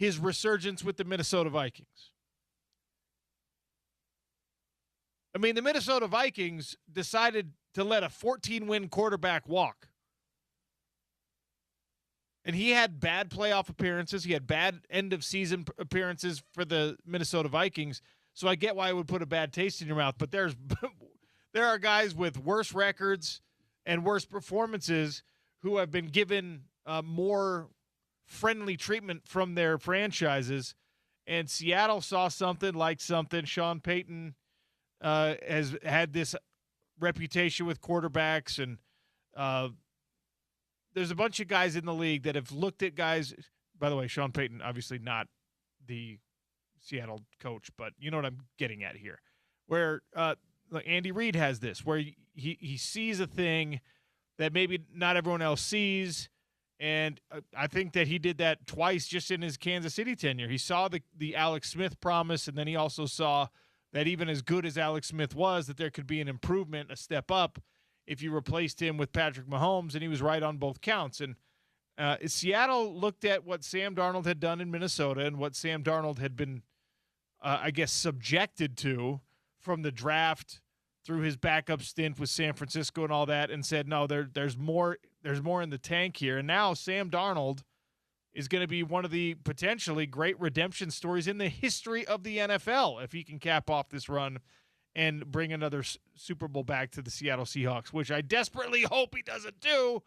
his resurgence with the Minnesota Vikings. I mean, the Minnesota Vikings decided to let a 14-win quarterback walk. And he had bad playoff appearances. He had bad end-of-season appearances for the Minnesota Vikings. So I get why it would put a bad taste in your mouth. But there are guys with worse records and worse performances who have been given more friendly treatment from their franchises. And Seattle saw something like something. Sean Payton has had this reputation with quarterbacks, and there's a bunch of guys in the league that have looked at guys. By the way, Sean Payton, obviously not the Seattle coach, but you know what I'm getting at here. Where Andy Reid has this, where he sees a thing that maybe not everyone else sees, and I think that he did that twice just in his Kansas City tenure. He saw the Alex Smith promise, and then he also saw that even as good as Alex Smith was, that there could be an improvement, a step up, if you replaced him with Patrick Mahomes, and he was right on both counts. And Seattle looked at what Sam Darnold had done in Minnesota and what Sam Darnold had been, subjected to from the draft through his backup stint with San Francisco and all that, and said, no, there's more in the tank here. And now Sam Darnold is going to be one of the potentially great redemption stories in the history of the NFL if he can cap off this run and bring another Super Bowl back to the Seattle Seahawks, which I desperately hope he doesn't do.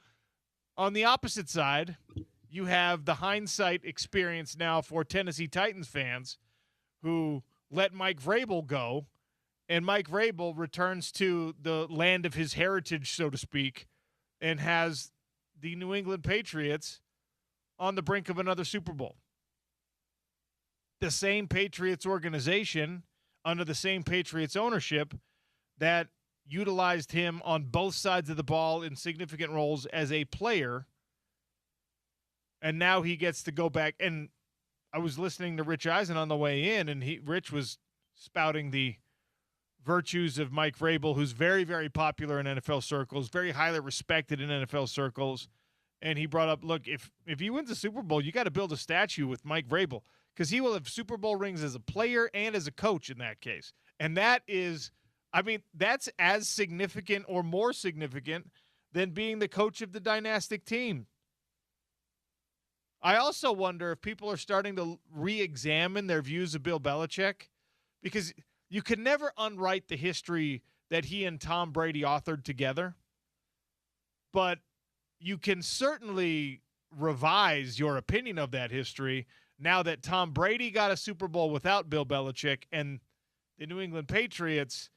On the opposite side, you have the hindsight experience now for Tennessee Titans fans who let Mike Vrabel go, and Mike Vrabel returns to the land of his heritage, so to speak, and has the New England Patriots on the brink of another Super Bowl. The same Patriots organization under the same Patriots ownership that utilized him on both sides of the ball in significant roles as a player. And now he gets to go back. And I was listening to Rich Eisen on the way in, and Rich was spouting the virtues of Mike Vrabel, who's very, very popular in NFL circles, very highly respected in NFL circles. And he brought up, look, if he wins a Super Bowl, you got to build a statue with Mike Vrabel, because he will have Super Bowl rings as a player and as a coach in that case. And that is, I mean, that's as significant or more significant than being the coach of the dynastic team. I also wonder if people are starting to re-examine their views of Bill Belichick, because you can never unwrite the history that he and Tom Brady authored together. But you can certainly revise your opinion of that history now that Tom Brady got a Super Bowl without Bill Belichick, and the New England Patriots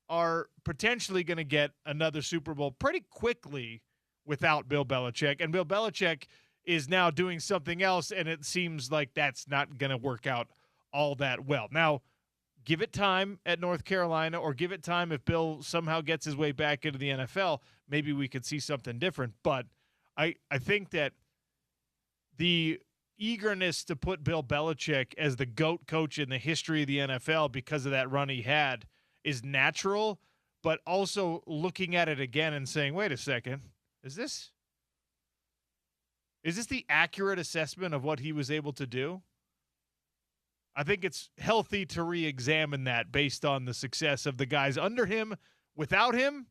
are potentially going to get another Super Bowl pretty quickly without Bill Belichick. And Bill Belichick is now doing something else, and it seems like that's not going to work out all that well. Now, give it time at North Carolina, or give it time if Bill somehow gets his way back into the NFL, maybe we could see something different. But I think that the eagerness to put Bill Belichick as the GOAT coach in the history of the NFL because of that run he had is natural, but also looking at it again and saying, wait a second, is this the accurate assessment of what he was able to do? I think it's healthy to re-examine that based on the success of the guys under him, without him,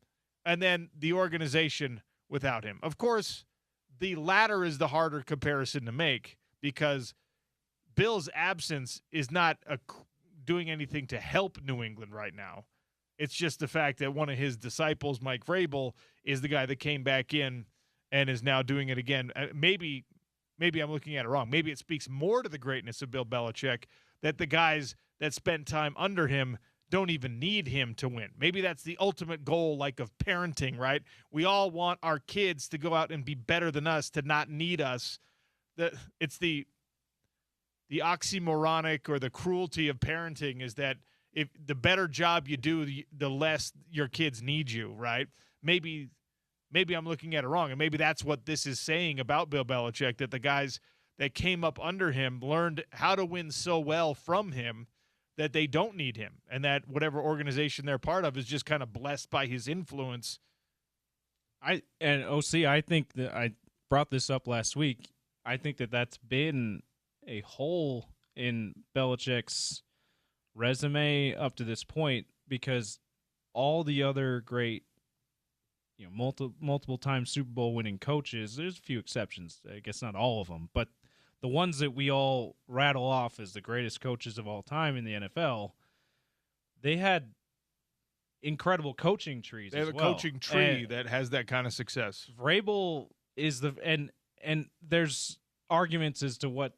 and then the organization without him. Of course, the latter is the harder comparison to make, because Bill's absence is not doing anything to help New England right now. It's just the fact that one of his disciples, Mike Vrabel, is the guy that came back in and is now doing it again. Maybe I'm looking at it wrong. Maybe it speaks more to the greatness of Bill Belichick that the guys that spent time under him don't even need him to win. Maybe that's the ultimate goal, like of parenting, right? We all want our kids to go out and be better than us, to not need us. It's the oxymoronic or the cruelty of parenting is that if the better job you do, the less your kids need you, right? Maybe I'm looking at it wrong, and maybe that's what this is saying about Bill Belichick, that the guys that came up under him learned how to win so well from him that they don't need him, and that whatever organization they're part of is just kind of blessed by his influence. I think that I brought this up last week. I think that that's been a hole in Belichick's resume up to this point because all the other great, multiple time Super Bowl winning coaches, there's a few exceptions, I guess not all of them, but the ones that we all rattle off as the greatest coaches of all time in the NFL, they had incredible coaching trees. They have as a well. coaching tree that has that kind of success. Vrabel is and there's arguments as to what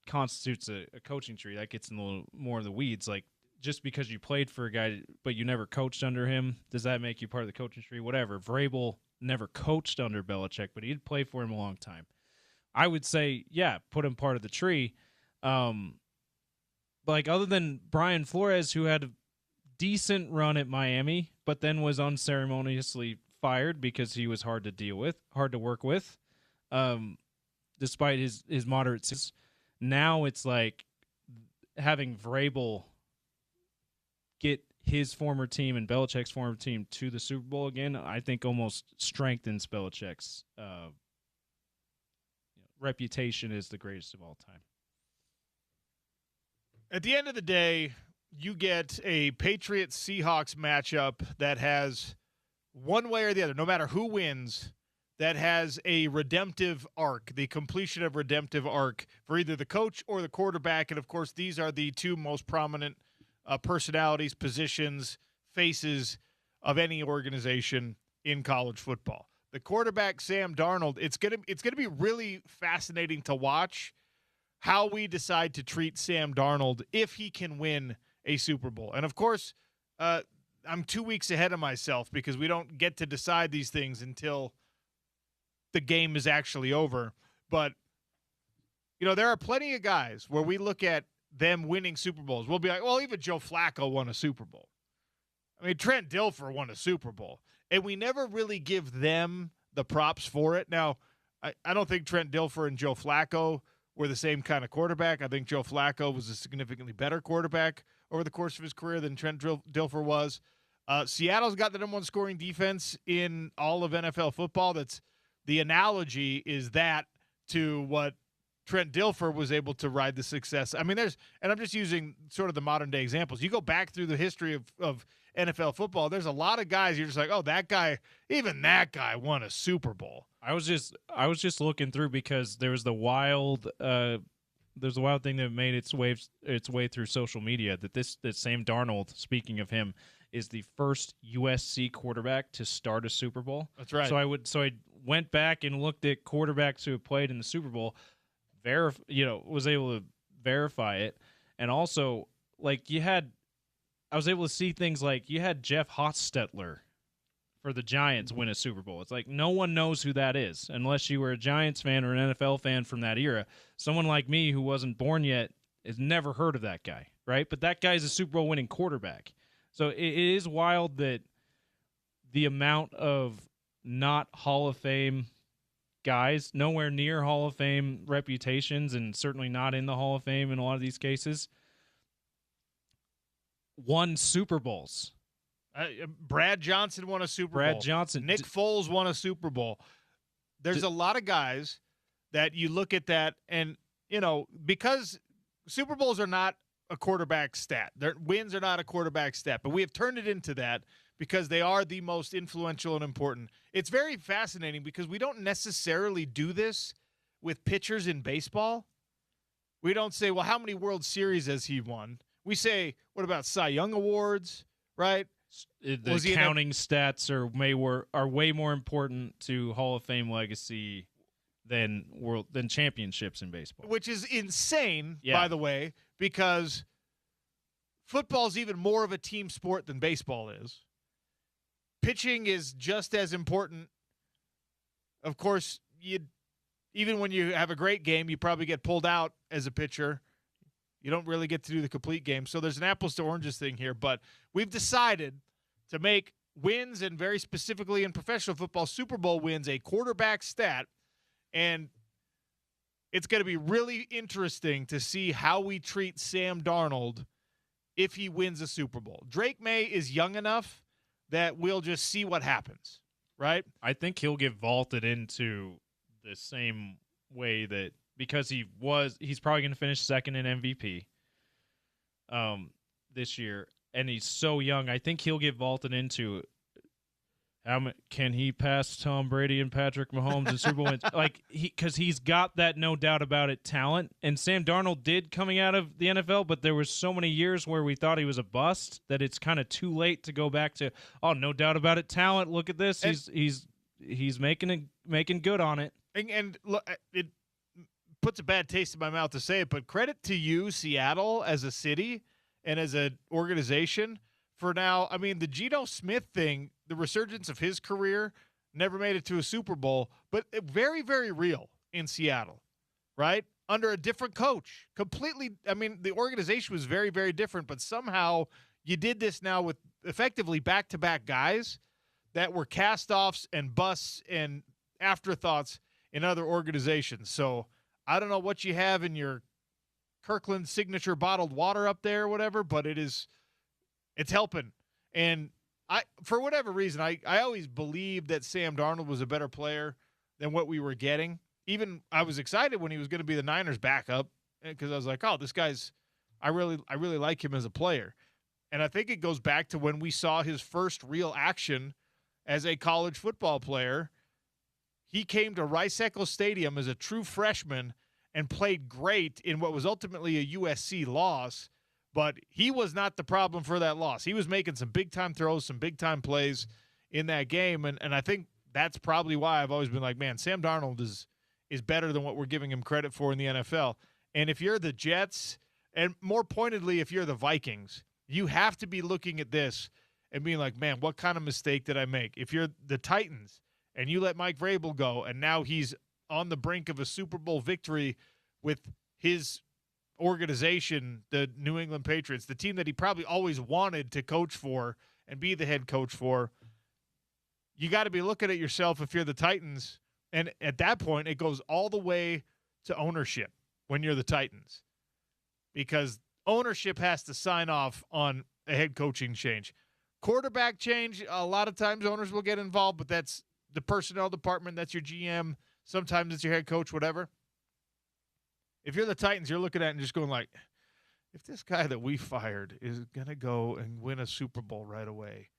constitutes a coaching tree. That gets in a little more of the weeds. Like, just because you played for a guy but you never coached under him, does that make you part of the coaching tree? Whatever. Vrabel never coached under Belichick, but he'd played for him a long time. I would say, yeah, put him part of the tree. Like, other than Brian Flores, who had a decent run at Miami, but then was unceremoniously fired because he was hard to work with, despite his moderate success. Now it's like having Vrabel get his former team and Belichick's former team to the Super Bowl again, I think almost strengthens Belichick's reputation as the greatest of all time. At the end of the day, you get a Patriots-Seahawks matchup that has, one way or the other, no matter who wins, that has a redemptive arc, the completion of redemptive arc for either the coach or the quarterback. And, of course, these are the two most prominent personalities, positions, faces of any organization in college football. The quarterback, Sam Darnold, it's gonna be really fascinating to watch how we decide to treat Sam Darnold if he can win a Super Bowl. And, of course, I'm 2 weeks ahead of myself because we don't get to decide these things until the game is actually over. But, there are plenty of guys where we look at them winning Super Bowls. We'll be like, well, even Joe Flacco won a Super Bowl. I mean, Trent Dilfer won a Super Bowl. And we never really give them the props for it. Now, I don't think Trent Dilfer and Joe Flacco were the same kind of quarterback. I think Joe Flacco was a significantly better quarterback over the course of his career than Trent Dilfer was. Seattle's got the number one scoring defense in all of NFL football. That's the analogy is that to what Trent Dilfer was able to ride the success. I mean, and I'm just using sort of the modern day examples. You go back through the history of NFL football, there's a lot of guys you're just like, oh, that guy, even that guy won a Super Bowl. I was just looking through because there was the wild there's a wild thing that made its way through social media that Sam Darnold, speaking of him, is the first USC quarterback to start a Super Bowl. That's right. So I went back and looked at quarterbacks who have played in the Super Bowl. Was able to verify it. And also, like, I was able to see things like you had Jeff Hostetler for the Giants win a Super Bowl. It's like no one knows who that is unless you were a Giants fan or an NFL fan from that era. Someone like me who wasn't born yet has never heard of that guy, right? But that guy's a Super Bowl winning quarterback. So it is wild that the amount of not Hall of Fame guys, nowhere near Hall of Fame reputations, and certainly not in the Hall of Fame in a lot of these cases, won Super Bowls. Brad Johnson won a Super Bowl. Brad Johnson. Nick Foles won a Super Bowl. There's a lot of guys that you look at that and, because Super Bowls are not a quarterback stat. Their wins are not a quarterback stat, but we have turned it into that because they are the most influential and important. It's very fascinating because we don't necessarily do this with pitchers in baseball. We don't say, well, how many World Series has he won? We say, what about Cy Young Awards, right? The counting stats are way more important to Hall of Fame legacy than championships in baseball. Which is insane, by the way, because football's even more of a team sport than baseball is. Pitching is just as important. Of course, even when you have a great game, you probably get pulled out as a pitcher. You don't really get to do the complete game. So there's an apples to oranges thing here. But we've decided to make wins, and very specifically in professional football, Super Bowl wins, a quarterback stat. And it's going to be really interesting to see how we treat Sam Darnold if he wins a Super Bowl. Drake May is young enough that we'll just see what happens, right? I think he'll get vaulted into the same way that because he's probably going to finish second in MVP this year, and he's so young. I think he'll get vaulted into can he pass Tom Brady and Patrick Mahomes in Super Bowl wins? Because he's got that, no doubt about it, talent. And Sam Darnold did coming out of the NFL, but there was so many years where we thought he was a bust that it's kind of too late to go back to, oh, no doubt about it, talent. Look at this. He's making good on it. And look, it puts a bad taste in my mouth to say it, but credit to you, Seattle, as a city and as an organization for now. I mean, the Geno Smith thing, the resurgence of his career, never made it to a Super Bowl, but very, very real in Seattle, right? Under a different coach. Completely, I mean, the organization was very, very different, but somehow you did this now with effectively back-to-back guys that were cast-offs and busts and afterthoughts in other organizations. So I don't know what you have in your Kirkland signature bottled water up there or whatever, but it's helping. And for whatever reason, I always believed that Sam Darnold was a better player than what we were getting. Even I was excited when he was going to be the Niners backup because I was like, oh, this guy's I really like him as a player. And I think it goes back to when we saw his first real action as a college football player. He came to Rice-Eccles Stadium as a true freshman and played great in what was ultimately a USC loss. But he was not the problem for that loss. He was making some big-time throws, some big-time plays in that game. And I think that's probably why I've always been like, man, Sam Darnold is better than what we're giving him credit for in the NFL. And if you're the Jets, and more pointedly, if you're the Vikings, you have to be looking at this and being like, man, what kind of mistake did I make? If you're the Titans and you let Mike Vrabel go and now he's on the brink of a Super Bowl victory with his organization, the New England Patriots, the team that he probably always wanted to coach for and be the head coach for, you got to be looking at yourself if you're the Titans. And at that point, it goes all the way to ownership when you're the Titans, because ownership has to sign off on a head coaching change. Quarterback change, a lot of times owners will get involved, but that's the personnel department. That's your GM. Sometimes it's your head coach, whatever. If you're the Titans, you're looking at it and just going like, if this guy that we fired is going to go and win a Super Bowl right away,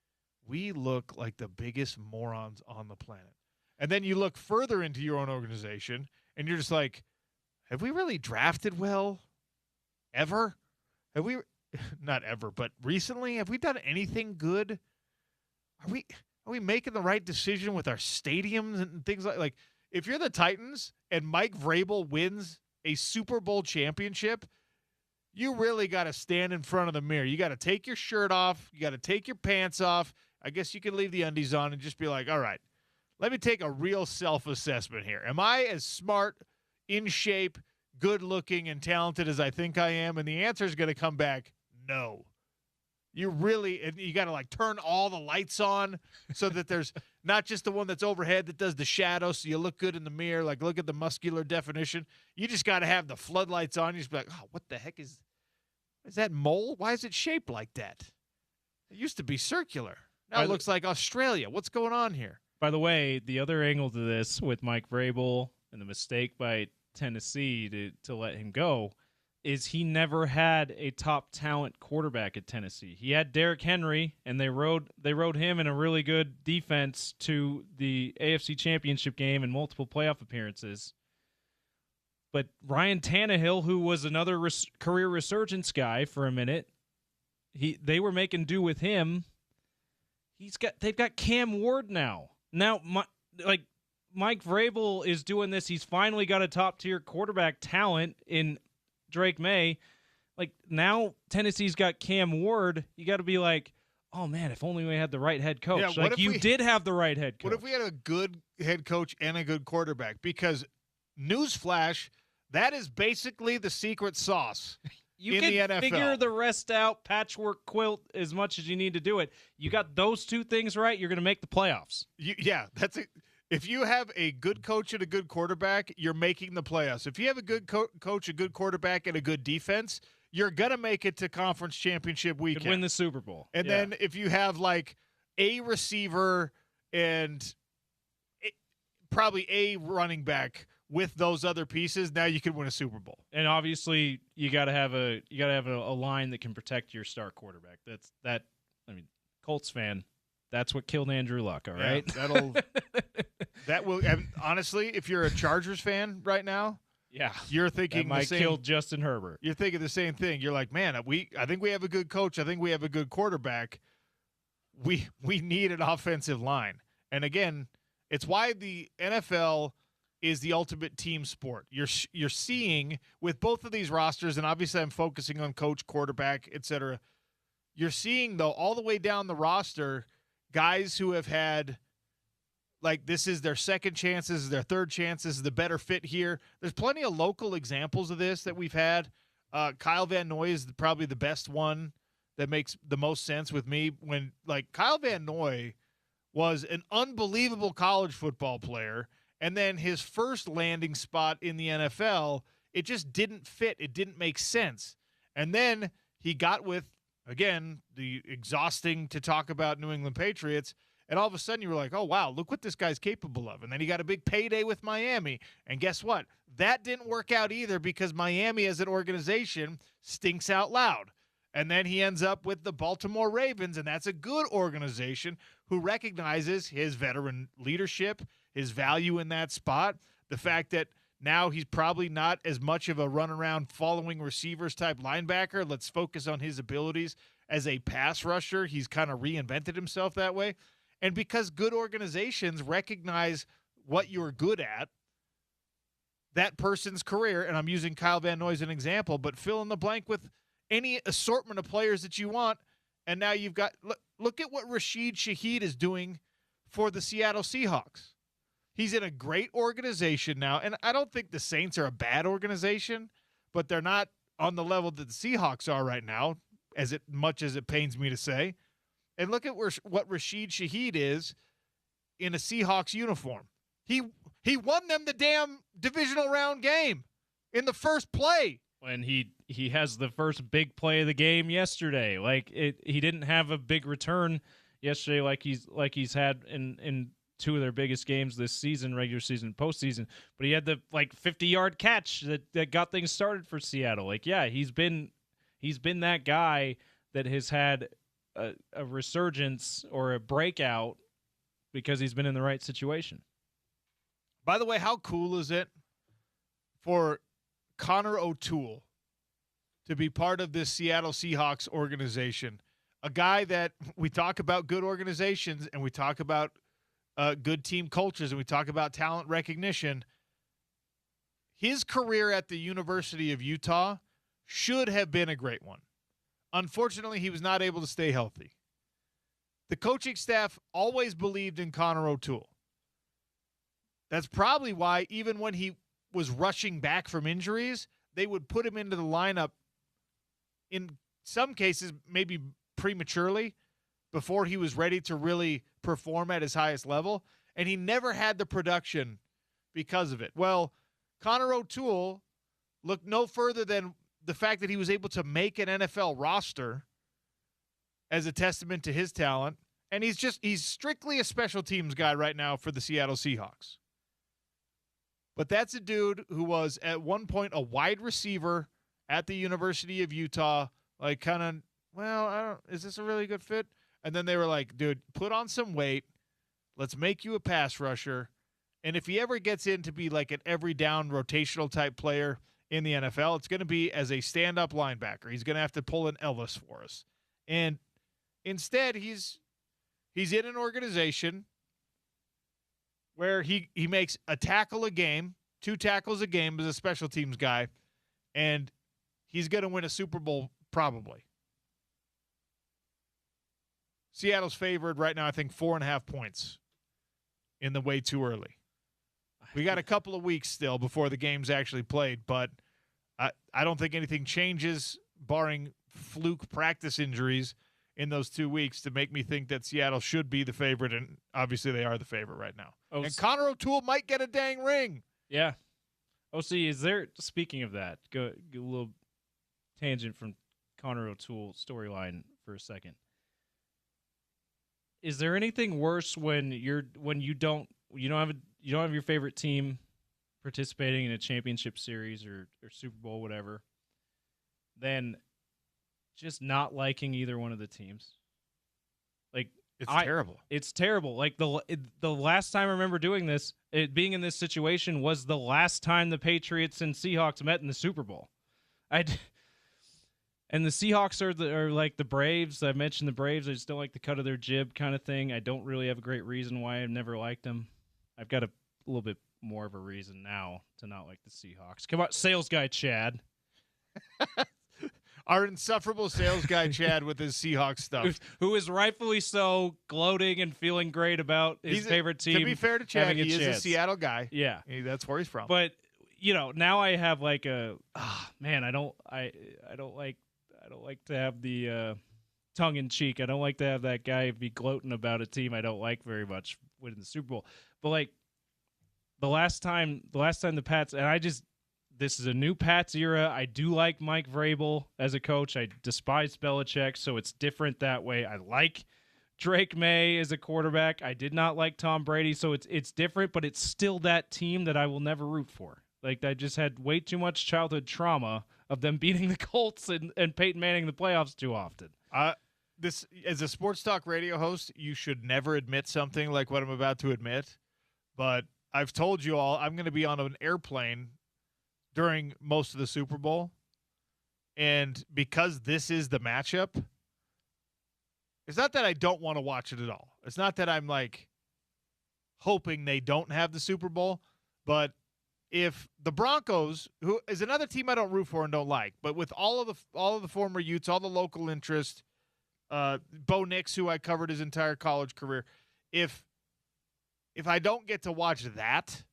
we look like the biggest morons on the planet. And then you look further into your own organization, and you're just like, have we really drafted well ever? Have we – not ever, but recently? Have we done anything good? Are we making the right decision with our stadiums and things like if you're the Titans and Mike Vrabel wins a Super Bowl championship, you really got to stand in front of the mirror. You got to take your shirt off. You got to take your pants off. I guess you can leave the undies on and just be like, all right, let me take a real self-assessment here. Am I as smart, in shape, good-looking, and talented as I think I am? And the answer is going to come back, no. You got to like turn all the lights on so that there's not just the one that's overhead that does the shadow so you look good in the mirror, like look at the muscular definition. You just got to have the floodlights on. You just be like, oh, what the heck is that mole? Why is it shaped like that? It used to be circular. Now it looks like Australia. What's going on here? By the way, the other angle to this with Mike Vrabel and the mistake by Tennessee to let him go is he never had a top talent quarterback at Tennessee. He had Derrick Henry, and they rode him in a really good defense to the AFC Championship game and multiple playoff appearances. But Ryan Tannehill, who was another career resurgence guy for a minute, they were making do with him. They've got Cam Ward now. Now, Mike Vrabel is doing this. He's finally got a top-tier quarterback talent in Drake May. Like, now Tennessee's got Cam Ward. You got to be like, oh, man, if only we had the right head coach. Yeah, you did have the right head coach. What if we had a good head coach and a good quarterback? Because, newsflash, that is basically the secret sauce. You can figure the rest out, patchwork quilt as much as you need to do it. You got those two things right, you're going to make the playoffs. That's it. If you have a good coach and a good quarterback, you're making the playoffs. If you have a good coach, a good quarterback, and a good defense, you're going to make it to conference championship weekend. Could win the Super Bowl. And then if you have like a receiver and probably a running back with those other pieces, now you could win a Super Bowl. And obviously, you got to have a line that can protect your star quarterback. I mean, Colts fan, that's what killed Andrew Luck. All right, that will. And honestly, if you're a Chargers fan right now, yeah, you're thinking that might kill Justin Herbert. You're thinking the same thing. You're like, man, I think we have a good coach. I think we have a good quarterback. We need an offensive line. And again, it's why the NFL is the ultimate team sport. You're seeing with both of these rosters, and obviously I'm focusing on coach, quarterback, etc. You're seeing, though, all the way down the roster, guys who have had, like, this is their second chances, their third chances, the better fit here. There's plenty of local examples of this that we've had. Kyle Van Noy is probably the best one that makes the most sense with me. When, like, Kyle Van Noy was an unbelievable college football player, and then his first landing spot in the NFL, it just didn't fit. It didn't make sense. And then he got with, again, the exhausting to talk about New England Patriots, and all of a sudden you were like, oh, wow, look what this guy's capable of. And then he got a big payday with Miami. And guess what? That didn't work out either because Miami as an organization stinks out loud. And then he ends up with the Baltimore Ravens, and that's a good organization who recognizes his veteran leadership, his value in that spot, the fact that now he's probably not as much of a run-around following receivers type linebacker. Let's focus on his abilities as a pass rusher. He's kind of reinvented himself that way. And because good organizations recognize what you're good at, that person's career, and I'm using Kyle Van Noy as an example, but fill in the blank with any assortment of players that you want, and now you've got look at what Rashid Shaheed is doing for the Seattle Seahawks. He's in a great organization now, and I don't think the Saints are a bad organization, but they're not on the level that the Seahawks are right now, as much as it pains me to say. And look at what Rashid Shaheed is in a Seahawks uniform. He won them the damn divisional round game in the first play. When he has the first big play of the game yesterday. He didn't have a big return yesterday like he's had in two of their biggest games this season, regular season, postseason. But he had the 50-yard catch that got things started for Seattle. He's been that guy that has had a resurgence or a breakout because he's been in the right situation. By the way, how cool is it for Connor O'Toole to be part of this Seattle Seahawks organization? A guy that we talk about good organizations and we talk about good team cultures and we talk about talent recognition. His career at the University of Utah should have been a great one. Unfortunately, he was not able to stay healthy. The coaching staff always believed in Connor O'Toole. That's probably why even when he was rushing back from injuries, they would put him into the lineup in some cases maybe prematurely before he was ready to really perform at his highest level, and he never had the production because of it. Well, Connor O'Toole looked no further than the fact that he was able to make an NFL roster as a testament to his talent, and he's strictly a special teams guy right now for the Seattle Seahawks. But that's a dude who was at one point a wide receiver at the University of Utah, is this a really good fit? And then they were like, dude, put on some weight. Let's make you a pass rusher. And if he ever gets in to be like an every down rotational type player in the NFL, it's going to be as a stand-up linebacker. He's going to have to pull an Elvis for us. And instead, he's in an organization where he makes a tackle a game, 2 tackles a game as a special teams guy, and he's going to win a Super Bowl probably. Seattle's favored right now, I think, 4.5 points in the way too early. We got a couple of weeks still before the game's actually played, but I don't think anything changes, barring fluke practice injuries in those 2 weeks, to make me think that Seattle should be the favorite, and obviously they are the favorite right now. And Connor O'Toole might get a dang ring. Yeah. OC, speaking of that, go a little tangent from Connor O'Toole storyline for a second. Is there anything worse when you don't have your favorite team participating in a championship series or Super Bowl, whatever, than just not liking either one of the teams. Like, It's terrible. It's terrible. Like the last time I remember doing this, being in this situation, was the last time the Patriots and Seahawks met in the Super Bowl. And the Seahawks are like the Braves. I mentioned the Braves. I just don't like the cut of their jib kind of thing. I don't really have a great reason why I've never liked them. I've got a little bit more of a reason now to not like the Seahawks. Come on, sales guy Chad. Our insufferable sales guy Chad with his Seahawks stuff. Who is rightfully so gloating and feeling great about his favorite team. To be fair to Chad, he is a Seattle guy. Yeah. That's where he's from. But, now I have like I don't like to have the tongue in cheek. I don't like to have that guy be gloating about a team I don't like very much winning the Super Bowl. But like the last time the Pats, and this is a new Pats era. I do like Mike Vrabel as a coach. I despise Belichick, so it's different that way. I like Drake May as a quarterback. I did not like Tom Brady, so it's different, but it's still that team that I will never root for. Like, I just had way too much childhood trauma of them beating the Colts and Peyton Manning in the playoffs too often. This, as a sports talk radio host, you should never admit something like what I'm about to admit, but I've told you all I'm going to be on an airplane during most of the Super Bowl, and because this is the matchup, it's not that I don't want to watch it at all. It's not that I'm like hoping they don't have the Super Bowl, but if the Broncos, who is another team I don't root for and don't like, but with all of the former Utes, all the local interest, Bo Nix, who I covered his entire college career, if I don't get to watch that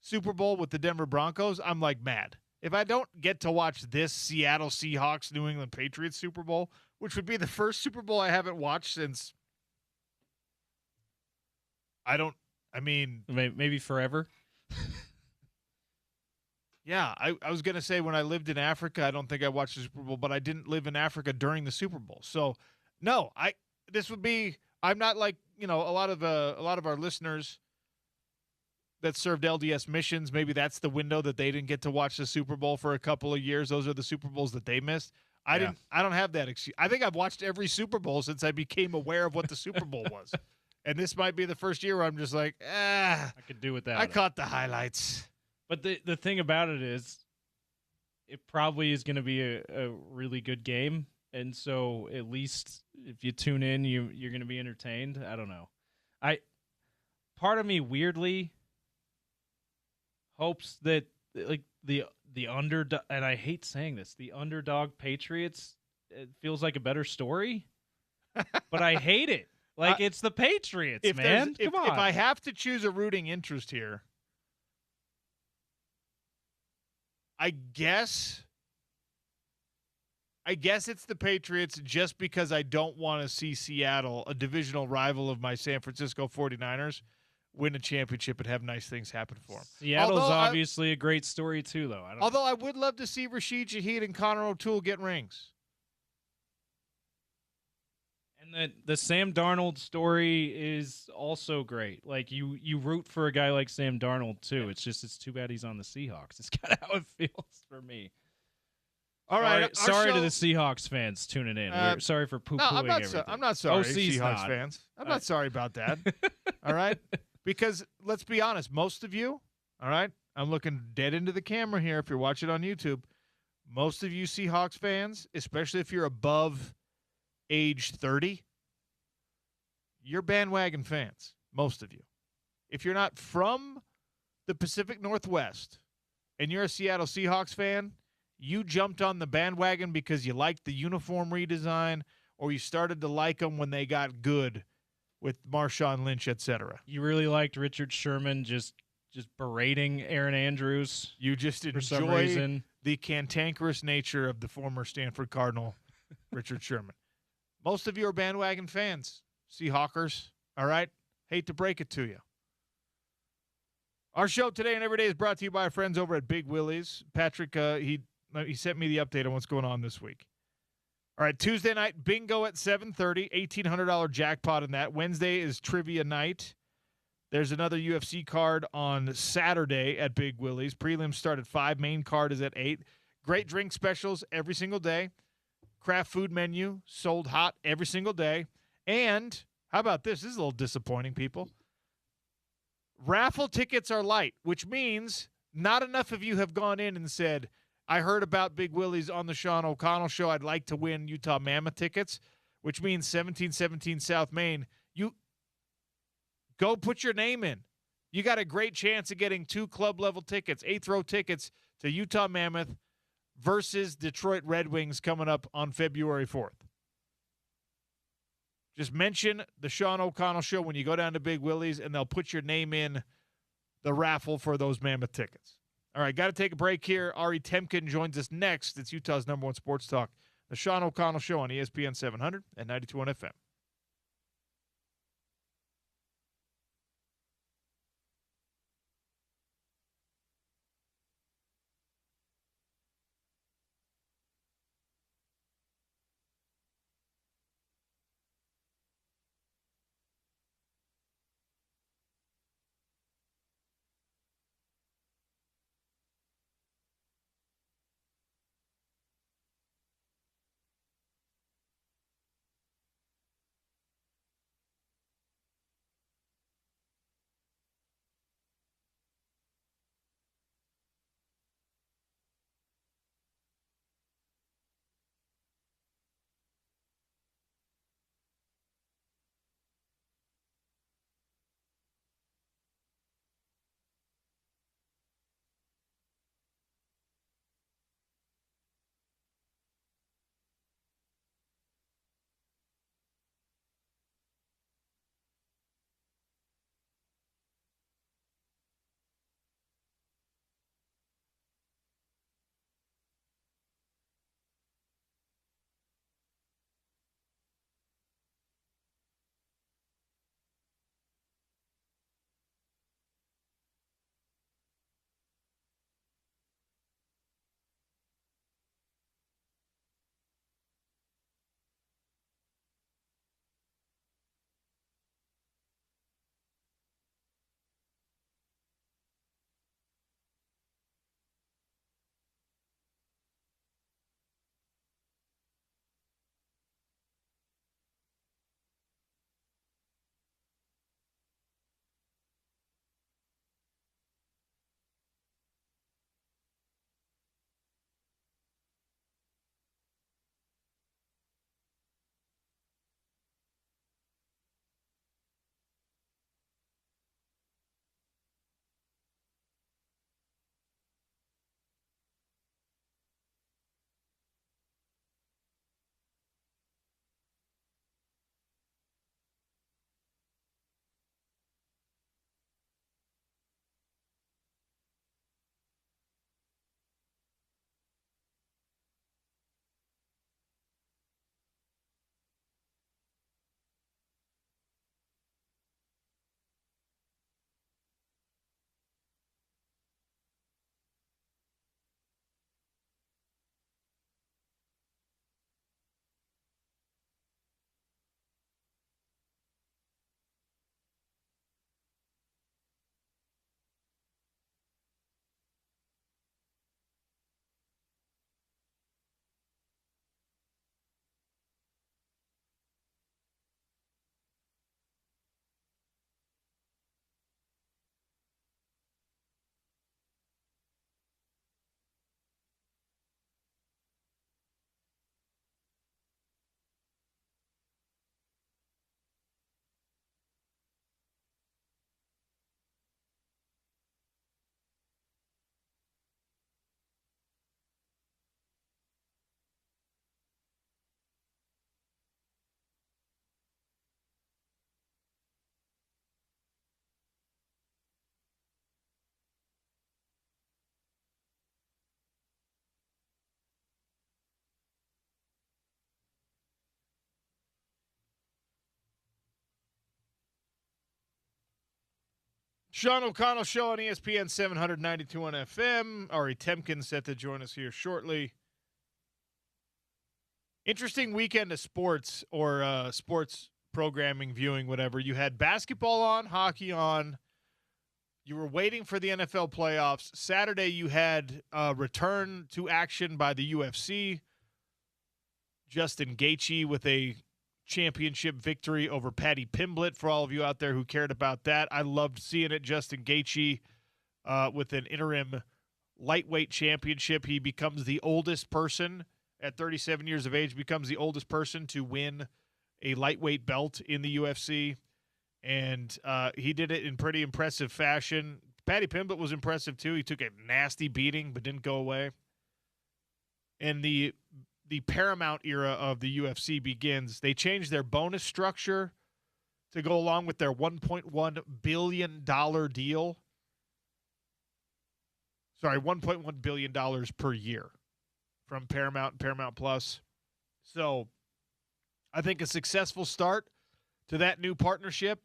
Super Bowl with the Denver Broncos, I'm like mad. If I don't get to watch this Seattle Seahawks New England Patriots Super Bowl, which would be the first Super Bowl I haven't watched since maybe forever. Yeah, I was going to say when I lived in Africa, I don't think I watched the Super Bowl, but I didn't live in Africa during the Super Bowl. So, no, I'm not like, a lot of our listeners that served LDS missions. Maybe that's the window that they didn't get to watch the Super Bowl for a couple of years. Those are the Super Bowls that they missed. I don't have that excuse. I think I've watched every Super Bowl since I became aware of what the Super Bowl was. And this might be the first year where I'm just like, I could do without I caught the highlights. But the thing about it is, it probably is going to be a really good game. And so at least if you tune in, you're going to be entertained. I don't know. Part of me weirdly hopes that like the underdog, and I hate saying this, the underdog Patriots, it feels like a better story, but I hate it. Like, it's the Patriots, man. Come on. If I have to choose a rooting interest here, I guess it's the Patriots just because I don't want to see Seattle, a divisional rival of my San Francisco 49ers, win a championship and have nice things happen for them. Seattle's obviously a great story too, though. I would love to see Rashid Shaheed and Connor O'Toole get rings. And the Sam Darnold story is also great. Like, you root for a guy like Sam Darnold too. It's too bad he's on the Seahawks. It's kind of how it feels for me. All right. Sorry to the Seahawks fans tuning in. We're sorry for poo-pooing everything. I'm not sorry, OC's Seahawks fans. I'm not sorry about that. All right? Because let's be honest, most of you, all right, I'm looking dead into the camera here if you're watching on YouTube, most of you Seahawks fans, especially if you're above age 30, you're bandwagon fans, most of you. If you're not from the Pacific Northwest and you're a Seattle Seahawks fan, you jumped on the bandwagon because you liked the uniform redesign or you started to like them when they got good with Marshawn Lynch, etc. You really liked Richard Sherman just berating Aaron Andrews. You just enjoy the cantankerous nature of the former Stanford Cardinal, Richard Sherman. Most of you are bandwagon fans, Seahawkers, all right? Hate to break it to you. Our show today and every day is brought to you by our friends over at Big Willie's. Patrick, he sent me the update on what's going on this week. All right, Tuesday night, bingo at 7:30, $1,800 jackpot in that. Wednesday is trivia night. There's another UFC card on Saturday at Big Willie's. Prelims start at 5. Main card is at 8. Great drink specials every single day. Craft food menu sold hot every single day. And how about this? This is a little disappointing, people. Raffle tickets are light, which means not enough of you have gone in and said, I heard about Big Willie's on the Sean O'Connell show. I'd like to win Utah Mammoth tickets, which means 1717 South Main. You go put your name in. You got a great chance of getting 2 club-level tickets, 8th row tickets to Utah Mammoth versus Detroit Red Wings coming up on February 4th. Just mention the Sean O'Connell show when you go down to Big Willie's, and they'll put your name in the raffle for those Mammoth tickets. All right, got to take a break here. Ari Temkin joins us next. It's Utah's #1 sports talk, the Sean O'Connell show on ESPN 700 and 92.1 FM. Sean O'Connell show on ESPN 792 on FM. Ari Temkin set to join us here shortly. Interesting weekend of sports or sports programming, viewing, whatever. You had basketball on, hockey on. You were waiting for the NFL playoffs. Saturday, you had a return to action by the UFC. Justin Gaethje with a championship victory over Paddy Pimblett. For all of you out there who cared about that, I loved seeing it. Justin Gaethje with an interim lightweight championship. He becomes the oldest person at 37 years of age, becomes the oldest person to win a lightweight belt in the UFC. And he did it in pretty impressive fashion. Paddy Pimblett was impressive too. He took a nasty beating but didn't go away. And the Paramount era of the UFC begins. They changed their bonus structure to go along with their $1.1 billion deal. Sorry, $1.1 billion per year from Paramount and Paramount Plus. So I think a successful start to that new partnership.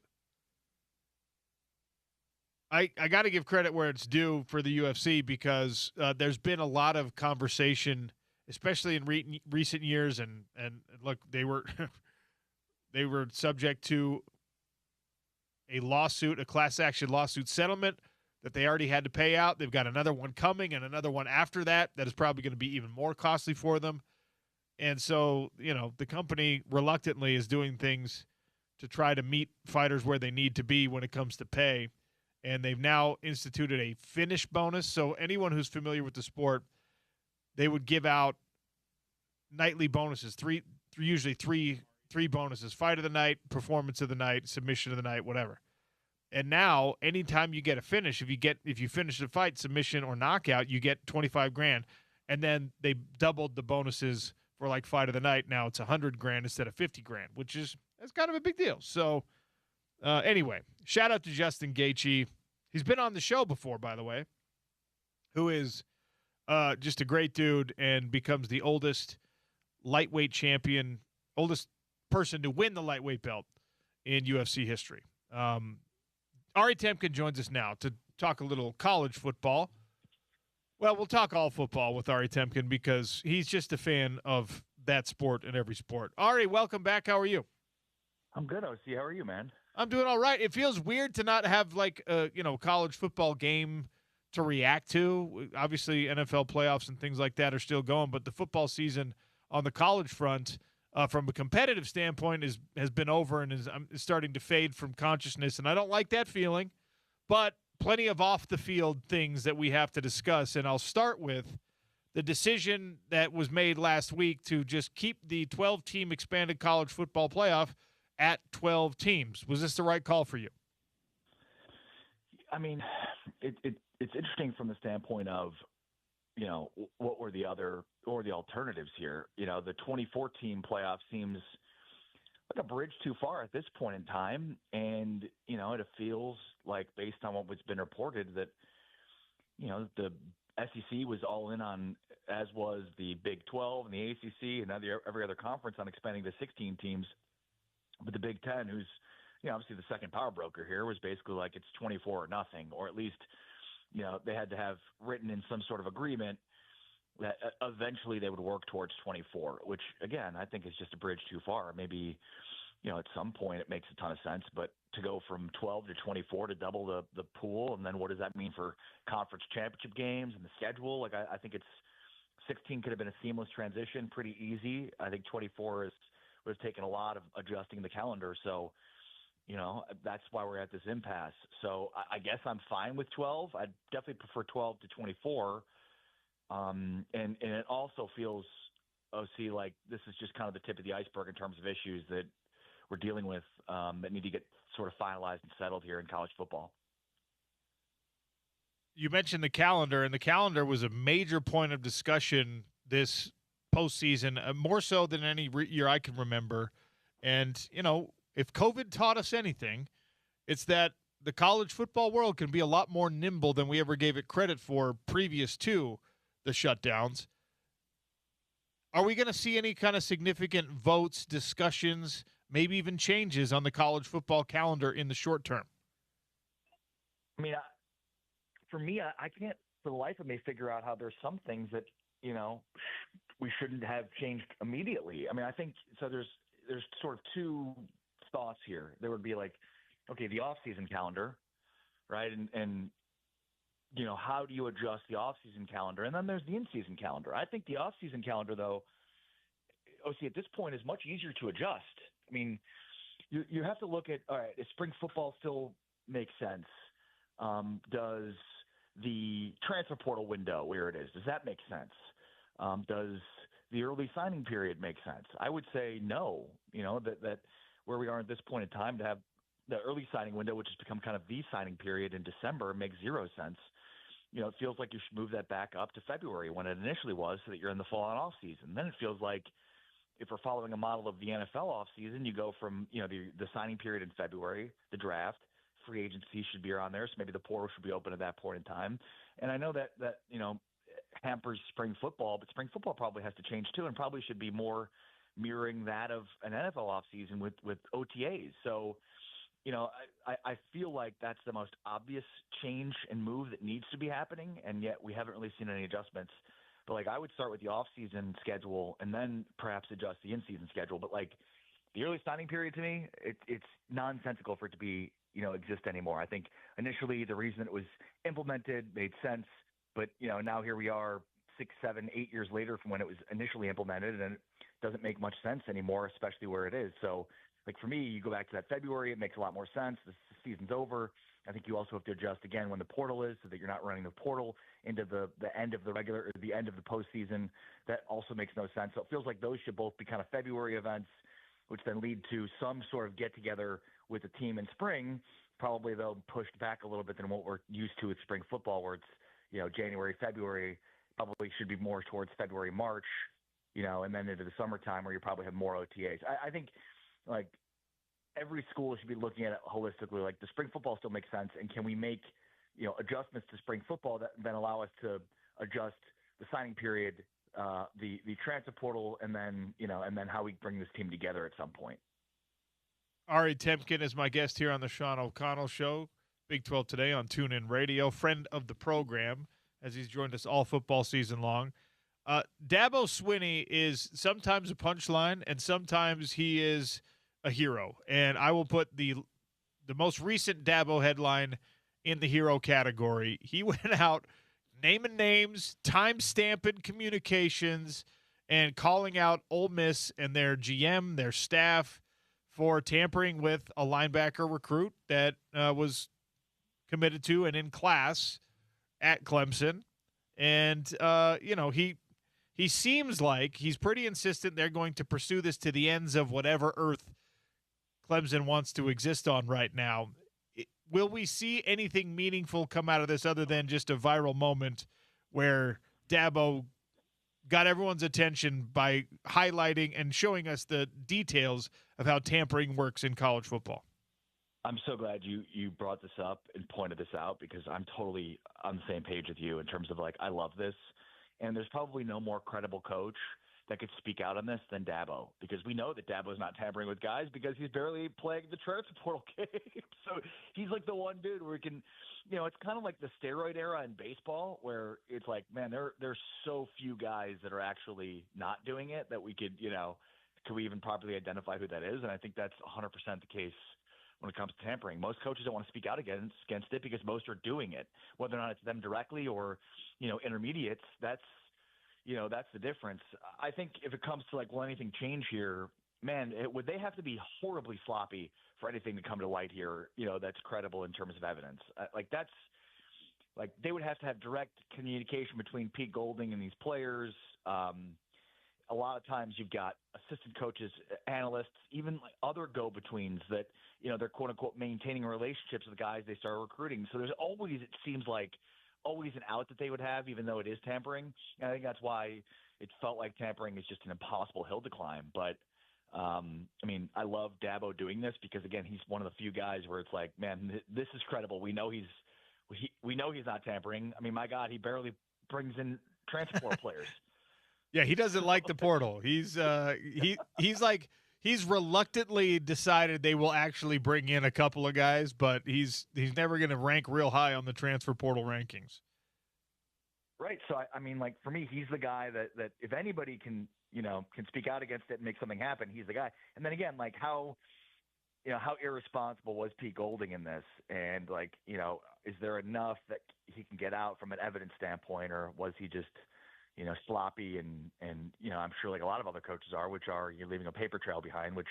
I got to give credit where it's due for the UFC because there's been a lot of conversation, especially in recent years, and look, they were they were subject to a lawsuit, a class action lawsuit settlement that they already had to pay out. They've got another one coming and another one after that that is probably going to be even more costly for them. And so, the company reluctantly is doing things to try to meet fighters where they need to be when it comes to pay. And they've now instituted a finish bonus. So anyone who's familiar with the sport, they would give out nightly bonuses, usually three bonuses: fight of the night, performance of the night, submission of the night, whatever. And now, anytime you get a finish, if you finish the fight, submission or knockout, you get $25,000. And then they doubled the bonuses for like fight of the night. Now it's $100,000 instead of $50,000, which is kind of a big deal. So anyway, shout out to Justin Gaethje. He's been on the show before, by the way, who is just a great dude and becomes the oldest lightweight champion, oldest person to win the lightweight belt in UFC history. Ari Temkin joins us now to talk a little college football. Well, we'll talk all football with Ari Temkin because he's just a fan of that sport and every sport. Ari, welcome back. How are you? I'm good, OC. How are you, man? I'm doing all right. It feels weird to not have like a college football game to react to. Obviously, NFL playoffs and things like that are still going, but the football season on the college front, from a competitive standpoint, has been over and is starting to fade from consciousness, and I don't like that feeling. But plenty of off-the-field things that we have to discuss, and I'll start with the decision that was made last week to just keep the 12-team expanded college football playoff at 12 teams. Was this the right call for you? I mean, it's interesting from the standpoint of, what were the alternatives here? The 24-team playoff seems like a bridge too far at this point in time. And, it feels like, based on what was been reported, that, the SEC was all in on, as was the Big 12 and the ACC and every other conference, on expanding to 16 teams. But the Big Ten, who's, obviously the second power broker here, was basically like it's 24 or nothing, or at least, they had to have written in some sort of agreement that eventually they would work towards 24, which, again, I think is just a bridge too far. Maybe, at some point it makes a ton of sense, but to go from 12 to 24 to double the pool, and then what does that mean for conference championship games and the schedule? Like, I think 16 could have been a seamless transition, pretty easy. I think 24 would have taken a lot of adjusting the calendar. So, that's why we're at this impasse. So I guess I'm fine with 12. I'd definitely prefer 12 to 24. And it also feels, OC, like this is just kind of the tip of the iceberg in terms of issues that we're dealing with that need to get sort of finalized and settled here in college football. You mentioned the calendar, and the calendar was a major point of discussion this postseason, more so than any year I can remember. And, if COVID taught us anything, it's that the college football world can be a lot more nimble than we ever gave it credit for previous to the shutdowns. Are we going to see any kind of significant votes, discussions, maybe even changes on the college football calendar in the short term? I mean, for me, I can't for the life of me figure out how there's some things that, we shouldn't have changed immediately. I mean, I think so. There's sort of two thoughts here. There would be like, okay, the off-season calendar, right? And how do you adjust the off-season calendar? And then there's the in-season calendar. I think the off-season calendar, though, OC, at this point is much easier to adjust. I mean, you have to look at, all right, does spring football still make sense? Does the transfer portal window, where it is, does that make sense? Does the early signing period make sense? I would say no, that where we are at this point in time to have the early signing window, which has become kind of the signing period in December, makes zero sense. It feels like you should move that back up to February when it initially was so that you're in the fall and off season. Then it feels like if we're following a model of the NFL off season, you go from, the signing period in February, the draft, free agency should be around there. So maybe the portal should be open at that point in time. And I know that hampers spring football, but spring football probably has to change too, and probably should be more mirroring that of an NFL offseason with OTAs. So, I feel like that's the most obvious change and move that needs to be happening, and yet we haven't really seen any adjustments. But I would start with the off-season schedule and then perhaps adjust the in-season schedule. But the early signing period to me, it's nonsensical for it to be exist anymore. I think initially the reason it was implemented made sense, but now here we are 6, 7, 8 years later from when it was initially implemented, and it doesn't make much sense anymore, especially where it is. So for me, you go back to that February, it makes a lot more sense. The season's over. I think you also have to adjust again when the portal is, so that you're not running the portal into the end of the regular or the end of the postseason. That also makes no sense. So it feels like those should both be kind of February events, which then lead to some sort of get together with the team in spring. Probably they'll push back a little bit than what we're used to with spring football, where it's January, February. Probably should be more towards February, March, and then into the summertime where you probably have more OTAs. I think every school should be looking at it holistically. Does spring football still make sense? And can we make, adjustments to spring football that then allow us to adjust the signing period, the transfer portal, and then how we bring this team together at some point. Ari Temkin is my guest here on the Sean O'Connell Show, Big 12 Today on TuneIn Radio, friend of the program, as he's joined us all football season long. Dabo Swinney is sometimes a punchline, and sometimes he is a hero. And I will put the most recent Dabo headline in the hero category. He went out naming names, time-stamping communications, and calling out Ole Miss and their GM, their staff, for tampering with a linebacker recruit that was committed to and in class at Clemson. And, he seems like he's pretty insistent they're going to pursue this to the ends of whatever earth Clemson wants to exist on right now. Will we see anything meaningful come out of this other than just a viral moment where Dabo got everyone's attention by highlighting and showing us the details of how tampering works in college football? I'm so glad you brought this up and pointed this out, because I'm totally on the same page with you in terms of I love this. And there's probably no more credible coach that could speak out on this than Dabo, because we know that Dabo's not tampering with guys because he's barely playing the transfer portal game. So he's the one dude where we can, it's kind of like the steroid era in baseball, where it's man, there's so few guys that are actually not doing it that we could, could we even properly identify who that is? And I think that's 100% the case when it comes to tampering. Most coaches don't want to speak out against it because most are doing it, whether or not it's them directly or, intermediates. That's the difference. I think if it comes to will anything change here, man, would they have to be horribly sloppy for anything to come to light here, that's credible in terms of evidence? They would have to have direct communication between Pete Golding and these players. A lot of times you've got assistant coaches, analysts, even other go-betweens that, they're quote unquote maintaining relationships with the guys they start recruiting. So there's always, it seems always an out that they would have, even though it is tampering. And I think that's why it felt like tampering is just an impossible hill to climb. But I love Dabo doing this because, again, he's one of the few guys where it's man, this is credible. We know he's not tampering. My God, he barely brings in transfer portal players. Yeah, he doesn't like the portal. He's he's reluctantly decided they will actually bring in a couple of guys, but he's never going to rank real high on the transfer portal rankings. Right. So for me, he's the guy that if anybody can speak out against it and make something happen, he's the guy. And then again, how how irresponsible was Pete Golding in this? And is there enough that he can get out from an evidence standpoint, or was he just, sloppy and I'm sure like a lot of other coaches are, which are you're leaving a paper trail behind, which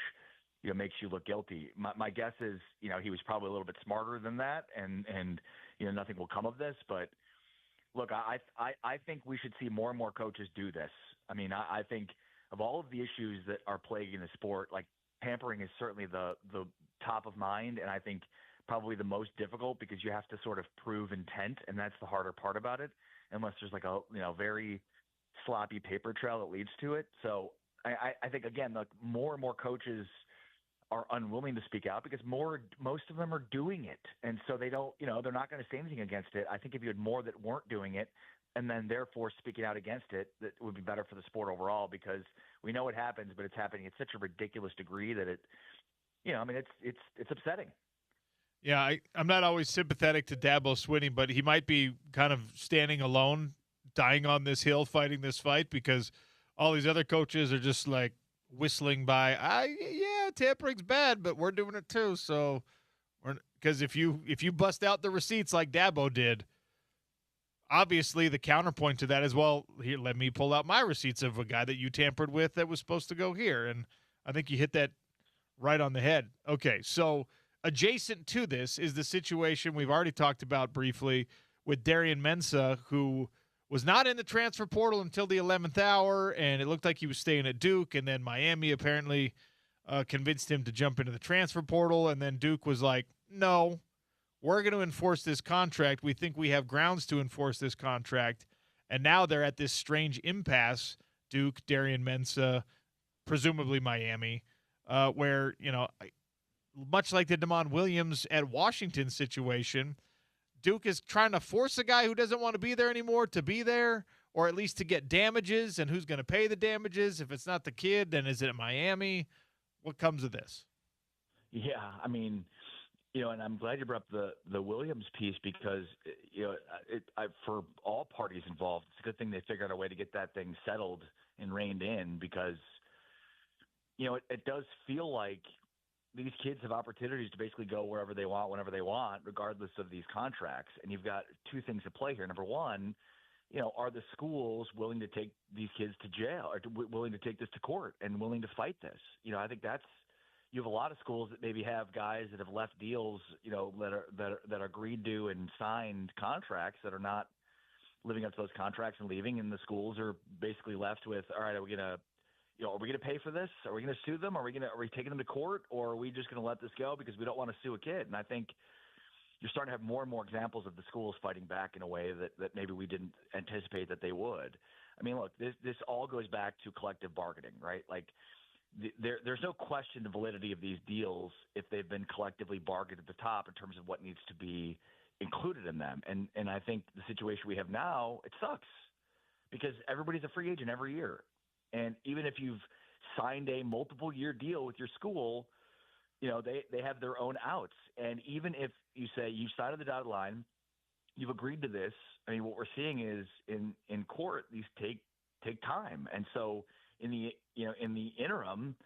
makes you look guilty. My guess is he was probably a little bit smarter than that, and nothing will come of this. But look, I think we should see more and more coaches do this. I mean, I think of all of the issues that are plaguing the sport, like tampering is certainly the top of mind, and I think probably the most difficult because you have to sort of prove intent, and that's the harder part about it, unless there's like a very sloppy paper trail that leads to it. So I think, again, like more and more coaches are unwilling to speak out because most of them are doing it. And so they don't, they're not going to say anything against it. I think if you had more that weren't doing it and then therefore speaking out against it, that would be better for the sport overall, because we know it happens, but it's happening at such a ridiculous degree that it's upsetting. Yeah, I'm not always sympathetic to Dabo Swinney, but he might be kind of standing alone, dying on this hill, fighting this fight, because all these other coaches are just like whistling by. Yeah, tampering's bad, but we're doing it too. So, because if you bust out the receipts like Dabo did, obviously the counterpoint to that is, well, here, let me pull out my receipts of a guy that you tampered with that was supposed to go here. And I think you hit that right on the head. Okay, so adjacent to this is the situation we've already talked about briefly with Darian Mensah, who was not in the transfer portal until the 11th hour, and it looked like he was staying at Duke, and then Miami apparently convinced him to jump into the transfer portal, and then Duke was like, no, we're going to enforce this contract. We think we have grounds to enforce this contract, and now they're at this strange impasse, Duke, Darian Mensah, presumably Miami, where, much like the Damon Williams at Washington situation, Duke is trying to force a guy who doesn't want to be there anymore to be there, or at least to get damages, and who's going to pay the damages? If it's not the kid, then is it Miami? What comes of this? Yeah, I mean, and I'm glad you brought up the Williams piece, because, for all parties involved, it's a good thing they figured out a way to get that thing settled and reined in, because, it does feel like these kids have opportunities to basically go wherever they want, whenever they want, regardless of these contracts. And you've got two things at play here. Number one, are the schools willing to take these kids to jail, or willing to take this to court and willing to fight this? I think you have a lot of schools that maybe have guys that have left deals, that are agreed to and signed contracts that are not living up to those contracts and leaving. And the schools are basically left with, all right, are we going to pay for this? Are we going to sue them? Are we taking them to court, or are we just going to let this go because we don't want to sue a kid? And I think you're starting to have more and more examples of the schools fighting back in a way that maybe we didn't anticipate that they would. I mean, look, this all goes back to collective bargaining, right? Like there's no question the validity of these deals if they've been collectively bargained at the top in terms of what needs to be included in them. And I think the situation we have now, it sucks because everybody's a free agent every year. And even if you've signed a multiple-year deal with your school, they have their own outs. And even if you say you signed the dotted line, you've agreed to this. I mean, what we're seeing is in court, these take time. And so in the interim,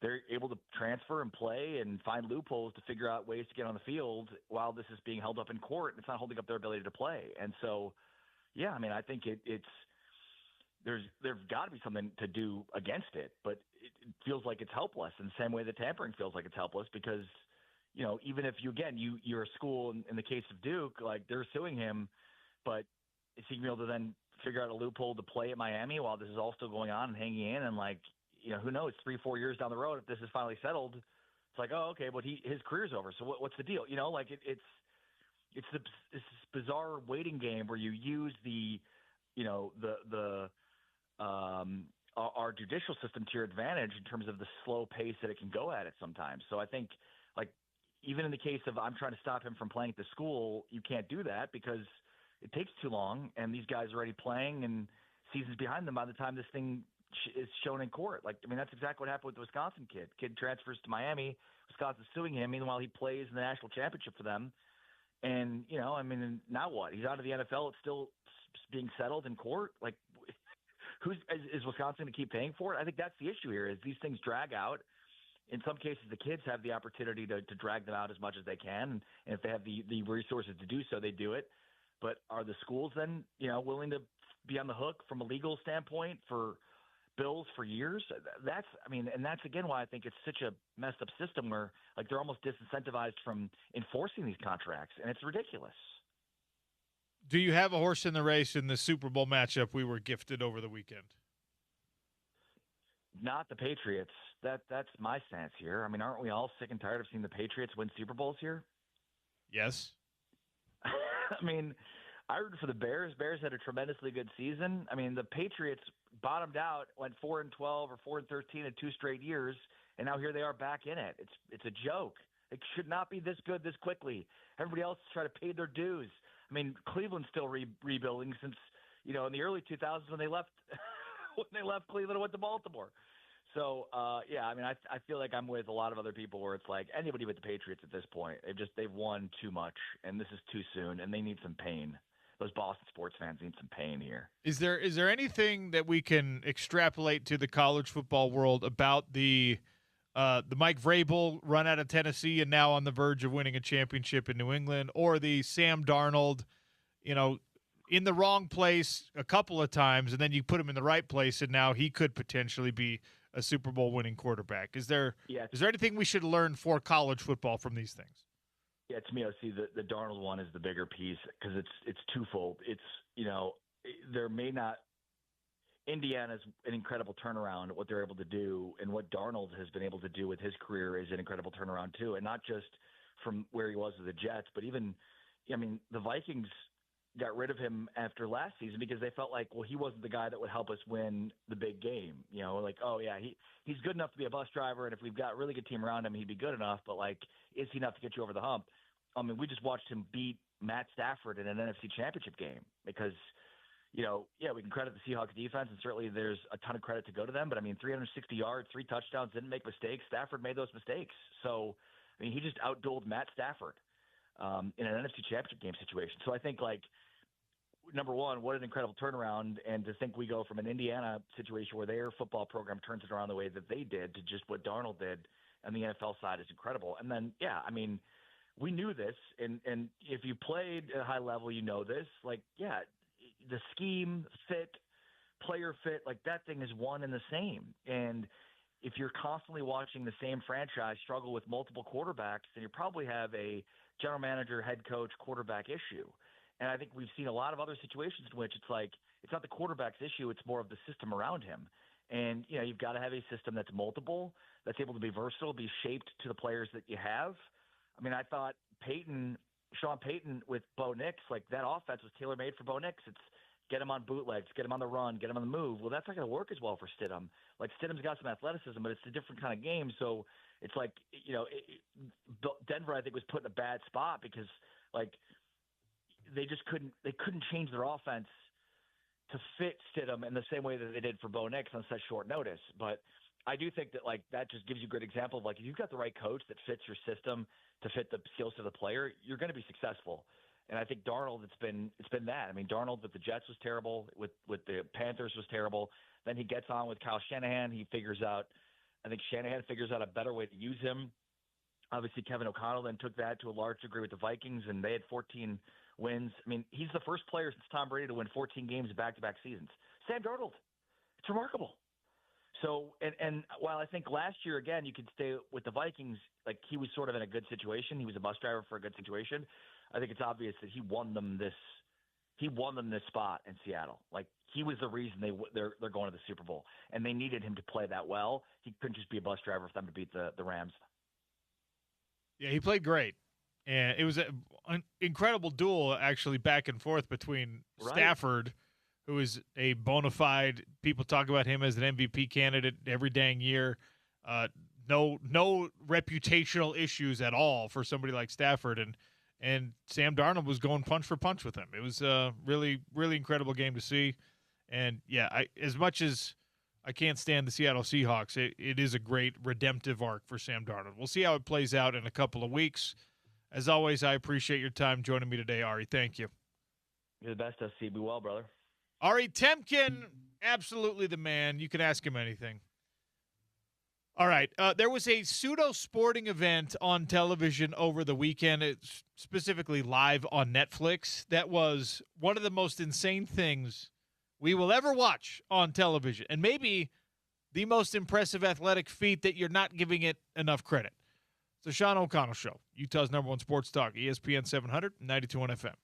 they're able to transfer and play and find loopholes to figure out ways to get on the field while this is being held up in court. It's not holding up their ability to play. And so, yeah, I mean, I think there's got to be something to do against it, but it feels like it's helpless in the same way that tampering feels like it's helpless, because, even if you're a school in the case of Duke, like they're suing him, but is he going to be able to then figure out a loophole to play at Miami while this is all still going on and hanging in? And who knows, 3-4 years down the road, if this is finally settled, it's like, oh, okay, but his career's over. So what's the deal? It's this bizarre waiting game where you use our judicial system to your advantage in terms of the slow pace that it can go at it sometimes. So I think, even in the case of I'm trying to stop him from playing at the school, you can't do that because it takes too long, and these guys are already playing and seasons behind them by the time this thing is shown in court. That's exactly what happened with the Wisconsin kid. Kid transfers to Miami, Wisconsin's suing him, meanwhile he plays in the national championship for them. And, now what? He's out of the NFL. It's still being settled in court. Is Wisconsin going to keep paying for it? I think that's the issue here, is these things drag out, in some cases, the kids have the opportunity to drag them out as much as they can, and if they have the resources to do so, they do it. But are the schools then, willing to be on the hook from a legal standpoint for bills for years? And that's again why I think it's such a messed up system where like they're almost disincentivized from enforcing these contracts, and it's ridiculous. Do you have a horse in the race in the Super Bowl matchup we were gifted over the weekend? Not the Patriots. That's my stance here. I mean, aren't we all sick and tired of seeing the Patriots win Super Bowls here? Yes. I mean, I rooted for the Bears. Bears had a tremendously good season. I mean, the Patriots bottomed out, went 4-12 or 4-13 in 2 straight years, and now here they are back in it. It's a joke. It should not be this good this quickly. Everybody else is trying to pay their dues. I mean, Cleveland's still rebuilding since in the early 2000s when they left Cleveland and went to Baltimore. So I feel like I'm with a lot of other people where it's like anybody but the Patriots at this point. They've won too much, and this is too soon, and they need some pain. Those Boston sports fans need some pain here. Is there anything that we can extrapolate to the college football world about the Mike Vrabel run out of Tennessee and now on the verge of winning a championship in New England, or the Sam Darnold, in the wrong place a couple of times, and then you put him in the right place, and now he could potentially be a Super Bowl winning quarterback? Is there anything we should learn for college football from these things? Yeah, to me, I see the Darnold one is the bigger piece because it's twofold. It's there may not. Indiana's an incredible turnaround. What they're able to do and what Darnold has been able to do with his career is an incredible turnaround too, and not just from where he was with the Jets, but even, the Vikings got rid of him after last season because they felt like, well, he wasn't the guy that would help us win the big game. Like, oh yeah, he's good enough to be a bus driver, and if we've got a really good team around him, he'd be good enough. But like, is he enough to get you over the hump? I mean, we just watched him beat Matt Stafford in an NFC Championship game because, we can credit the Seahawks defense, and certainly there's a ton of credit to go to them. But 360 yards, 3 touchdowns, didn't make mistakes. Stafford made those mistakes. So, he just outdueled Matt Stafford in an NFC Championship game situation. So I think number one, what an incredible turnaround, and to think we go from an Indiana situation where their football program turns it around the way that they did to just what Darnold did on the NFL side is incredible. And then, we knew this, and if you played at a high level, this. The scheme fit, player fit, that thing is one and the same. And if you're constantly watching the same franchise struggle with multiple quarterbacks, then you probably have a general manager, head coach, quarterback issue. And I think we've seen a lot of other situations in which it's not the quarterback's issue, it's more of the system around him. And, you've got to have a system that's multiple, that's able to be versatile, be shaped to the players that you have. I thought Sean Payton with Bo Nix, that offense was tailor-made for Bo Nix. It's get him on bootlegs, get him on the run, get him on the move. Well, that's not going to work as well for Stidham. Stidham's got some athleticism, but it's a different kind of game. So it's Denver, I think, was put in a bad spot because, they just couldn't change their offense to fit Stidham in the same way that they did for Bo Nix on such short notice. But I do think that that just gives you a good example of if you've got the right coach that fits your system to fit the skills of the player, you're going to be successful. And I think Darnold, it's been that. Darnold with the Jets was terrible, with the Panthers was terrible. Then he gets on with Kyle Shanahan. I think Shanahan figures out a better way to use him. Obviously, Kevin O'Connell then took that to a large degree with the Vikings, and they had 14 wins. He's the first player since Tom Brady to win 14 games in back-to-back seasons. Sam Darnold. It's remarkable. So, and while I think last year, again, you could stay with the Vikings, he was sort of in a good situation. He was a bus driver for a good situation. I think it's obvious that he won them this spot in Seattle. He was the reason they're going to the Super Bowl, and they needed him to play that well. He couldn't just be a bus driver for them to beat the Rams. Yeah, he played great. And it was an incredible duel, actually, back and forth between Stafford, who is a bona fide, people talk about him as an MVP candidate every dang year. No reputational issues at all for somebody like Stafford. And Sam Darnold was going punch for punch with him. It was a really, really incredible game to see. And, as much as I can't stand the Seattle Seahawks, it is a great redemptive arc for Sam Darnold. We'll see how it plays out in a couple of weeks. As always, I appreciate your time joining me today, Ari. Thank you. You're the best, SC. Be well, brother. Ari Temkin, absolutely the man. You can ask him anything. All right. There was a pseudo sporting event on television over the weekend, it's specifically live on Netflix. That was one of the most insane things we will ever watch on television, and maybe the most impressive athletic feat that you're not giving it enough credit. It's the Sean O'Connell Show, Utah's #1 sports talk, ESPN 700, 92.1 FM.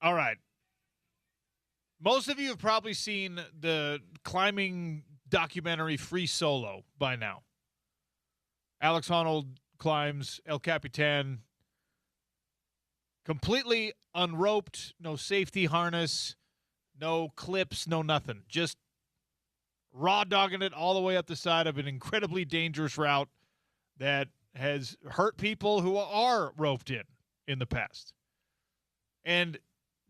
All right. Most of you have probably seen the climbing documentary Free Solo by now. Alex Honnold climbs El Capitan completely unroped, no safety harness, no clips, no nothing. Just raw dogging it all the way up the side of an incredibly dangerous route that has hurt people who are roped in the past. And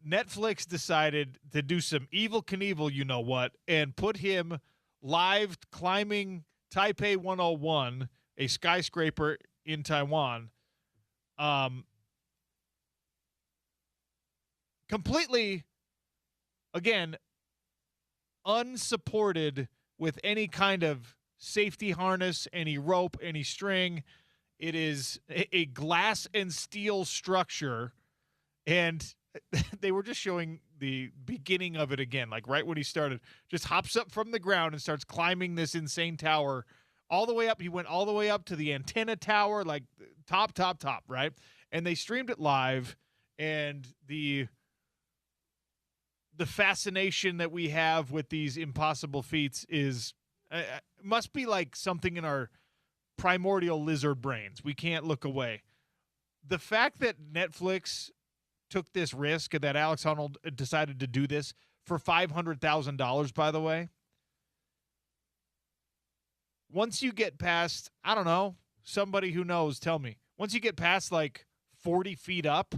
Netflix decided to do some Evel Knievel, you know what, and put him live climbing Taipei 101, a skyscraper in Taiwan, completely, again, unsupported with any kind of safety harness, any rope, any string. It is a glass and steel structure, and they were just showing the beginning of it again, like right when he started. Just hops up from the ground and starts climbing this insane tower all the way up. He went all the way up to the antenna tower, like top, right? And they streamed it live, and the fascination that we have with these impossible feats is must be like something in our primordial lizard brains. We can't look away. The fact that Netflix took this risk and that Alex Honnold decided to do this for $500,000, by the way, once you get past, I don't know, somebody who knows, tell me, once you get past like 40 feet up,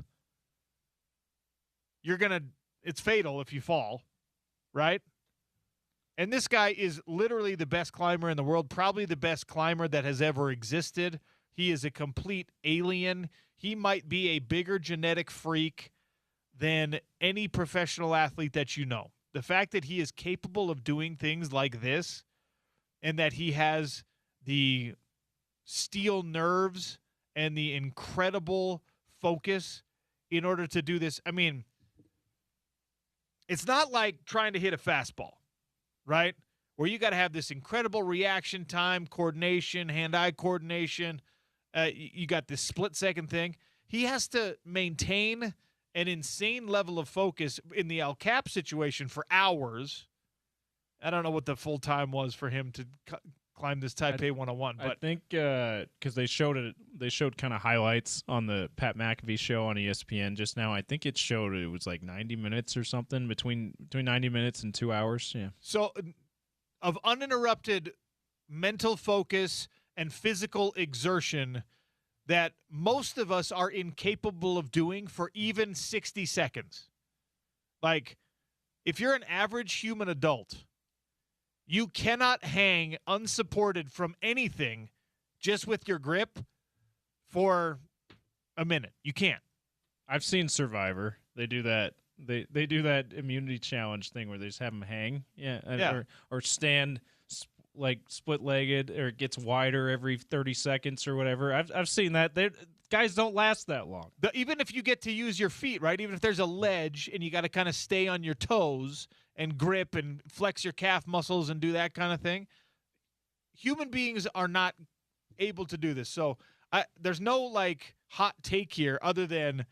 it's fatal if you fall, right? And this guy is literally the best climber in the world, probably the best climber that has ever existed. He is a complete alien. He might be a bigger genetic freak than any professional athlete that you know. The fact that he is capable of doing things like this and that he has the steel nerves and the incredible focus in order to do this. I mean, it's not like trying to hit a fastball, right? Where you got to have this incredible reaction time, coordination, hand-eye coordination. You got this split-second thing. He has to maintain an insane level of focus in the El Cap situation for hours. I don't know what the full time was for him to climb this Taipei 101. But I think because they showed kind of highlights on the Pat McAfee show on ESPN just now. I think it showed it was like 90 minutes or something, between 90 minutes and 2 hours. Yeah. So of uninterrupted mental focus and physical exertion that most of us are incapable of doing for even 60 seconds. Like, if you're an average human adult, you cannot hang unsupported from anything just with your grip for a minute. You can't. I've seen Survivor. They do that. They do that immunity challenge thing where they just have them hang. Yeah. Or stand like split-legged, or it gets wider every 30 seconds or whatever. I've seen that. Guys don't last that long. Even if you get to use your feet, right? Even if there's a ledge and you got to kind of stay on your toes and grip and flex your calf muscles and do that kind of thing, human beings are not able to do this. So there's no like hot take here other than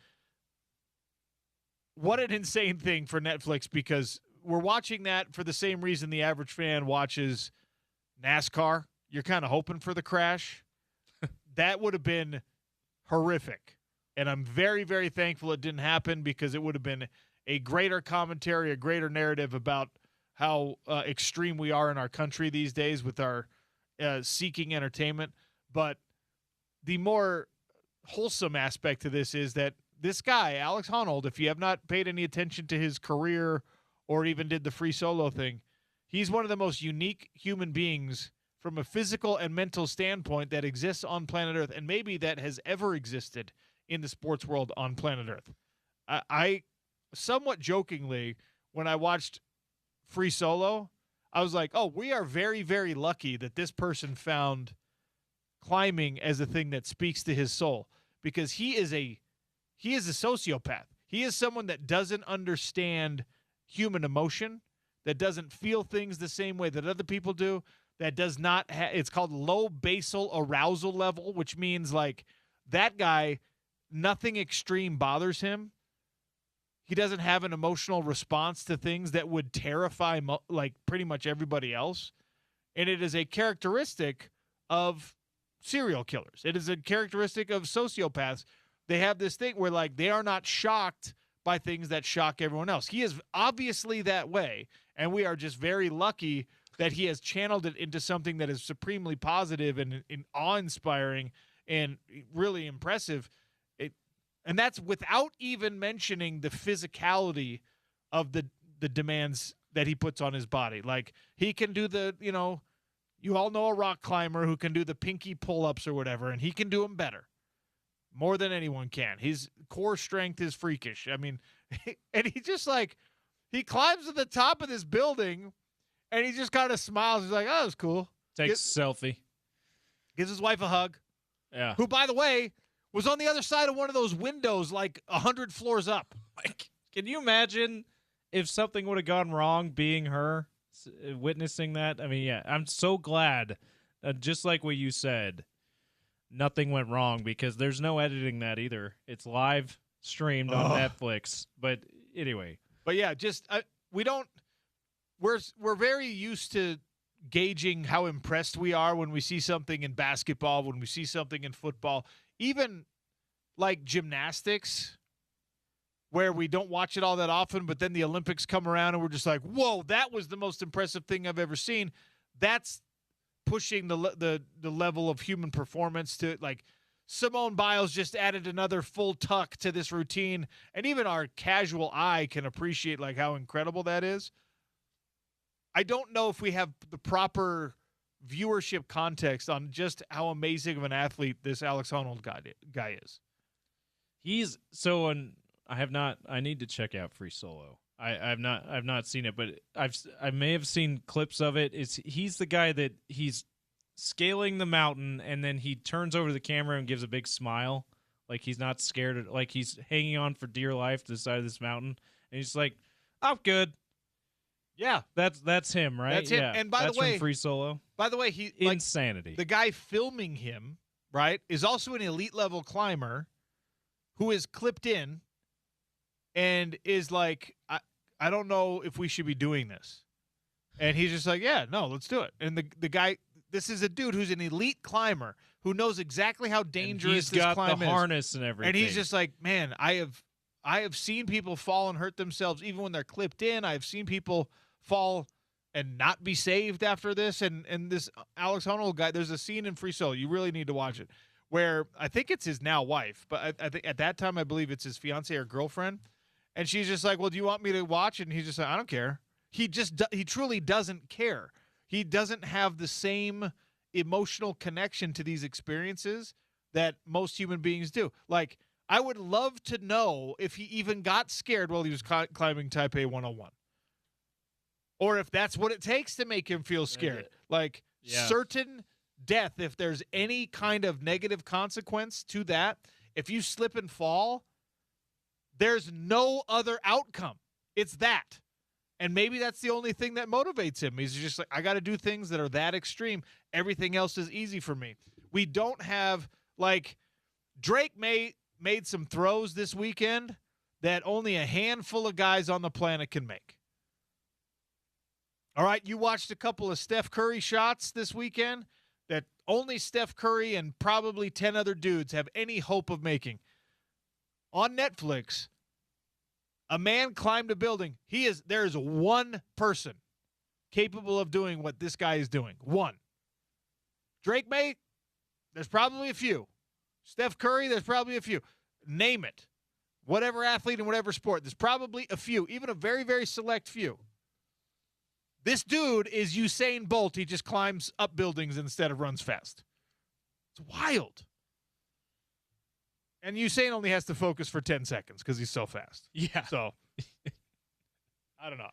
what an insane thing for Netflix, because we're watching that for the same reason the average fan watches NASCAR. You're kind of hoping for the crash. That would have been horrific. And I'm very, very thankful it didn't happen, because it would have been a greater commentary, a greater narrative about how extreme we are in our country these days with our seeking entertainment. But the more wholesome aspect to this is that this guy, Alex Honnold, if you have not paid any attention to his career or even did the free solo thing, he's one of the most unique human beings from a physical and mental standpoint that exists on planet Earth, and maybe that has ever existed in the sports world on planet Earth. I somewhat jokingly, when I watched Free Solo, I was like, oh, we are very, very lucky that this person found climbing as a thing that speaks to his soul, because he is a sociopath. He is someone that doesn't understand human emotion, that doesn't feel things the same way that other people do, that does not it's called low basal arousal level, which means like that guy, nothing extreme bothers him. He doesn't have an emotional response to things that would terrify like pretty much everybody else. And it is a characteristic of serial killers. It is a characteristic of sociopaths. They have this thing where like they are not shocked by things that shock everyone else. He is obviously that way, and we are just very lucky that he has channeled it into something that is supremely positive and awe-inspiring and really impressive. And that's without even mentioning the physicality of the demands that he puts on his body. Like, he can do you all know a rock climber who can do the pinky pull-ups or whatever, and he can do them better. More than anyone can. His core strength is freakish. I mean, And he just like, he climbs to the top of this building and he just kind of smiles. He's like, oh, that was cool. Takes a selfie. Gives his wife a hug. Yeah. Who, by the way, was on the other side of one of those windows like 100 floors up. Like, can you imagine if something would have gone wrong being her, witnessing that? I mean, yeah, I'm so glad, just like what you said, nothing went wrong because there's no editing that either. It's live streamed on Netflix. But anyway. But yeah, just we're very used to gauging how impressed we are when we see something in basketball, when we see something in football, even like gymnastics, where we don't watch it all that often, but then the Olympics come around and we're just like, whoa, that was the most impressive thing I've ever seen. That's pushing the level of human performance to, like, Simone Biles just added another full tuck to this routine, and even our casual eye can appreciate like how incredible that is. I don't know if we have the proper viewership context on just how amazing of an athlete this Alex Honnold guy is. He's so I need to check out Free Solo. I've not seen it, but I may have seen clips of it. He's the guy that he's scaling the mountain and then he turns over to the camera and gives a big smile, like he's not scared, like he's hanging on for dear life to the side of this mountain, and he's like, "I'm good." Yeah, that's him, right? That's him. Yeah. And that's the way, from Free Solo. By the way, he insanity. The guy filming him, right, is also an elite level climber who is clipped in and is like, I don't know if we should be doing this. And he's just like, yeah, no, let's do it. And the guy, this is a dude who's an elite climber who knows exactly how dangerous this climb is. He's got the harness and everything. And he's just like, man, I have seen people fall and hurt themselves even when they're clipped in. I've seen people fall and not be saved after this. And this Alex Honnold guy, there's a scene in Free Solo, you really need to watch it, where I think it's his now wife, but I think at that time I believe it's his fiance or girlfriend. And she's just like, well, do you want me to watch it? And he's just like, I don't care. He truly doesn't care. He doesn't have the same emotional connection to these experiences that most human beings do. Like, I would love to know if he even got scared while he was climbing Taipei 101. Or if that's what it takes to make him feel scared. Like, certain death, if there's any kind of negative consequence to that, if you slip and fall, there's no other outcome. It's that. And maybe that's the only thing that motivates him. He's just like, I got to do things that are that extreme. Everything else is easy for me. We don't have, like, Drake made some throws this weekend that only a handful of guys on the planet can make. All right, you watched a couple of Steph Curry shots this weekend that only Steph Curry and probably 10 other dudes have any hope of making. On Netflix, a man climbed a building. There is one person capable of doing what this guy is doing. One. Drake May, there's probably a few. Steph Curry, there's probably a few. Name it. Whatever athlete in whatever sport, there's probably a few, even a very, very select few. This dude is Usain Bolt. He just climbs up buildings instead of runs fast. It's wild. And Usain only has to focus for 10 seconds because he's so fast. Yeah. So, I don't know.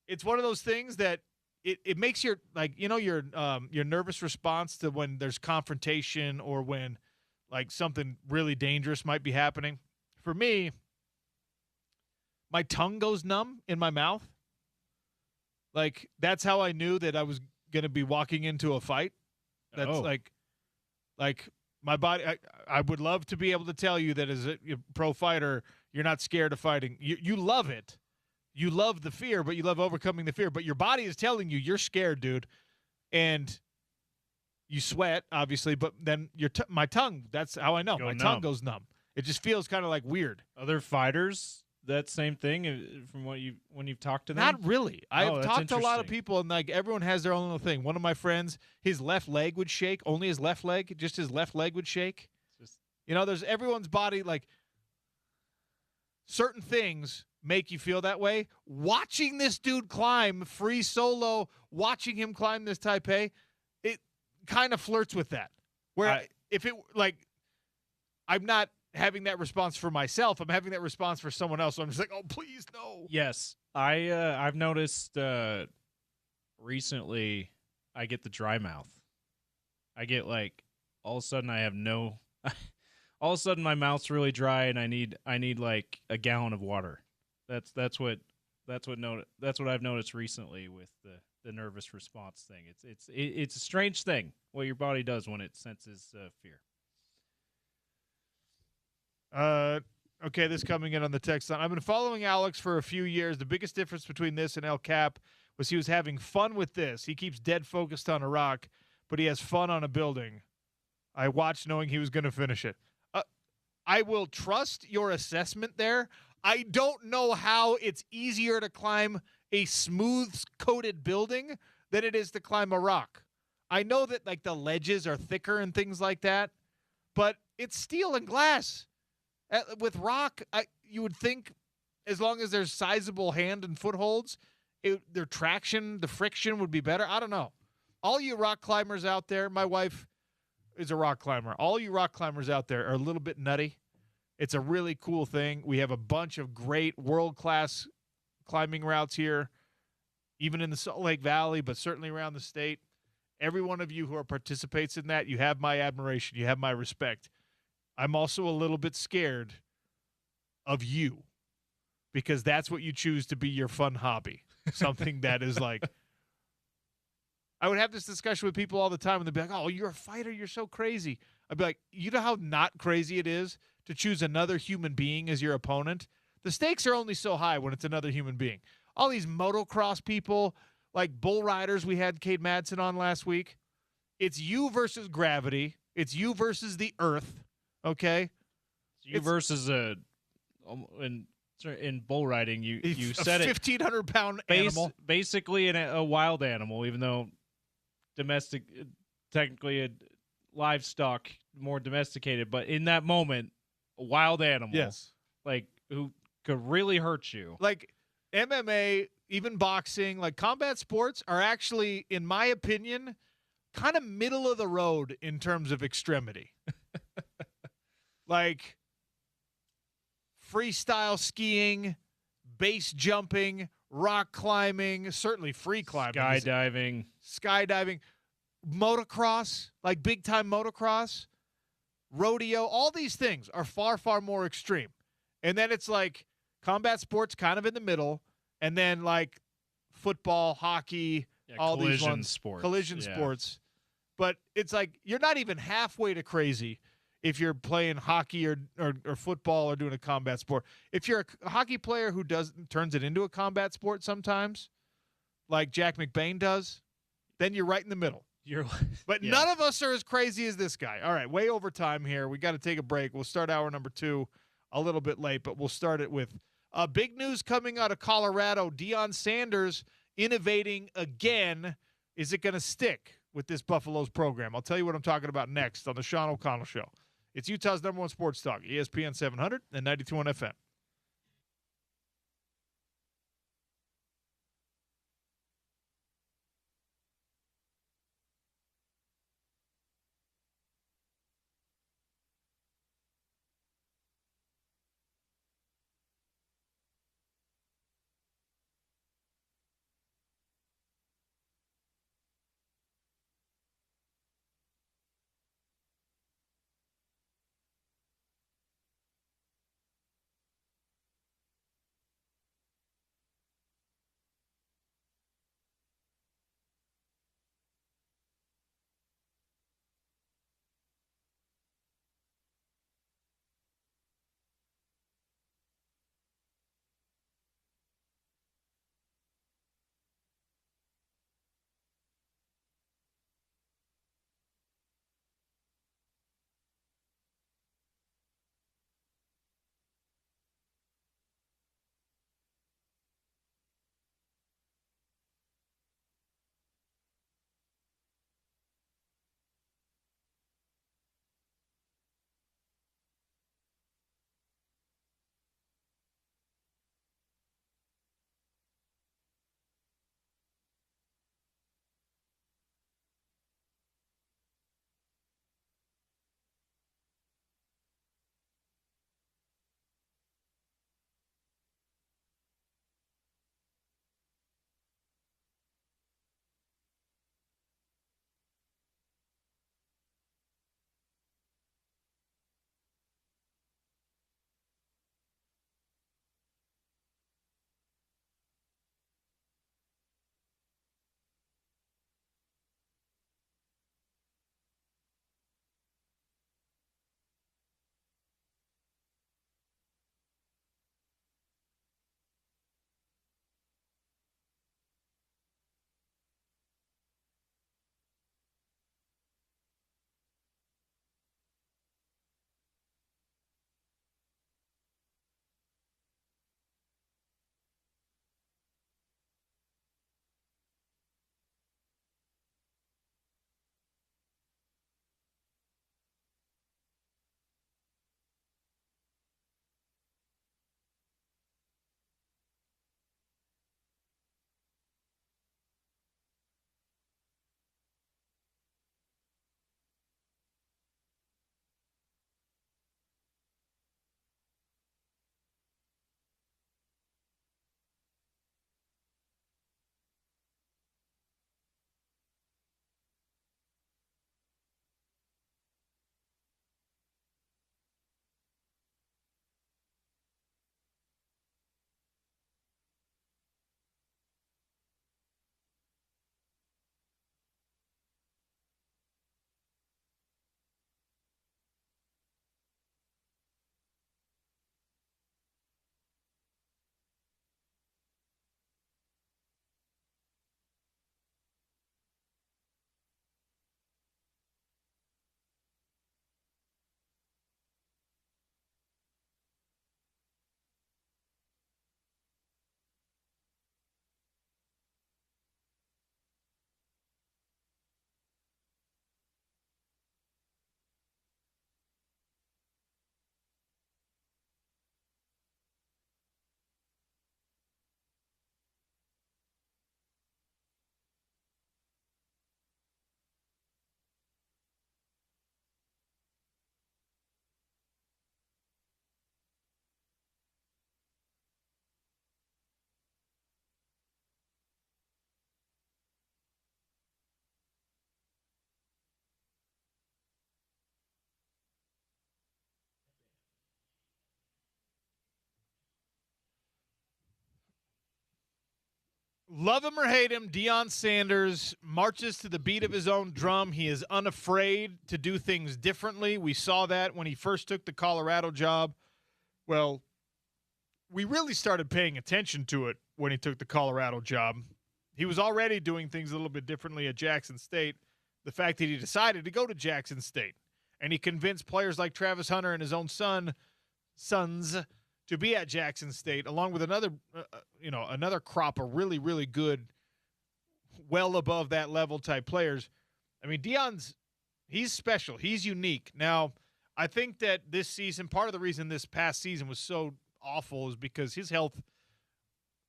It's one of those things that it makes your, like, you know, your nervous response to when there's confrontation or when, like, something really dangerous might be happening. For me, my tongue goes numb in my mouth. Like, that's how I knew that I was going to be walking into a fight. That's like my body. I would love to be able to tell you that as a pro fighter, you're not scared of fighting. You love it. You love the fear, but you love overcoming the fear. But your body is telling you you're scared, dude. And you sweat, obviously, but then my tongue, that's how I know. My tongue goes numb. It just feels kind of like weird. Other fighters, that same thing from when you've talked to them? Not really. I've talked to a lot of people, and like everyone has their own little thing. One of my friends, his left leg would shake. Only his left leg. Just his left leg would shake. There's everyone's body, like certain things make you feel that way. Watching this dude climb Free Solo, watching him climb this Taipei, it kind of flirts with that. Where if it, like, I'm not having that response for myself. I'm having that response for someone else. So I'm just like, oh, please, no. Yes, I've noticed recently I get the dry mouth. I get like all of a sudden I have no. All of a sudden my mouth's really dry and I need like a gallon of water. That's what I've noticed recently with the nervous response thing. It's a strange thing what your body does when it senses fear. Okay, this coming in on the text line. I've been following Alex for a few years. The biggest difference between this and El Cap was he was having fun with this. He keeps dead focused on Iraq, but he has fun on a building. I watched knowing he was going to finish it. I will trust your assessment there. I don't know how it's easier to climb a smooth-coated building than it is to climb a rock. I know that like the ledges are thicker and things like that, but it's steel and glass. With rock, you would think as long as there's sizable hand and footholds, their traction, the friction would be better. I don't know. All you rock climbers out there, my wife is a rock climber. All you rock climbers out there are a little bit nutty. It's a really cool thing. We have a bunch of great world-class climbing routes here, even in the Salt Lake Valley, but certainly around the state. Every one of you who participates in that, you have my admiration. You have my respect. I'm also a little bit scared of you because that's what you choose to be your fun hobby. Something that is like, I would have this discussion with people all the time and they'd be like, oh, you're a fighter. You're so crazy. I'd be like, you know how not crazy it is to choose another human being as your opponent? The stakes are only so high when it's another human being. All these motocross people, like bull riders, we had Cade Madsen on last week. It's you versus gravity. It's you versus the earth. Okay? So versus in bull riding, you said a 1,500-pound animal. Basically a wild animal, even though technically a livestock, more domesticated, but in that moment, a wild animal. Yes. Like, who could really hurt you. Like, MMA, even boxing, like combat sports are actually, in my opinion, kind of middle of the road in terms of extremity. Like, freestyle skiing, base jumping, rock climbing, certainly free climbing. Skydiving. Motocross, like big-time motocross, rodeo, all these things are far, far more extreme. And then it's like combat sports kind of in the middle, and then like football, hockey, all these ones. Collision sports. But it's like you're not even halfway to crazy if you're playing hockey or football or doing a combat sport. If you're a hockey player who turns it into a combat sport sometimes, like Jack McBain does, then you're right in the middle. But none of us are as crazy as this guy. All right, way over time here. We got to take a break. We'll start hour number 2 a little bit late, but we'll start it with big news coming out of Colorado. Deion Sanders innovating again. Is it going to stick with this Buffaloes program? I'll tell you what I'm talking about next on the Sean O'Connell Show. It's Utah's #1 sports talk, ESPN 700 and 92.1 FM. Love him or hate him, Deion Sanders marches to the beat of his own drum. He is unafraid to do things differently. We saw that when he first took the Colorado job. Well, we really started paying attention to it when he took the Colorado job. He was already doing things a little bit differently at Jackson State. The fact that he decided to go to Jackson State and he convinced players like Travis Hunter and his own sons to be at Jackson State, along with another crop of really, really good, well above that level type players. I mean, he's special. He's unique. Now, I think that this season, part of the reason this past season was so awful is because his health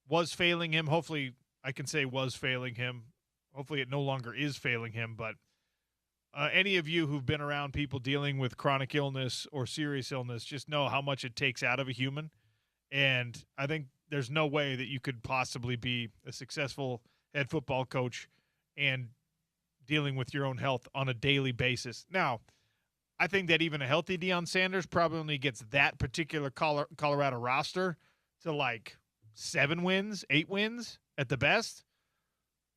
was failing him. Hopefully, I can say was failing him. Hopefully, it no longer is failing him. But any of you who've been around people dealing with chronic illness or serious illness just know how much it takes out of a human. And I think there's no way that you could possibly be a successful head football coach and dealing with your own health on a daily basis. Now, I think that even a healthy Deion Sanders probably only gets that particular Colorado roster to like 7 wins, 8 wins at the best.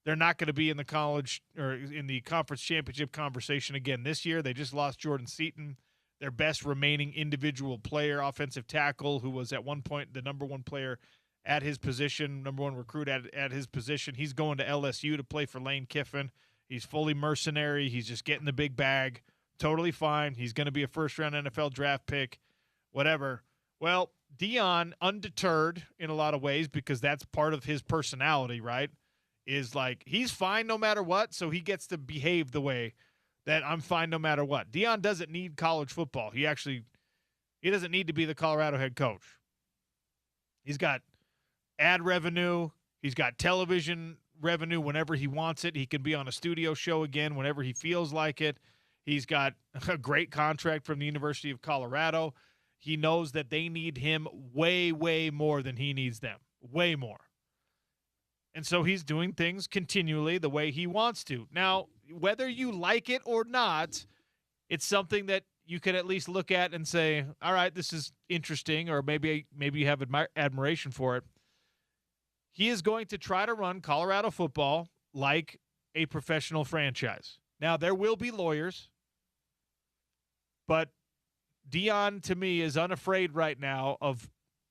They're not going to be in the college or in the conference championship conversation again this year. They just lost Jordan Seaton, their best remaining individual player, offensive tackle, who was at one point the number one player at his position, number one recruit at his position. He's going to LSU to play for Lane Kiffin. He's fully mercenary. He's just getting the big bag. Totally fine. He's going to be a first-round NFL draft pick, whatever. Well, Deion, undeterred in a lot of ways because that's part of his personality, right? Is like he's fine no matter what, so he gets to behave the way that I'm fine no matter what. Deion doesn't need college football. He doesn't need to be the Colorado head coach. He's got ad revenue. He's got television revenue whenever he wants it. He can be on a studio show again whenever he feels like it. He's got a great contract from the University of Colorado. He knows that they need him way, way more than he needs them. Way more. And so he's doing things continually the way he wants to. Now, whether you like it or not, it's something that you can at least look at and say, all right, this is interesting, or maybe you have admiration for it. He is going to try to run Colorado football like a professional franchise. Now, there will be lawyers, but Deion, to me, is unafraid right now of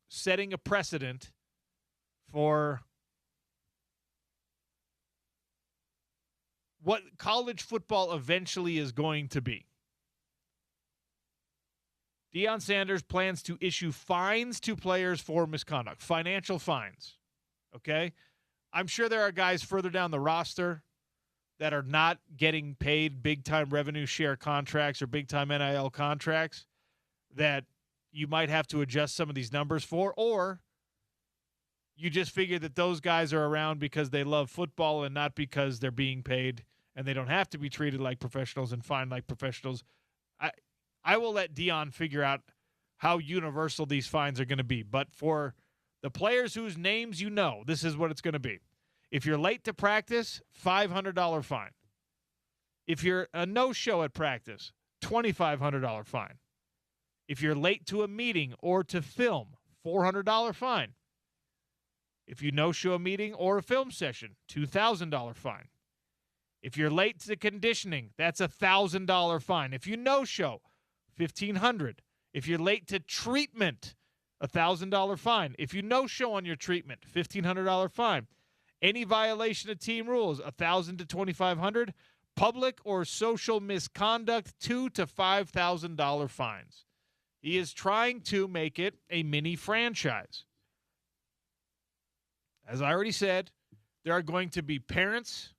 setting a precedent for what college football eventually is going to be. Deion Sanders plans to issue fines to players for misconduct, financial fines, okay? I'm sure there are guys further down the roster that are not getting paid big-time revenue share contracts or big-time NIL contracts that you might have to adjust some of these numbers for, or you just figure that those guys are around because they love football and not because they're being paid and they don't have to be treated like professionals and fined like professionals. I will let Deion figure out how universal these fines are going to be. But for the players whose names you know, this is what it's going to be. If you're late to practice, $500 fine. If you're a no-show at practice, $2,500 fine. If you're late to a meeting or to film, $400 fine. If you no-show a meeting or a film session, $2,000 fine. If you're late to conditioning, that's a $1,000 fine. If you no-show, $1,500. If you're late to treatment, a $1,000 fine. If you no-show on your treatment, $1,500 fine. Any violation of team rules, $1,000 to $2,500. Public or social misconduct, $2,000 to $5,000 fines. He is trying to make it a mini franchise. As I already said, there are going to be parents,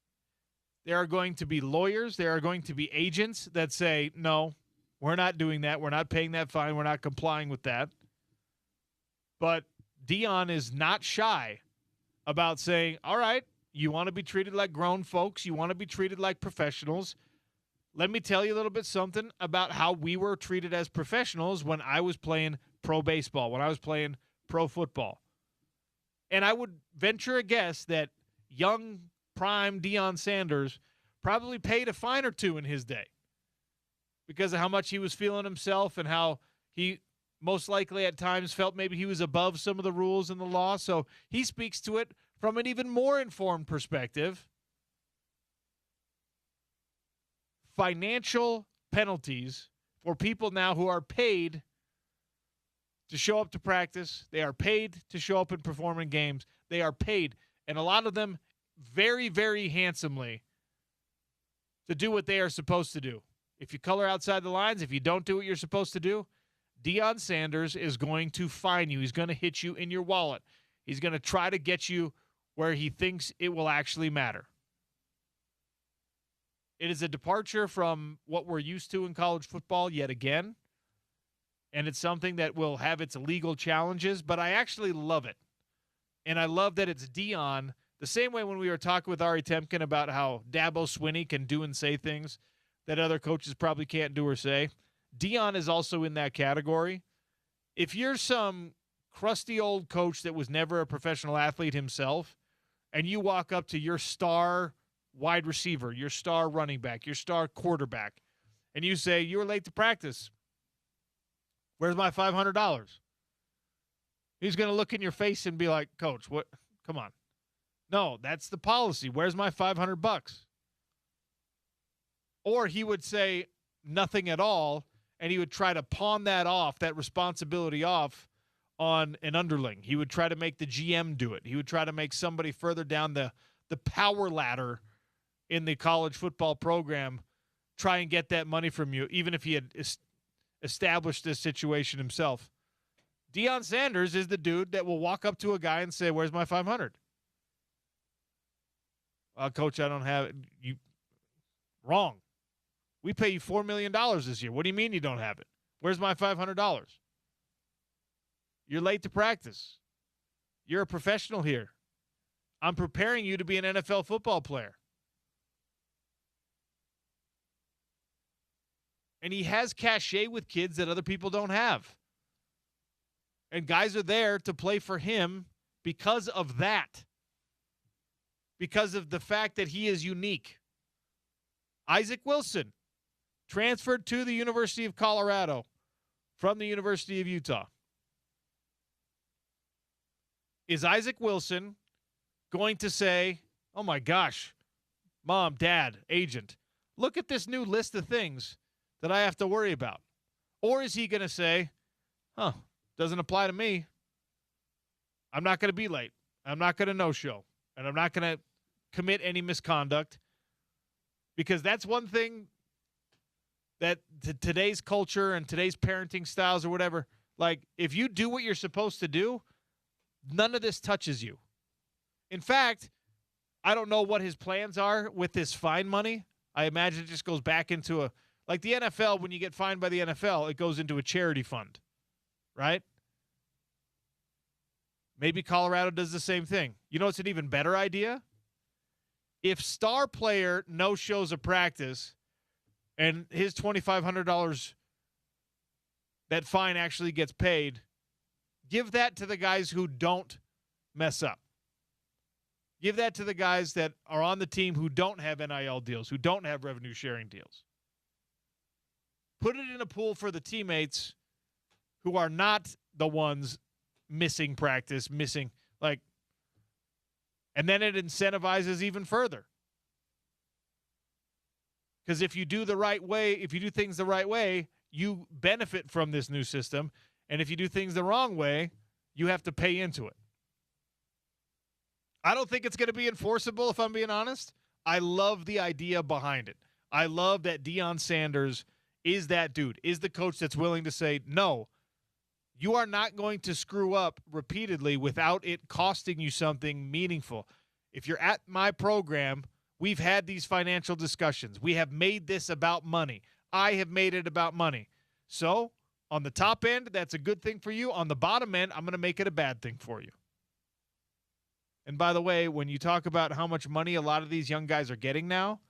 there are going to be lawyers, there are going to be agents that say, no, we're not doing that. We're not paying that fine. We're not complying with that. But Deion is not shy about saying, all right, you want to be treated like grown folks. You want to be treated like professionals. Let me tell you a little bit something about how we were treated as professionals when I was playing pro baseball, when I was playing pro football. And I would venture a guess that young, prime Deion Sanders probably paid a fine or two in his day because of how much he was feeling himself and how he most likely at times felt maybe he was above some of the rules and the law. So he speaks to it from an even more informed perspective, financial penalties for people now who are paid to show up to practice. They are paid to show up and perform in games. They are paid, and a lot of them very, very handsomely, to do what they are supposed to do. If you color outside the lines, if you don't do what you're supposed to do, Deion Sanders is going to fine you. He's going to hit you in your wallet. He's going to try to get you where he thinks it will actually matter. It is a departure from what we're used to in college football yet again, and it's something that will have its legal challenges, but I actually love it. And I love that it's Deion, the same way when we were talking with Ari Temkin about how Dabo Swinney can do and say things that other coaches probably can't do or say. Deion is also in that category. If you're some crusty old coach that was never a professional athlete himself, and you walk up to your star wide receiver, your star running back, your star quarterback, and you say, "You were late to practice. Where's my $500?" He's going to look in your face and be like, "Coach, what? Come on. No, that's the policy. Where's my $500?" Or he would say nothing at all, and he would try to pawn that off, that responsibility off, on an underling. He would try to make the GM do it. He would try to make somebody further down the power ladder in the college football program try and get that money from you, even if he had established this situation himself. Deion Sanders is the dude that will walk up to a guy and say, "Where's my $500?" Coach, I don't have it. You wrong. We pay you $4 million this year. What do you mean you don't have it? Where's my $500? You're late to practice. You're a professional here. I'm preparing you to be an NFL football player. And he has cachet with kids that other people don't have. And guys are there to play for him because of that. Because of the fact that he is unique. Isaac Wilson transferred to the University of Colorado from the University of Utah. Is Isaac Wilson going to say, "Oh my gosh, mom, dad, agent, look at this new list of things that I have to worry about"? Or is he going to say, doesn't apply to me. I'm not going to be late. I'm not going to no-show. And I'm not going to commit any misconduct. Because that's one thing that today's culture and today's parenting styles or whatever, like, if you do what you're supposed to do, none of this touches you. In fact, I don't know what his plans are with this fine money. I imagine it just goes back into like the NFL, when you get fined by the NFL, it goes into a charity fund, right? Maybe Colorado does the same thing. You know, it's an even better idea. If star player no-shows a practice and his $2,500, that fine actually gets paid, give that to the guys who don't mess up. Give that to the guys that are on the team who don't have NIL deals, who don't have revenue sharing deals. Put it in a pool for the teammates who are not the ones missing practice, and then it incentivizes even further. Because if you do things the right way, you benefit from this new system. And if you do things the wrong way, you have to pay into it. I don't think it's going to be enforceable, if I'm being honest. I love the idea behind it. I love that Deion Sanders is that dude, is the coach that's willing to say, "No, you are not going to screw up repeatedly without it costing you something meaningful. If you're at my program, we've had these financial discussions. We have made this about money. I have made it about money. So on the top end, that's a good thing for you. On the bottom end, I'm going to make it a bad thing for you." And by the way, when you talk about how much money a lot of these young guys are getting now,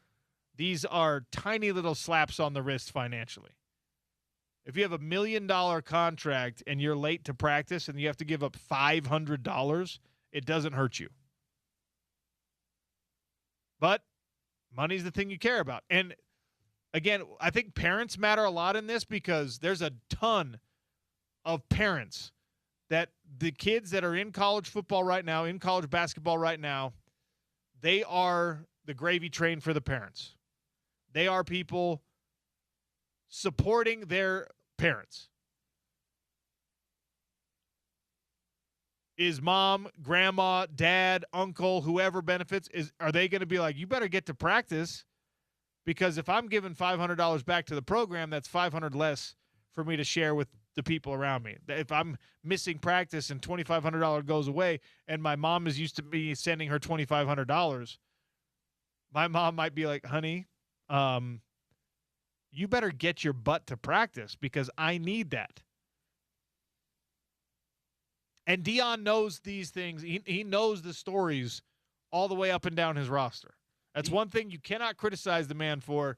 these are tiny little slaps on the wrist financially. If you have $1 million contract and you're late to practice and you have to give up $500, it doesn't hurt you. But money's the thing you care about. And again, I think parents matter a lot in this, because there's a ton of parents that the kids that are in college football right now, in college basketball right now, they are the gravy train for the parents. They are people supporting their parents. Is mom, grandma, dad, uncle, whoever benefits, are they going to be like, you better get to practice, because if I'm giving $500 back to the program, that's $500 less for me to share with the people around me. If I'm missing practice and $2,500 goes away, and my mom is used to me sending her $2,500, my mom might be like, honey, you better get your butt to practice because I need that. And Deion knows these things. He knows the stories all the way up and down his roster. That's one thing you cannot criticize the man for.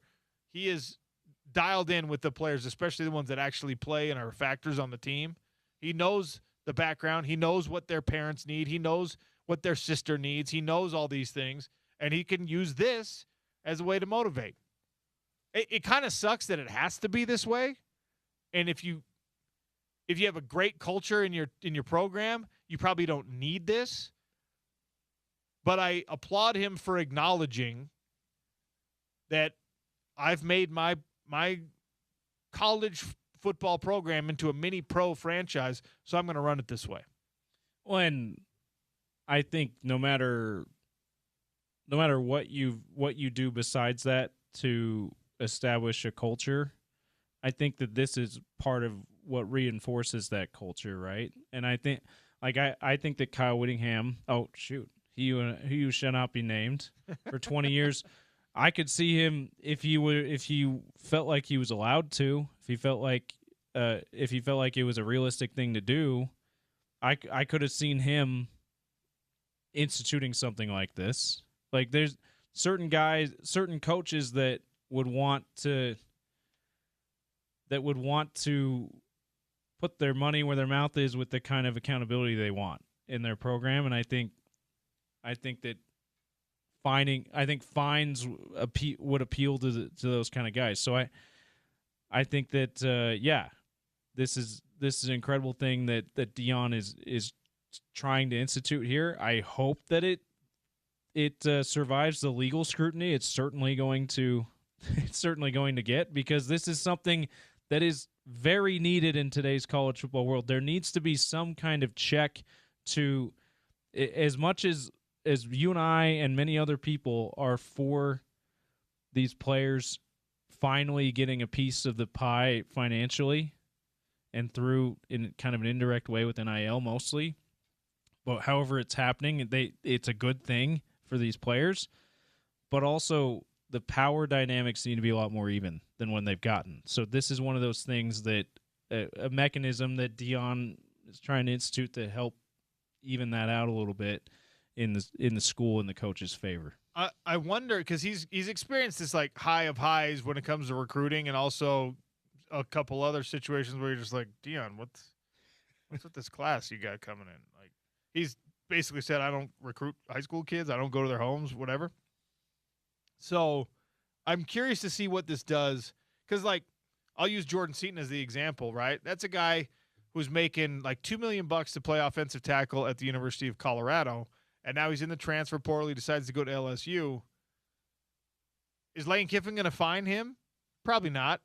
He is dialed in with the players, especially the ones that actually play and are factors on the team. He knows the background. He knows what their parents need. He knows what their sister needs. He knows all these things, and he can use this as a way to motivate. It kind of sucks that it has to be this way, and if you have a great culture in your program, you probably don't need this. But I applaud him for acknowledging that I've made my college football program into a mini pro franchise, so I'm going to run it this way. Well, and I think no matter what you do besides that to establish a culture, I think that this is part of what reinforces that culture, right? And I think, I think that Kyle Whittingham, he shall not be named, for 20 years, I could see him if he felt like he was allowed to, if he felt like it was a realistic thing to do, I could have seen him instituting something like this. Like, there's certain coaches that would want to put their money where their mouth is with the kind of accountability they want in their program, and I think that fines would appeal to those kind of guys. So I think that this is an incredible thing that Deion is trying to institute here. I hope that it survives the legal scrutiny. It's certainly going to get, because this is something that is very needed in today's college football world. There needs to be some kind of check to, as much as you and I and many other people are for these players finally getting a piece of the pie financially and through in kind of an indirect way with NIL mostly. But however it's happening, it's a good thing for these players. But also the power dynamics need to be a lot more even than when they've gotten. So this is one of those things that a mechanism that Deion is trying to institute to help even that out a little bit in the school in the coach's favor. I wonder, because he's experienced this like high of highs when it comes to recruiting, and also a couple other situations where you're just like, Deion, what's with this class you got coming in? Like, he's basically said, I don't recruit high school kids, I don't go to their homes, whatever. So I'm curious to see what this does, because like I'll use Jordan Seaton as the example, right? That's a guy who's making like $2 million to play offensive tackle at the University of Colorado. And now he's in the transfer portal. He decides to go to LSU. Is Lane Kiffin going to fine him? Probably not.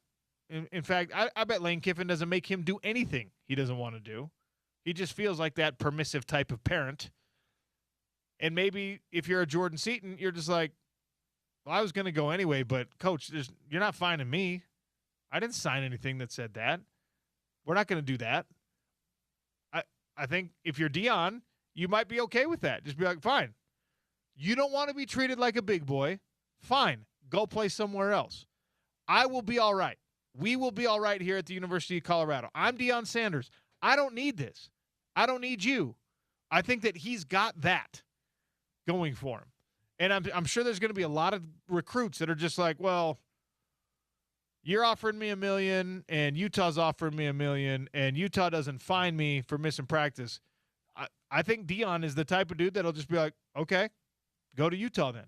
In fact, I bet Lane Kiffin doesn't make him do anything he doesn't want to do. He just feels like that permissive type of parent. And maybe if you're a Jordan Seaton, you're just like, well, I was going to go anyway, but coach, you're not fining me. I didn't sign anything that said that. We're not going to do that. I think if you're Deion, you might be okay with that. Just be like, fine. You don't want to be treated like a big boy. Fine. Go play somewhere else. I will be all right. We will be all right here at the University of Colorado. I'm Deion Sanders. I don't need this. I don't need you. I think that he's got that going for him. And I'm sure there's going to be a lot of recruits that are just like, well, you're offering me $1 million and Utah's offering me $1 million and Utah doesn't fine me for missing practice. I think Deion is the type of dude that'll just be like, okay, go to Utah then.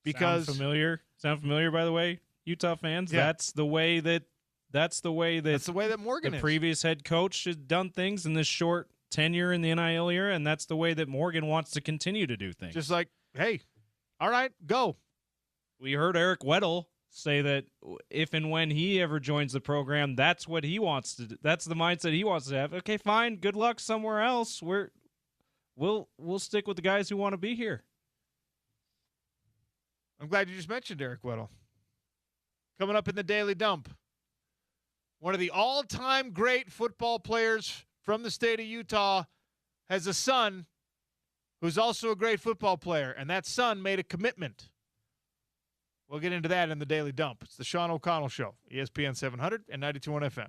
Because Sound familiar, by the way, Utah fans? Yeah. That's the way that That's the way that Morgan the is. previous head coach has done things in this short tenure in the NIL era, and that's the way that Morgan wants to continue to do things. Just like, hey, all right, go. We heard Eric Weddle say that if and when he ever joins the program, that's what he wants to do. That's the mindset he wants to have. Okay, fine. Good luck somewhere else. We'll stick with the guys who want to be here. I'm glad you just mentioned Eric Weddle. Coming up in the Daily Dump, one of the all-time great football players from the state of Utah has a son who's also a great football player, and that son made a commitment. We'll get into that in the Daily Dump. It's the Sean O'Connell Show, ESPN 700 and 92.1 FM.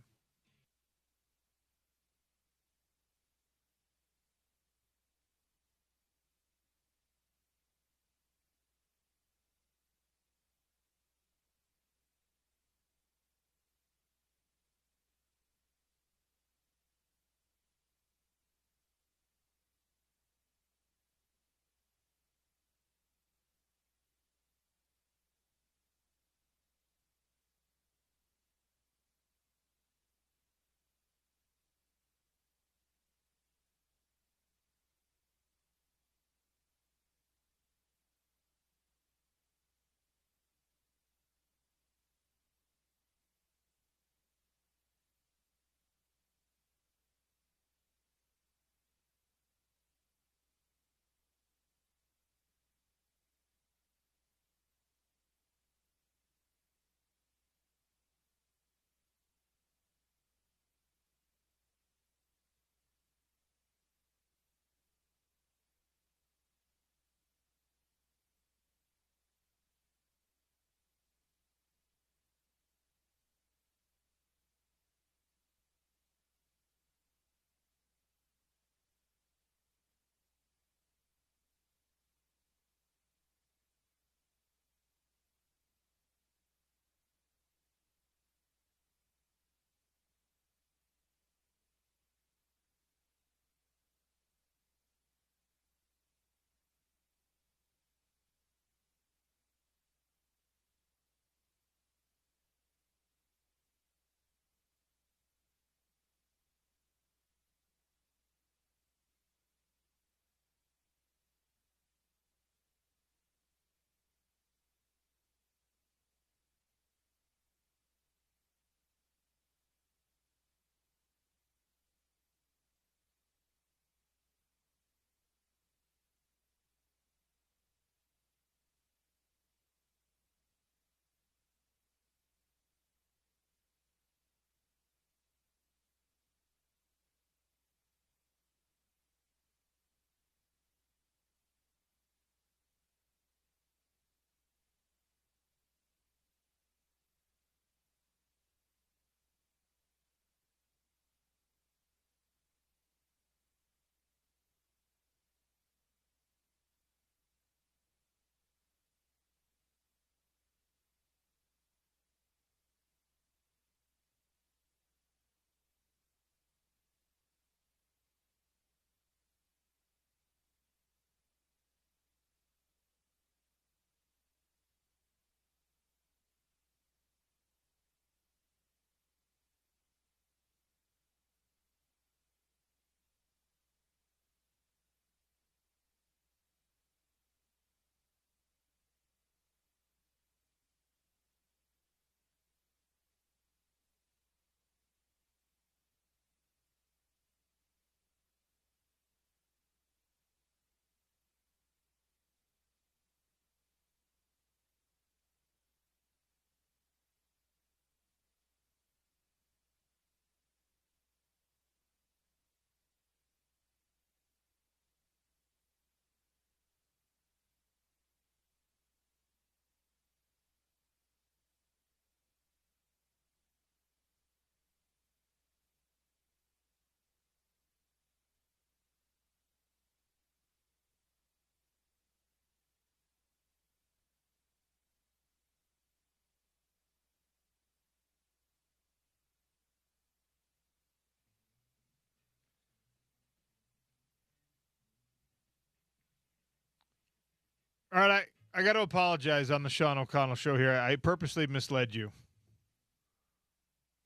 All right, I got to apologize on the Sean O'Connell Show here. I purposely misled you.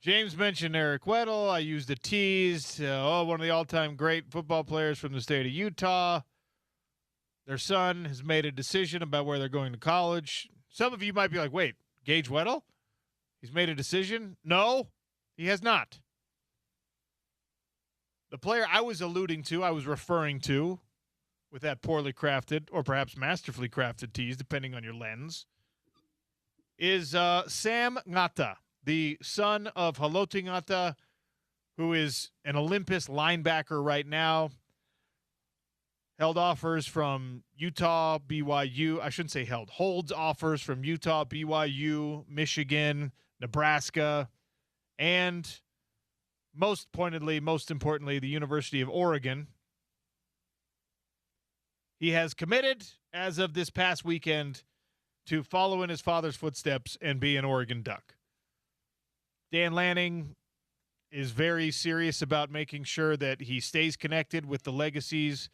James mentioned Eric Weddle. I used a tease. One of the all-time great football players from the state of Utah. Their son has made a decision about where they're going to college. Some of you might be like, wait, Gage Weddle? He's made a decision? No, he has not. The player I was referring to with that poorly crafted or perhaps masterfully crafted tease, depending on your lens, is Sam Ngata, the son of Haloti Ngata, who is an Olympus linebacker right now. Held offers from Utah, BYU. I shouldn't say held. Holds offers from Utah, BYU, Michigan, Nebraska, and most importantly, the University of Oregon. He has committed, as of this past weekend, to follow in his father's footsteps and be an Oregon Duck. Dan Lanning is very serious about making sure that he stays connected with the legacies.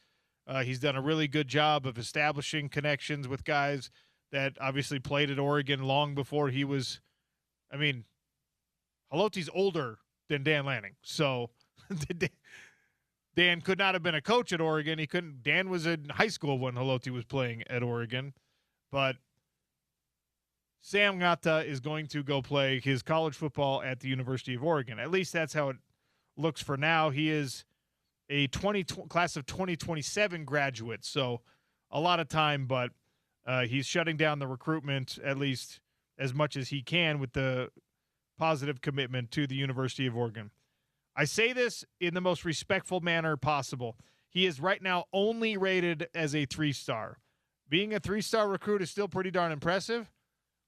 He's done a really good job of establishing connections with guys that obviously played at Oregon long before he was. I mean, Haloti's older than Dan Lanning, so Dan could not have been a coach at Oregon. He couldn't. Dan was in high school when Haloti was playing at Oregon, but Sam Ngata is going to go play his college football at the University of Oregon. At least that's how it looks for now. He is a class of 2027 graduate, so a lot of time, but he's shutting down the recruitment at least as much as he can with the positive commitment to the University of Oregon. I say this in the most respectful manner possible. He is right now only rated as a 3-star. Being a 3-star recruit is still pretty darn impressive.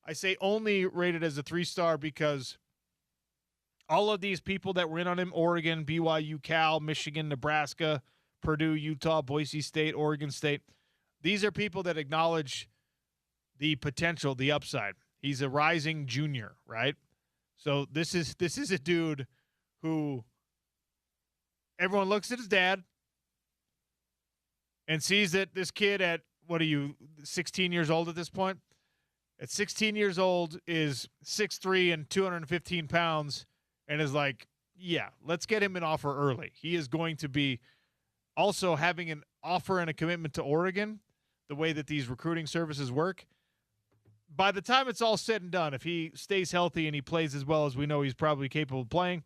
I say only rated as a 3-star because all of these people that were in on him, Oregon, BYU, Cal, Michigan, Nebraska, Purdue, Utah, Boise State, Oregon State, these are people that acknowledge the potential, the upside. He's a rising junior, right? So this is a dude who everyone looks at his dad and sees that this kid at, 16 years old at this point? At 16 years old is 6'3" and 215 pounds and is like, yeah, let's get him an offer early. He is going to be also having an offer and a commitment to Oregon, the way that these recruiting services work. By the time it's all said and done, if he stays healthy and he plays as well as we know he's probably capable of playing,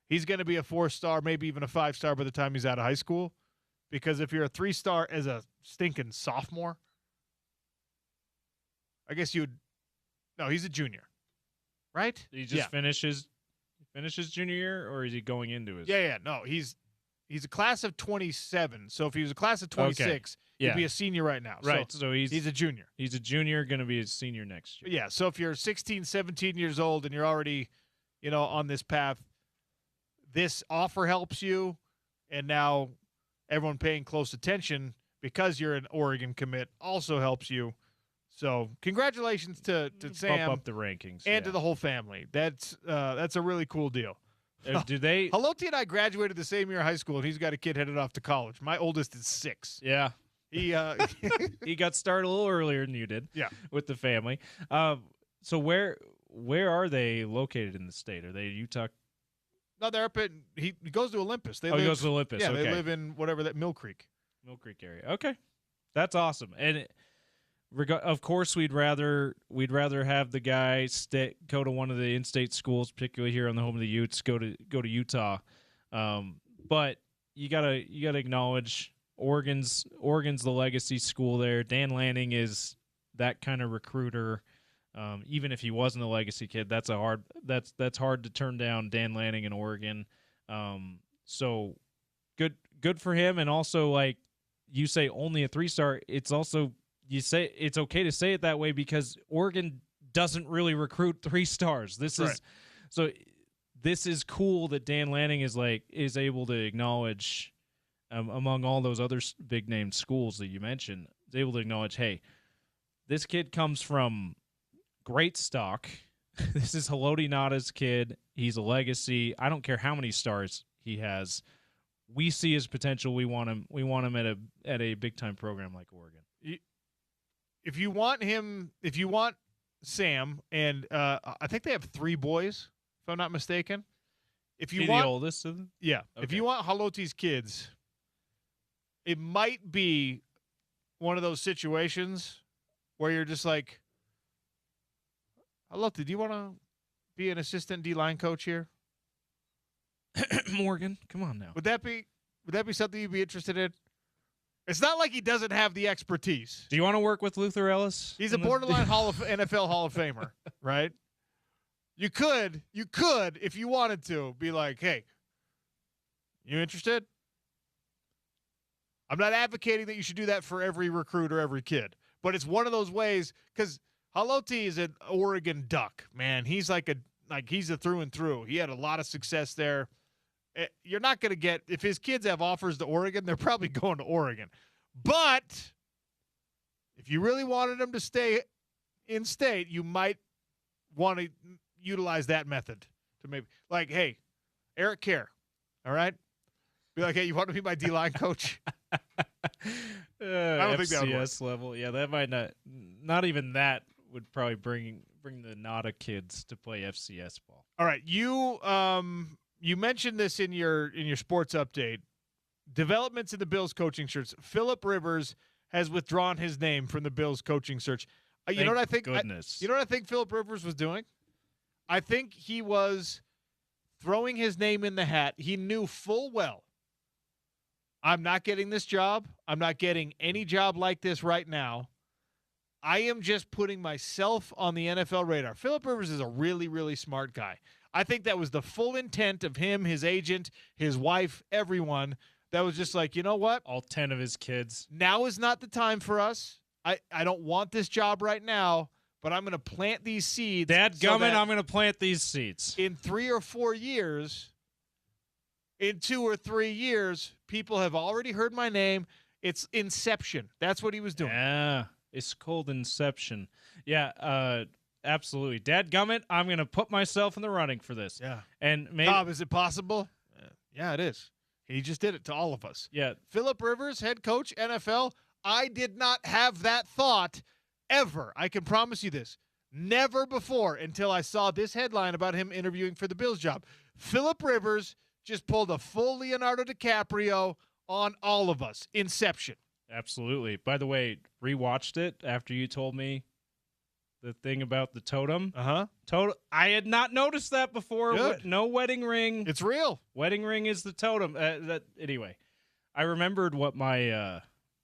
he's going to be a 4-star, maybe even a 5-star by the time he's out of high school. Because if you're a 3-star as a stinking sophomore, I guess no, he's a junior, right? He just finishes junior year, or is he going into his? Yeah. No, he's a class of 27. So if he was a class of 26, he'd be a senior right now. Right. So he's a junior. He's a junior, going to be a senior next year. Yeah. So if you're 16, 17 years old and you're already, on this path, this offer helps you, and now everyone paying close attention because you're an Oregon commit also helps you. So congratulations to Sam. Bump up the rankings. And to the whole family. That's a really cool deal. Do they? Haloti and I graduated the same year of high school, and he's got a kid headed off to college. My oldest is 6. Yeah. He he got started a little earlier than you did. Yeah. With the family. So where are they located in the state? Are they Utah? No, they're up at he goes to Olympus. He goes to Olympus. Yeah, okay. They live in whatever that Mill Creek area. Okay. That's awesome. And of course, we'd rather have the guy go to one of the in-state schools, particularly here on the home of the Utes. Go to Utah, but you gotta acknowledge Oregon's the legacy school there. Dan Lanning is that kind of recruiter. Even if he wasn't a legacy kid, that's hard to turn down. Dan Lanning in Oregon, so good for him. And also, like you say, only a 3-star. It's also. You say it's okay to say it that way because Oregon doesn't really recruit 3-stars. This is cool that Dan Lanning is able to acknowledge among all those other big name schools that you mentioned, is able to acknowledge, hey, this kid comes from great stock. This is Haloti Ngata's kid. He's a legacy. I don't care how many stars he has. We see his potential. We want him at a big time program like Oregon. If you want Sam, and I think they have 3 boys, if I'm not mistaken. if you He want the oldest of them? Yeah. If Okay. you want Haloti's kids, it might be one of those situations where you're just like, Haloti, do you want to be an assistant D-line coach here? Morgan, come on now. Would that be something you'd be interested in? It's not like he doesn't have the expertise. Do you want to work with Luther Ellis? He's a borderline NFL Hall of Famer, right? You could, if you wanted to, be like, hey, you interested? I'm not advocating that you should do that for every recruit or every kid, but it's one of those ways because Haloti is an Oregon Duck, man. He's he's a through and through. He had a lot of success there. You're not going to get, if his kids have offers to Oregon, they're probably going to Oregon. But if you really wanted them to stay in state, you might want to utilize that method to maybe, like, hey, Eric Kerr, all right? Be like, hey, you want to be my D-line coach? I don't think that would work. FCS level. Yeah, that might not even that would probably bring the Nada kids to play FCS ball. All right, you mentioned this in your sports update. Developments in the Bills coaching search. Phillip Rivers has withdrawn his name from the Bills coaching search. You know what I think? Goodness. You know what I think Phillip Rivers was doing? I think he was throwing his name in the hat. He knew full well, I'm not getting this job. I'm not getting any job like this right now. I am just putting myself on the NFL radar. Phillip Rivers is a really, really smart guy. I think that was the full intent of him, his agent, his wife, everyone. That was just like, you know what? All 10 of his kids. Now is not the time for us. I don't want this job right now, but I'm going to plant these seeds. Dadgummit, I'm going to plant these seeds. In 3 or 4 years, in 2 or 3 years, people have already heard my name. It's Inception. That's what he was doing. Yeah, it's called Inception. Yeah, absolutely. Dadgummit, I'm going to put myself in the running for this. Yeah. And maybe, Bob, is it possible? Yeah, it is. He just did it to all of us. yeah, Phillip Rivers, head coach, NFL. I did not have that thought ever. I can promise you this. Never before until I saw this headline about him interviewing for the Bills job. Phillip Rivers just pulled a full Leonardo DiCaprio on all of us. Inception. absolutely. By the way, rewatched it after you told me the thing about the totem. Uh-huh. I had not noticed that before. Good. No wedding ring. It's real. Wedding ring is the totem. Anyway, I remembered what my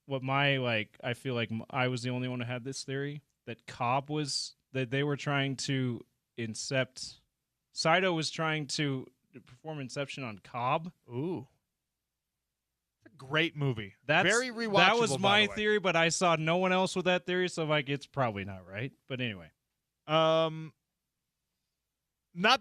I feel like I was the only one who had this theory that Cobb was that they were trying to incept. Saito was trying to perform Inception on Cobb. Ooh. It's a great movie. That's very rewatchable. That was by my the way. theory, but I saw no one else with that theory, so I'm like, it's probably not right. But anyway. Not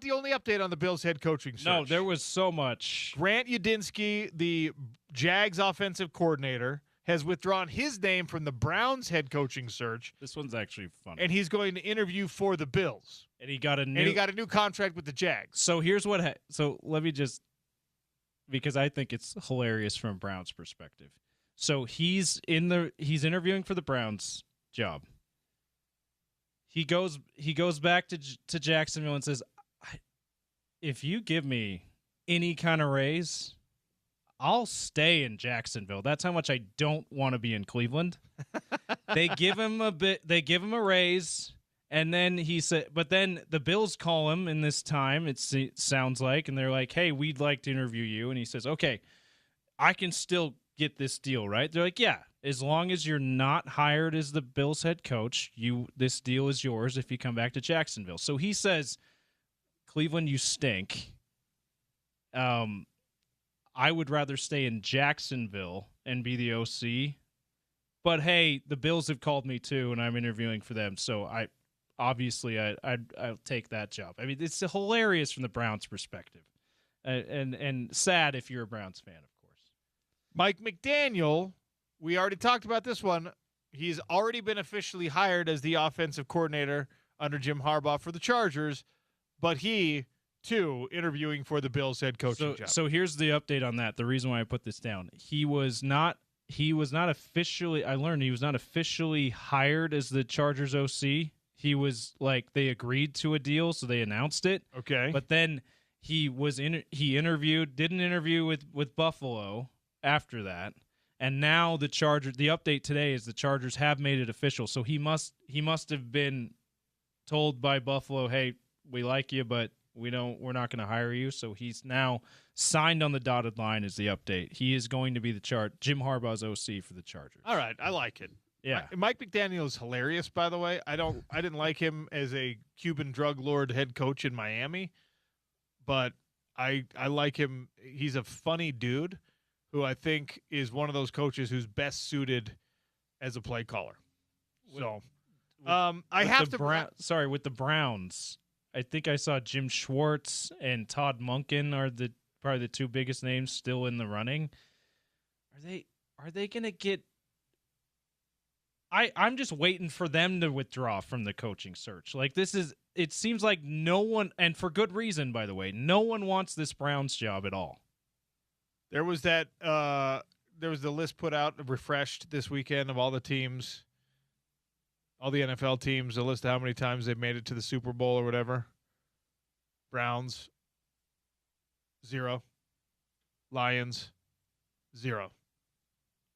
the only update on the Bills head coaching search. No, there was so much. Grant Udinski, the Jags offensive coordinator, has withdrawn his name from the Browns head coaching search, This one's actually funny. and he's going to interview for the Bills. And he got a new. And he got a new contract with the Jags. So here's what. So let me just, because I think it's hilarious from a Browns perspective. So he's interviewing for the Browns job. He goes back to Jacksonville and says, if you give me any kind of raise, I'll stay in Jacksonville. That's how much I don't want to be in Cleveland. They give him a raise, and then he said, but then the Bills call him in this time, it sounds like, and they're like, hey, we'd like to interview you. And he says, okay, I can still get this deal, right? They're like, yeah, as long as you're not hired as the Bills head coach, this deal is yours if you come back to Jacksonville. So he says, Cleveland, you stink. I would rather stay in Jacksonville and be the OC. But hey, the Bills have called me too, and I'm interviewing for them. So I'll take that job. I mean, it's hilarious from the Browns' perspective, and sad if you're a Browns fan, of course. Mike McDaniel, we already talked about this one. He's already been officially hired as the offensive coordinator under Jim Harbaugh for the Chargers, but he, too, interviewing for the Bills head coaching job. So here's the update on that. The reason why I put this down. He was not officially, I learned he was not officially hired as the Chargers OC. He was like, they agreed to a deal, so they announced it. Okay. But then He did an interview with Buffalo after that, and now the update today is the Chargers have made it official. So he must have been told by Buffalo, "Hey, we like you, but we're not going to hire you." So he's now signed on the dotted line is the update. He is going to be Jim Harbaugh's OC for the Chargers. All right, I like it. Yeah. Mike McDaniel is hilarious, by the way. I didn't like him as a Cuban drug lord head coach in Miami, but I like him. He's a funny dude who I think is one of those coaches who's best suited as a play caller. So with the Browns, I think I saw Jim Schwartz and Todd Monken are probably the two biggest names still in the running. Are they going to get? I'm just waiting for them to withdraw from the coaching search. Like it seems like no one, and for good reason, by the way, no one wants this Browns job at all. There was the list put out, refreshed this weekend of all the teams, all the NFL teams, a list of how many times they've made it to the Super Bowl or whatever. Browns, 0. Lions, 0.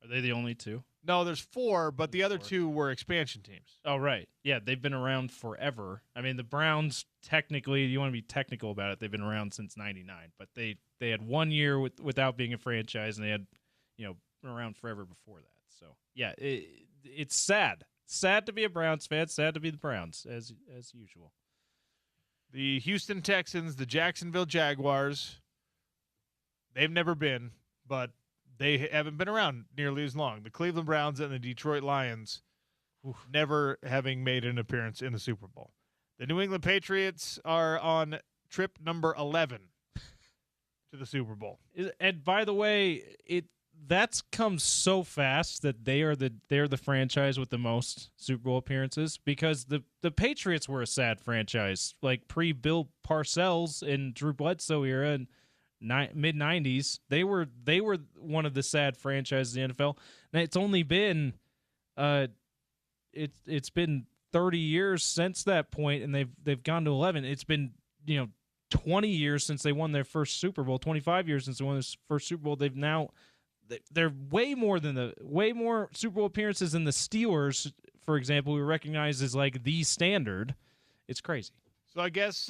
Are they the only two? No, there's 4, but the other 2 were expansion teams. Oh, right. Yeah, they've been around forever. I mean, the Browns, technically, you want to be technical about it, they've been around since 99. But they had 1 year without being a franchise, and they had, been around forever before that. So, yeah, it's sad. Sad to be a Browns fan, sad to be the Browns, as usual. The Houston Texans, the Jacksonville Jaguars, they've never been, but they haven't been around nearly as long. The Cleveland Browns and the Detroit Lions never having made an appearance in the Super Bowl. The New England Patriots are on trip number 11 to the Super Bowl. And by the way, that's come so fast that they're the franchise with the most Super Bowl appearances, because the Patriots were a sad franchise, like pre-Bill Parcells and Drew Bledsoe era and mid-90s. They were one of the sad franchises in the NFL. Now it's only been it's been 30 years since that point, and they've gone to 11. It's been 20 years since they won their first Super Bowl, 25 years since they won their first Super Bowl. They're way more Super Bowl appearances than the Steelers, for example, who are recognized as like the standard. It's crazy. So I guess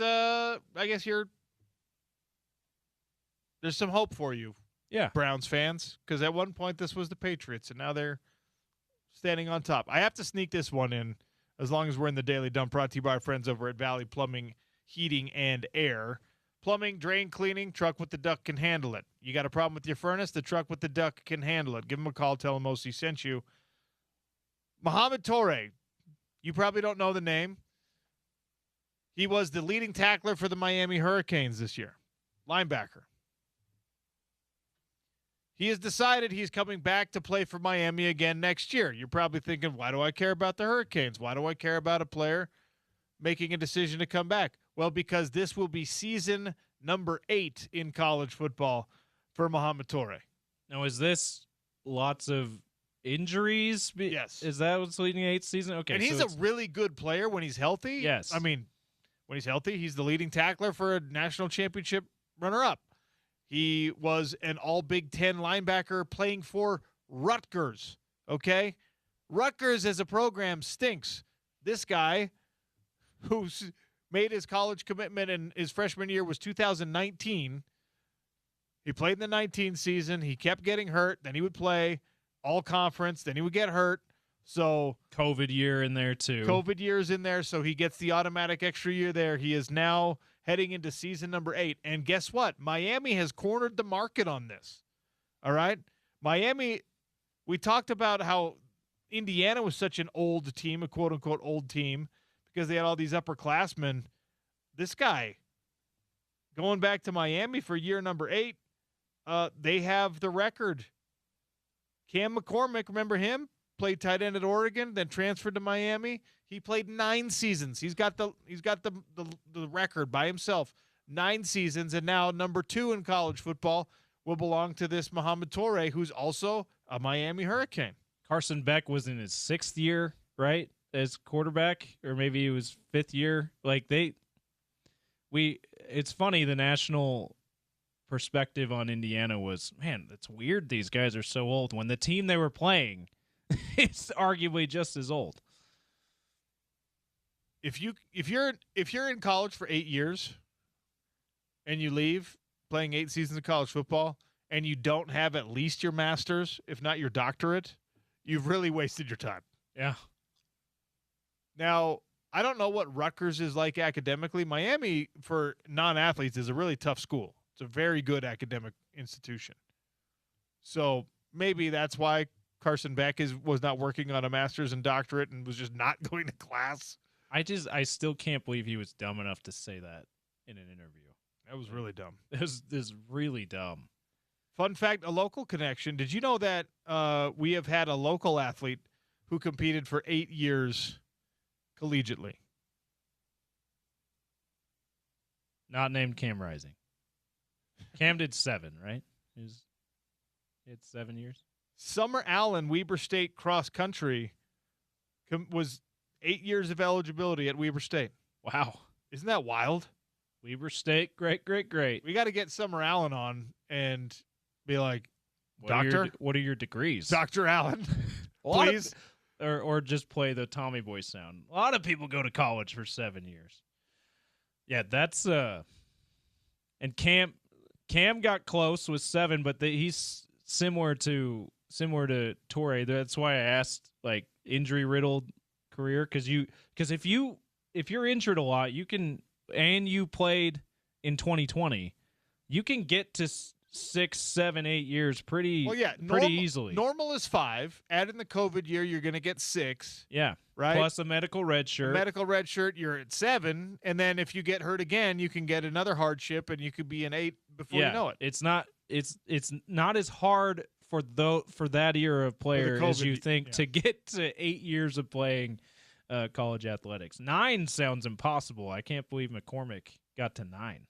there's some hope for you, Browns fans, because at one point this was the Patriots, and now they're standing on top. I have to sneak this one in, as long as we're in the Daily Dump, brought to you by our friends over at Valley Plumbing, Heating, and Air. Plumbing, drain cleaning, truck with the duck can handle it. You got a problem with your furnace? The truck with the duck can handle it. Give them a call. Tell them OC sent you. Mohamed Toure, you probably don't know the name. He was the leading tackler for the Miami Hurricanes this year, linebacker. He has decided he's coming back to play for Miami again next year. You're probably thinking, why do I care about the Hurricanes? Why do I care about a player making a decision to come back? Well, because this will be season number 8 in college football for Mohamed Toure. Now, is this lots of injuries? Yes. Is that what's leading the 8th season? Okay. And he's a really good player when he's healthy. Yes. I mean, when he's healthy, he's the leading tackler for a national championship runner-up. He was an all-Big Ten linebacker playing for Rutgers, okay? Rutgers as a program stinks. This guy, who's made his college commitment in his freshman year, was 2019. He played in the 19 season. He kept getting hurt. Then he would play all-conference. Then he would get hurt. So COVID year in there, too. COVID year's in there, so he gets the automatic extra year there. He is now heading into season number 8. And guess what? Miami has cornered the market on this. All right? Miami, we talked about how Indiana was such an old team, a quote-unquote old team, because they had all these upperclassmen. This guy, going back to Miami for year number 8, they have the record. Cam McCormick, remember him? Played tight end at Oregon, then transferred to Miami. He played 9 seasons. He's got the record by himself. 9 seasons, and now number 2 in college football will belong to this Mohamed Toure, who's also a Miami Hurricane. Carson Beck was in his 6th year, right, as quarterback, or maybe it was 5th year. Like it's funny. The national perspective on Indiana was, man, it's weird these guys are so old when the team they were playing is arguably just as old. If you're in college for 8 years and you leave playing 8 seasons of college football and you don't have at least your master's, if not your doctorate, you've really wasted your time. Yeah. Now, I don't know what Rutgers is like academically. Miami, for non-athletes, is a really tough school. It's a very good academic institution. So maybe that's why Carson Beck was not working on a master's and doctorate and was just not going to class. I still can't believe he was dumb enough to say that in an interview. That was really dumb. It was really dumb. Fun fact, a local connection. Did you know that we have had a local athlete who competed for 8 years collegiately? Not named Cam Rising. Cam did 7, right? He had 7 years. Summer Allen, Weber State cross country, was 8 years of eligibility at Weber State. Wow. Isn't that wild? Weber State, great. We got to get Summer Allen on and be like, Doctor, what are your degrees? Dr. Allen, please. Or just play the Tommy Boy sound. A lot of people go to college for 7 years. Yeah, that's and Cam got close with 7, but he's similar to Torrey. That's why I asked, like, injury riddled career, because if you're injured a lot, you can, and you played in 2020, you can get to 6, 7, 8 years pretty easily. Normal is 5. Add in the COVID year, you're going to get 6. Yeah, right. Plus a medical red shirt. You're at 7, and then if you get hurt again, you can get another hardship, and you could be an 8 before you know it. It's not as hard for that era of player as you think to get to 8 years of playing college athletics. 9 sounds impossible. I can't believe McCormick got to 9.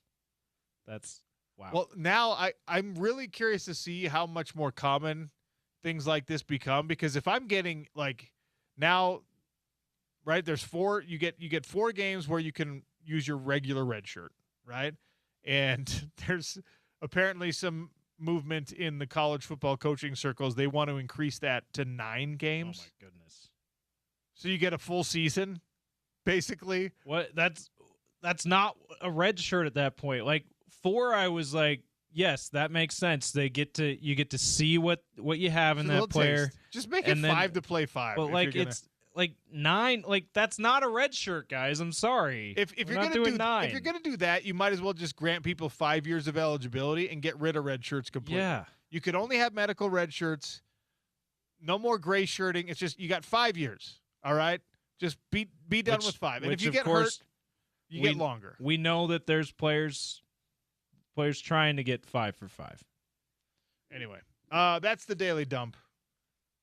That's wow. Well, now I'm really curious to see how much more common things like this become, because if I'm getting, like, now, right, there's 4, you get 4 games where you can use your regular red shirt, right? And there's apparently some movement in the college football coaching circles. They want to increase that to 9 games. Oh my goodness. So you get a full season, basically. What? That's not a red shirt at that point. Like, 4, I was like, yes, that makes sense. You get to see what you have in that player. Taste. Just make it 5 to play 5. But like it's like 9. Like, that's not a red shirt, guys. I'm sorry. If you're gonna do 9, if you're gonna do that, you might as well just grant people 5 years of eligibility and get rid of red shirts completely. Yeah. You could only have medical red shirts. No more gray shirting. It's just you got 5 years. All right, just be done with 5. And if you get hurt, you get longer. We know that there's players trying to get 5 for 5. Anyway, that's the Daily Dump.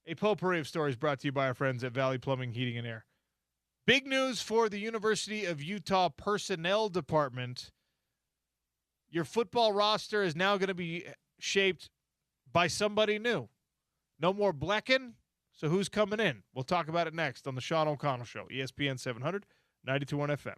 A potpourri of stories brought to you by our friends at Valley Plumbing, Heating, and Air. Big news for the University of Utah personnel department. Your football roster is now going to be shaped by somebody new. No more Blecken. So who's coming in? We'll talk about it next on the Sean O'Connell Show, ESPN 700, 92.1 FM.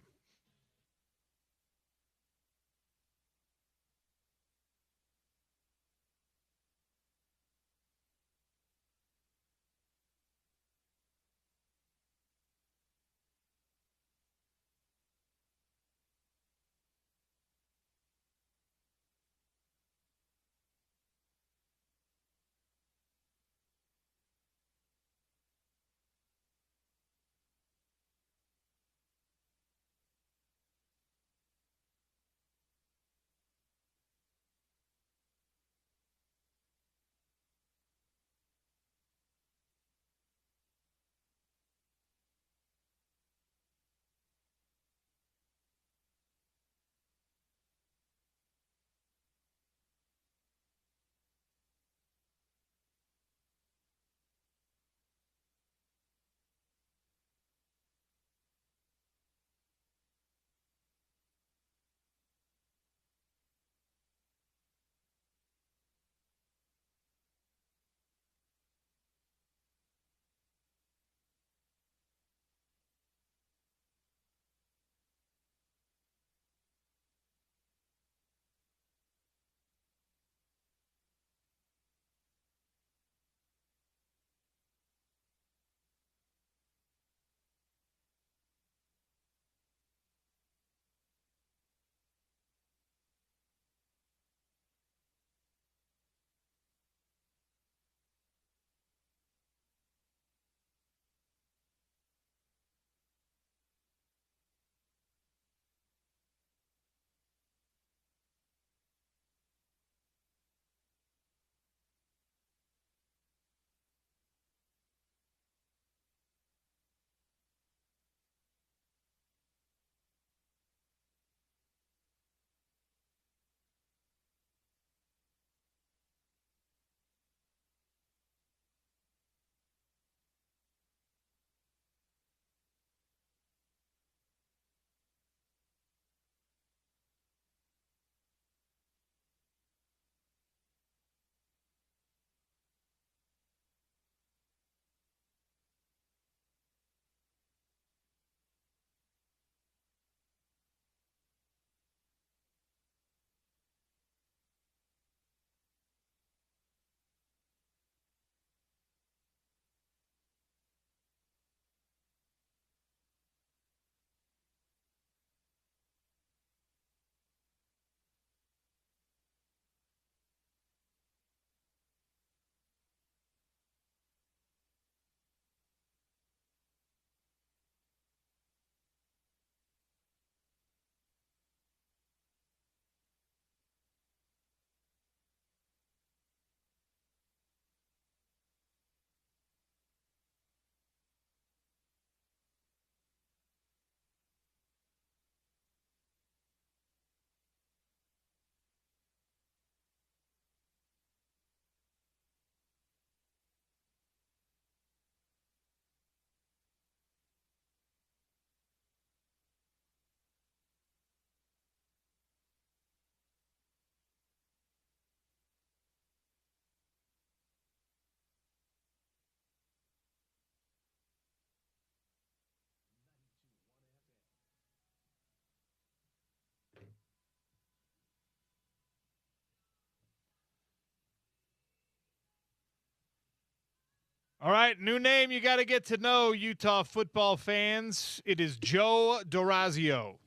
All right, new name you got to get to know, Utah football fans. It is Joe D'Orazio.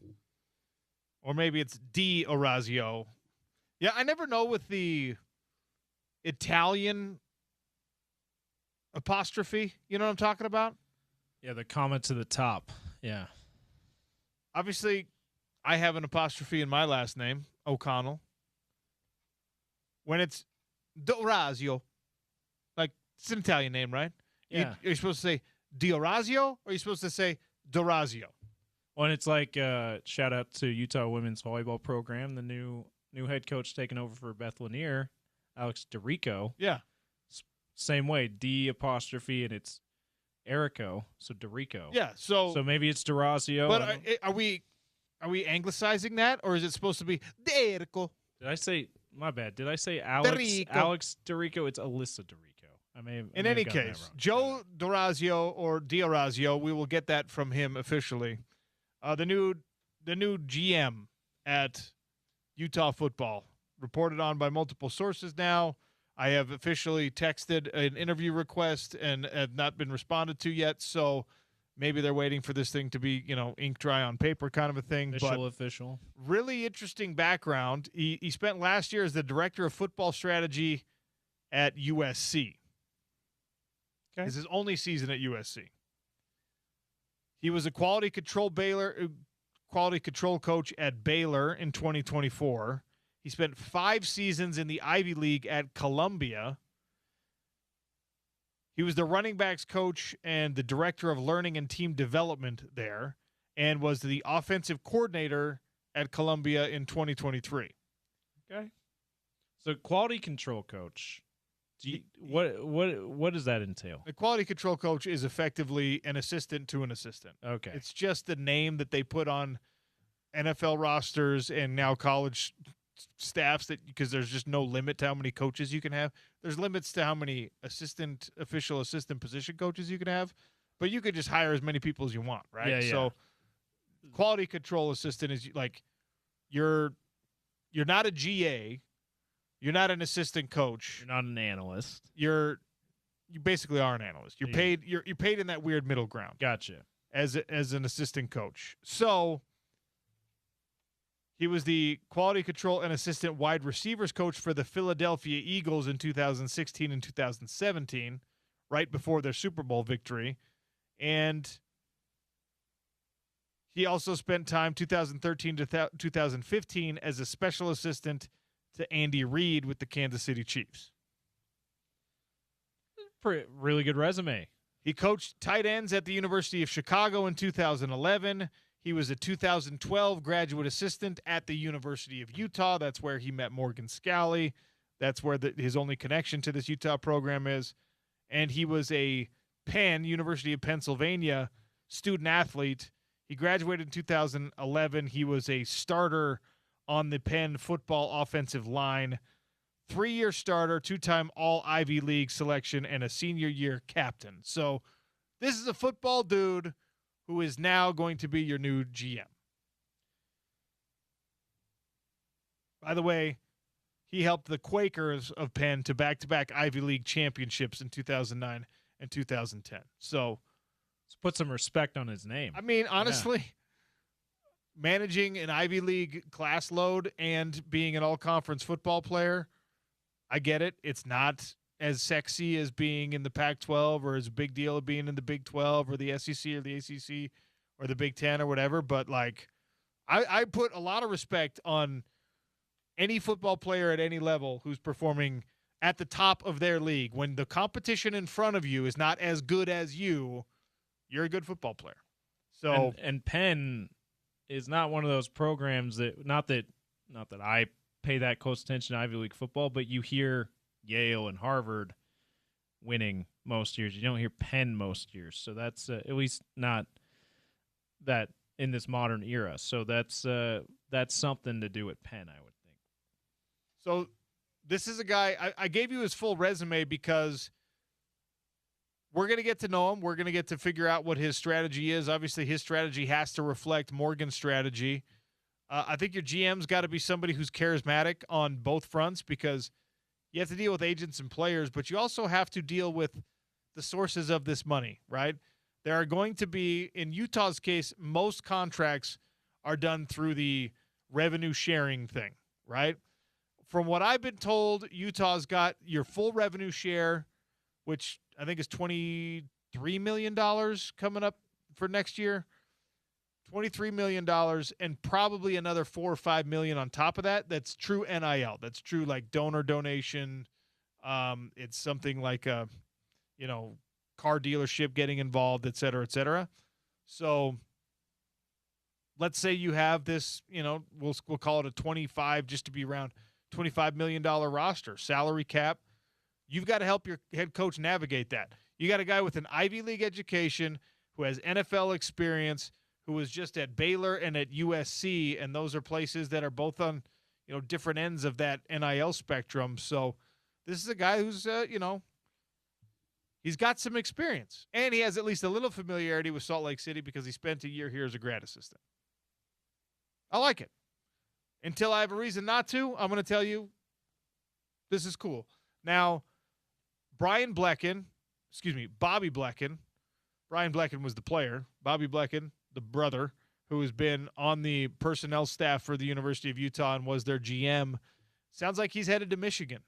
Or maybe it's D'Orazio. Yeah, I never know with the Italian apostrophe. You know what I'm talking about? Yeah, the comma to the top. Yeah. Obviously, I have an apostrophe in my last name, O'Connell. When it's D'Orazio, like it's an Italian name, right? Yeah. You're supposed to say D'Orazio, or are you supposed to say D'Orazio? Well, and it's like shout out to Utah women's volleyball program, the new head coach taking over for Beth Lanier, Alex DeRico. Yeah. Same way, D apostrophe, and it's Erico, so DeRico. Yeah. So maybe it's D'Orazio. But are we anglicizing that, or is it supposed to be D'Erico? Did I say? My bad. Did I say Alex? DeRico. Alex DeRico. It's Alyssa DeRico. In any case, Joe D'Orazio or D'Orazio, we will get that from him officially. The new GM at Utah football, reported on by multiple sources now. I have officially texted an interview request and have not been responded to yet, so maybe they're waiting for this thing to be, ink dry on paper kind of a thing. Official. Really interesting background. He spent last year as the director of football strategy at USC. Okay. This is his only season at USC. He was a quality control coach at Baylor in 2024. He spent 5 seasons in the Ivy League at Columbia. He was the running backs coach and the director of learning and team development there, and was the offensive coordinator at Columbia in 2023. Okay. So quality control coach. What does that entail? A quality control coach is effectively an assistant to an assistant. Okay. It's just the name that they put on NFL rosters and now college staffs, that because there's just no limit to how many coaches you can have. There's limits to how many official assistant position coaches you can have, but you could just hire as many people as you want, right? Yeah. So quality control assistant is like you're not a GA. You're not an assistant coach. You're not an analyst. You basically are an analyst. You're paid. You're paid in that weird middle ground. Gotcha. As an assistant coach. So he was the quality control and assistant wide receivers coach for the Philadelphia Eagles in 2016 and 2017, right before their Super Bowl victory, and he also spent time 2013 to 2015 as a special assistant to Andy Reid with the Kansas City Chiefs. Really good resume. He coached tight ends at the University of Chicago in 2011. He was a 2012 graduate assistant at the University of Utah. That's where he met Morgan Scalley. That's where his only connection to this Utah program is. And he was a University of Pennsylvania student athlete. He graduated in 2011. He was a starter on the Penn football offensive line, 3-year starter, 2-time All-Ivy League selection, and a senior year captain. So this is a football dude who is now going to be your new GM. By the way, he helped the Quakers of Penn to back-to-back Ivy League championships in 2009 and 2010. So let's put some respect on his name. I mean, honestly, managing an Ivy League class load and being an all-conference football player, I get it. It's not as sexy as being in the Pac-12 or as a big deal of being in the Big 12 or the SEC or the ACC or the Big 10 or whatever. But, like, I put a lot of respect on any football player at any level who's performing at the top of their league. When the competition in front of you is not as good as you're a good football player. So and Penn is not one of those programs that not that I pay that close attention to Ivy League football, but you hear Yale and Harvard winning most years. You don't hear Penn most years. So that's at least not that in this modern era. So that's something to do with Penn, I would think. So this is a guy, I gave you his full resume because we're going to get to know him. We're going to get to figure out what his strategy is. Obviously, his strategy has to reflect Morgan's strategy. I think your GM's got to be somebody who's charismatic on both fronts, because you have to deal with agents and players, but you also have to deal with the sources of this money, right? There are going to be, in Utah's case, most contracts are done through the revenue sharing thing, right? From what I've been told, Utah's got your full revenue share, which I think is $23 million coming up for next year. $23 million and probably another $4 or $5 million on top of that. That's true NIL. That's true like donor donation. It's something like a, car dealership getting involved, et cetera, et cetera. So let's say you have this, we'll call it a 25, just to be around $25 million roster, salary cap. You've got to help your head coach navigate that. You got a guy with an Ivy League education who has NFL experience, who was just at Baylor and at USC, and those are places that are both on, different ends of that NIL spectrum. So this is a guy who's, he's got some experience, and he has at least a little familiarity with Salt Lake City because he spent a year here as a grad assistant. I like it. Until I have a reason not to, I'm going to tell you this is cool. Now, Bobby Blecken, Brian Blecken was the player. Bobby Blecken, the brother, who has been on the personnel staff for the University of Utah and was their GM, sounds like he's headed to Michigan,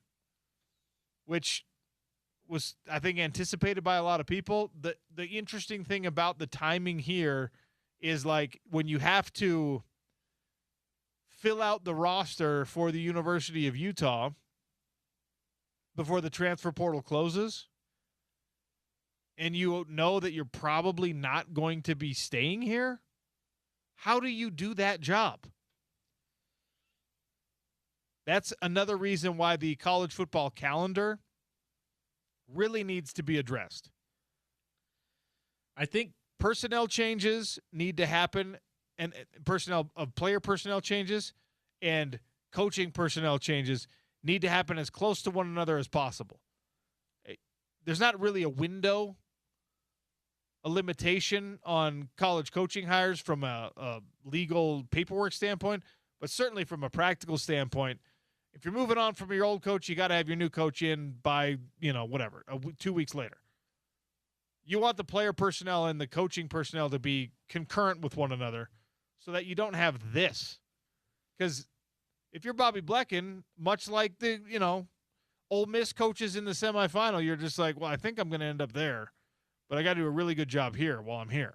which was, I think, anticipated by a lot of people. The interesting thing about the timing here is, like, when you have to fill out the roster for the University of Utah before the transfer portal closes, and you know that you're probably not going to be staying here, how do you do that job? That's another reason why the college football calendar really needs to be addressed. I think personnel changes need to happen, and player personnel changes and coaching personnel changes need to happen as close to one another as possible. There's not really a window, a limitation on college coaching hires from a legal paperwork standpoint, but certainly from a practical standpoint, if you're moving on from your old coach, you got to have your new coach in by, 2 weeks later. You want the player personnel and the coaching personnel to be concurrent with one another so that you don't have this. Because if you're Bobby Blecken, much like the, Ole Miss coaches in the semifinal, you're just like, well, I think I'm going to end up there, but I got to do a really good job here while I'm here.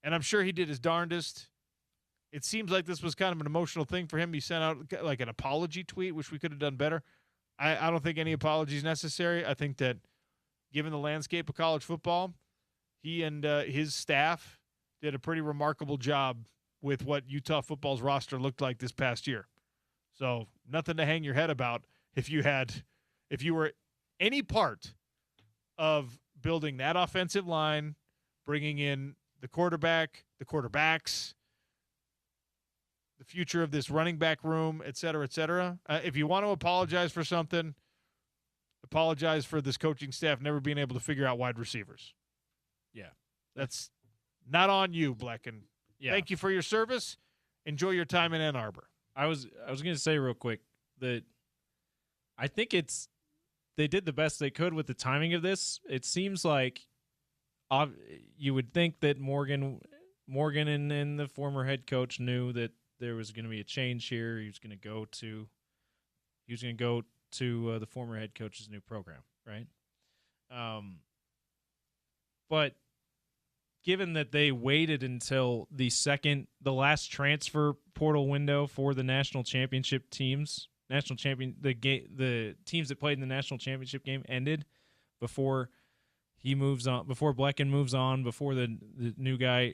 And I'm sure he did his darndest. It seems like this was kind of an emotional thing for him. He sent out like an apology tweet, which we could have done better. I don't think any apology is necessary. I think that given the landscape of college football, he and his staff did a pretty remarkable job with what Utah football's roster looked like this past year. So nothing to hang your head about if you were any part of building that offensive line, bringing in the quarterback, the quarterbacks, the future of this running back room, et cetera, et cetera. If you want to apologize for something, apologize for this coaching staff never being able to figure out wide receivers. Yeah. That's not on you, Blecken. Yeah. Thank you for your service. Enjoy your time in Ann Arbor. I was going to say real quick that I think they did the best they could with the timing of this. It seems like you would think that Morgan and the former head coach knew that there was going to be a change here. He was going to go to the former head coach's new program, right? But given that they waited until the last transfer portal window for the national championship teams, the teams that played in the national championship game ended before he moves on, before Blecken moves on, before the new guy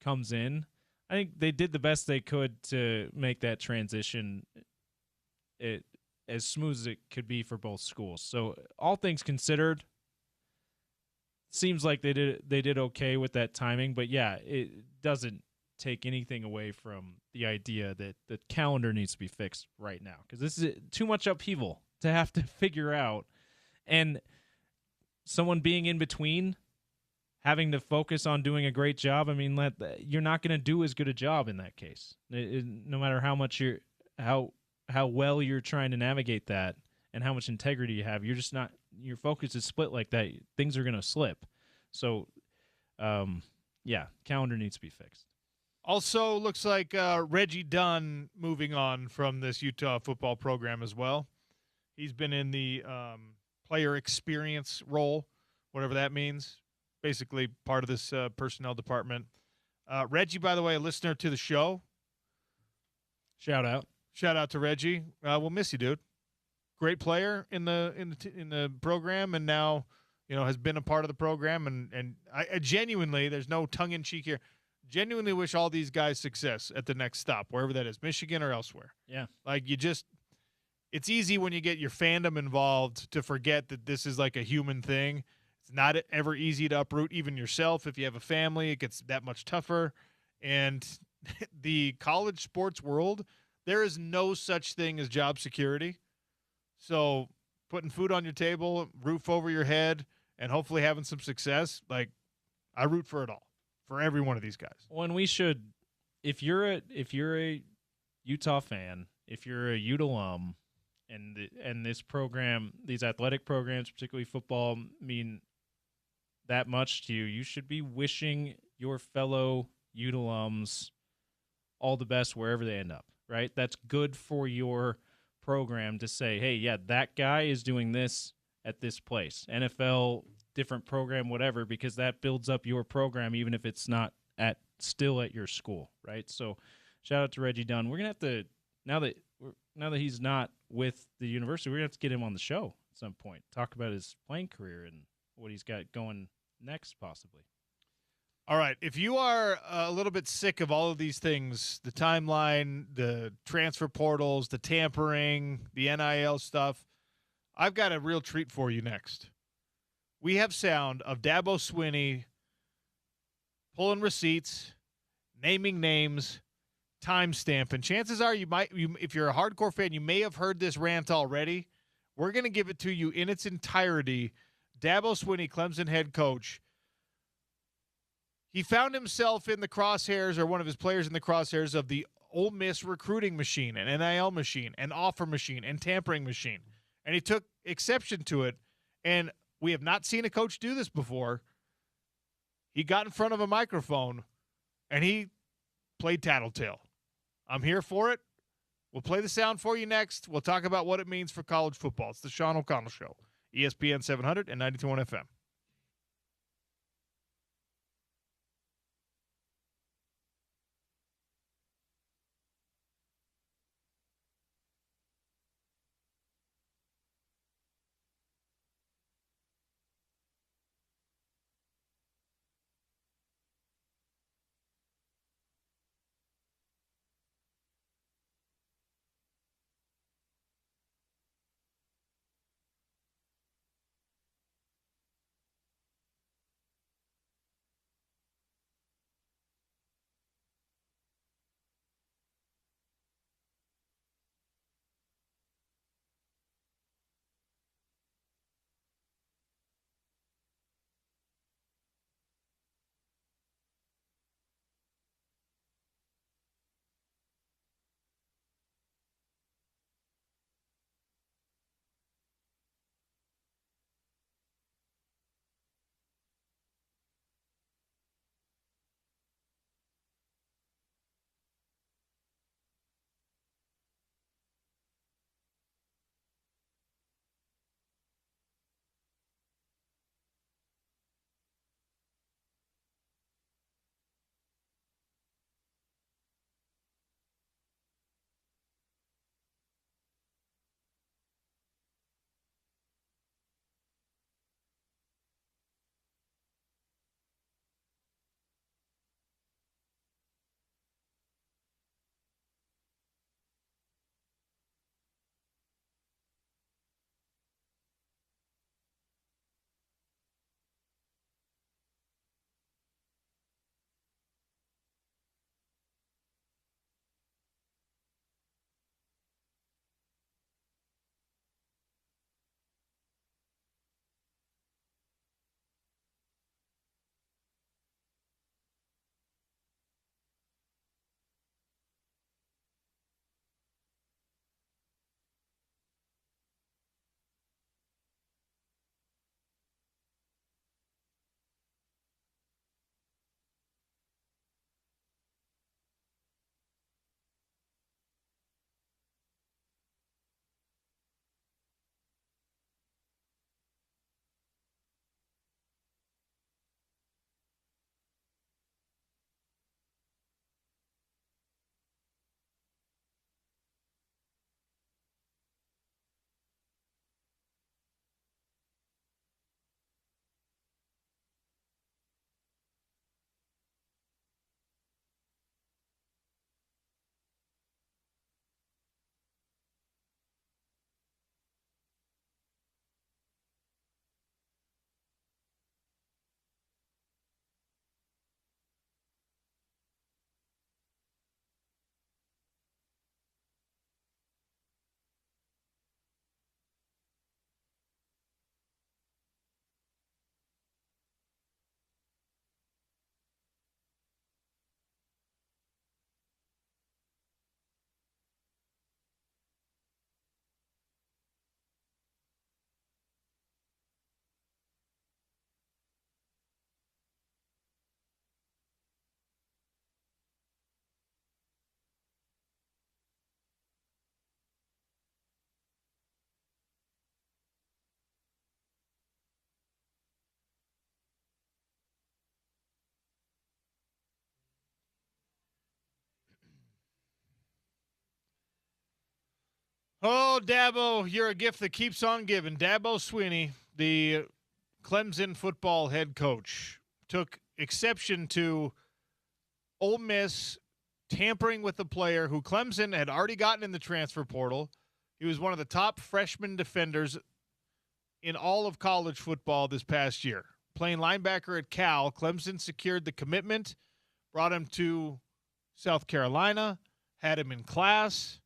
comes in, I think they did the best they could to make that transition as smooth as it could be for both schools. So all things considered, seems like they did okay with that timing. But yeah, it doesn't take anything away from the idea that the calendar needs to be fixed right now, because this is too much upheaval to have to figure out. And someone being in between, having to focus on doing a great job, I mean, you're not going to do as good a job in that case. No matter how much how well you're trying to navigate that, and how much integrity you have. You're just not, your focus is split like that. Things are going to slip. So, yeah, calendar needs to be fixed. Also, looks like Reggie Dunn moving on from this Utah football program as well. He's been in the player experience role, whatever that means. Basically, part of this personnel department. Reggie, by the way, a listener to the show. Shout out to Reggie. We'll miss you, dude. Great player in the program, and now has been a part of the program. And I genuinely, there's no tongue in cheek here, genuinely wish all these guys success at the next stop, wherever that is, Michigan or elsewhere. Yeah, like it's easy when you get your fandom involved to forget that this is like a human thing. It's not ever easy to uproot even yourself. If you have a family, it gets that much tougher. And the college sports world, there is no such thing as job security. So putting food on your table, roof over your head, and hopefully having some success, like, I root for it all, for every one of these guys. When we should, if you're a Utah fan, if you're a Ute alum, and this program, these athletic programs, particularly football, mean that much to you, you should be wishing your fellow Ute alums all the best wherever they end up, right? That's good for your program to say, hey, yeah, that guy is doing this at this place, NFL, different program, whatever, because that builds up your program, even if it's not still at your school, right? So shout out to Reggie Dunn. We're going to have to, now that he's not with the university, we're going to have to get him on the show at some point, talk about his playing career and what he's got going next, possibly. All right. If you are a little bit sick of all of these things, the timeline, the transfer portals, the tampering, the NIL stuff, I've got a real treat for you next. We have sound of Dabo Swinney pulling receipts, naming names, timestamp, and chances are if you're a hardcore fan, you may have heard this rant already. We're going to give it to you in its entirety. Dabo Swinney, Clemson head coach, he found himself in the crosshairs, or one of his players in the crosshairs, of the Ole Miss recruiting machine, an NIL machine, an offer machine, and tampering machine. And he took exception to it, and we have not seen a coach do this before. He got in front of a microphone, and he played tattletale. I'm here for it. We'll play the sound for you next. We'll talk about what it means for college football. It's the Sean O'Connell Show, ESPN 700 and 92.1 FM. Oh, Dabo, you're a gift that keeps on giving. Dabo Swinney, the Clemson football head coach, took exception to Ole Miss tampering with a player who Clemson had already gotten in the transfer portal. He was one of the top freshman defenders in all of college football this past year. Playing linebacker at Cal, Clemson secured the commitment, brought him to South Carolina, had him in class.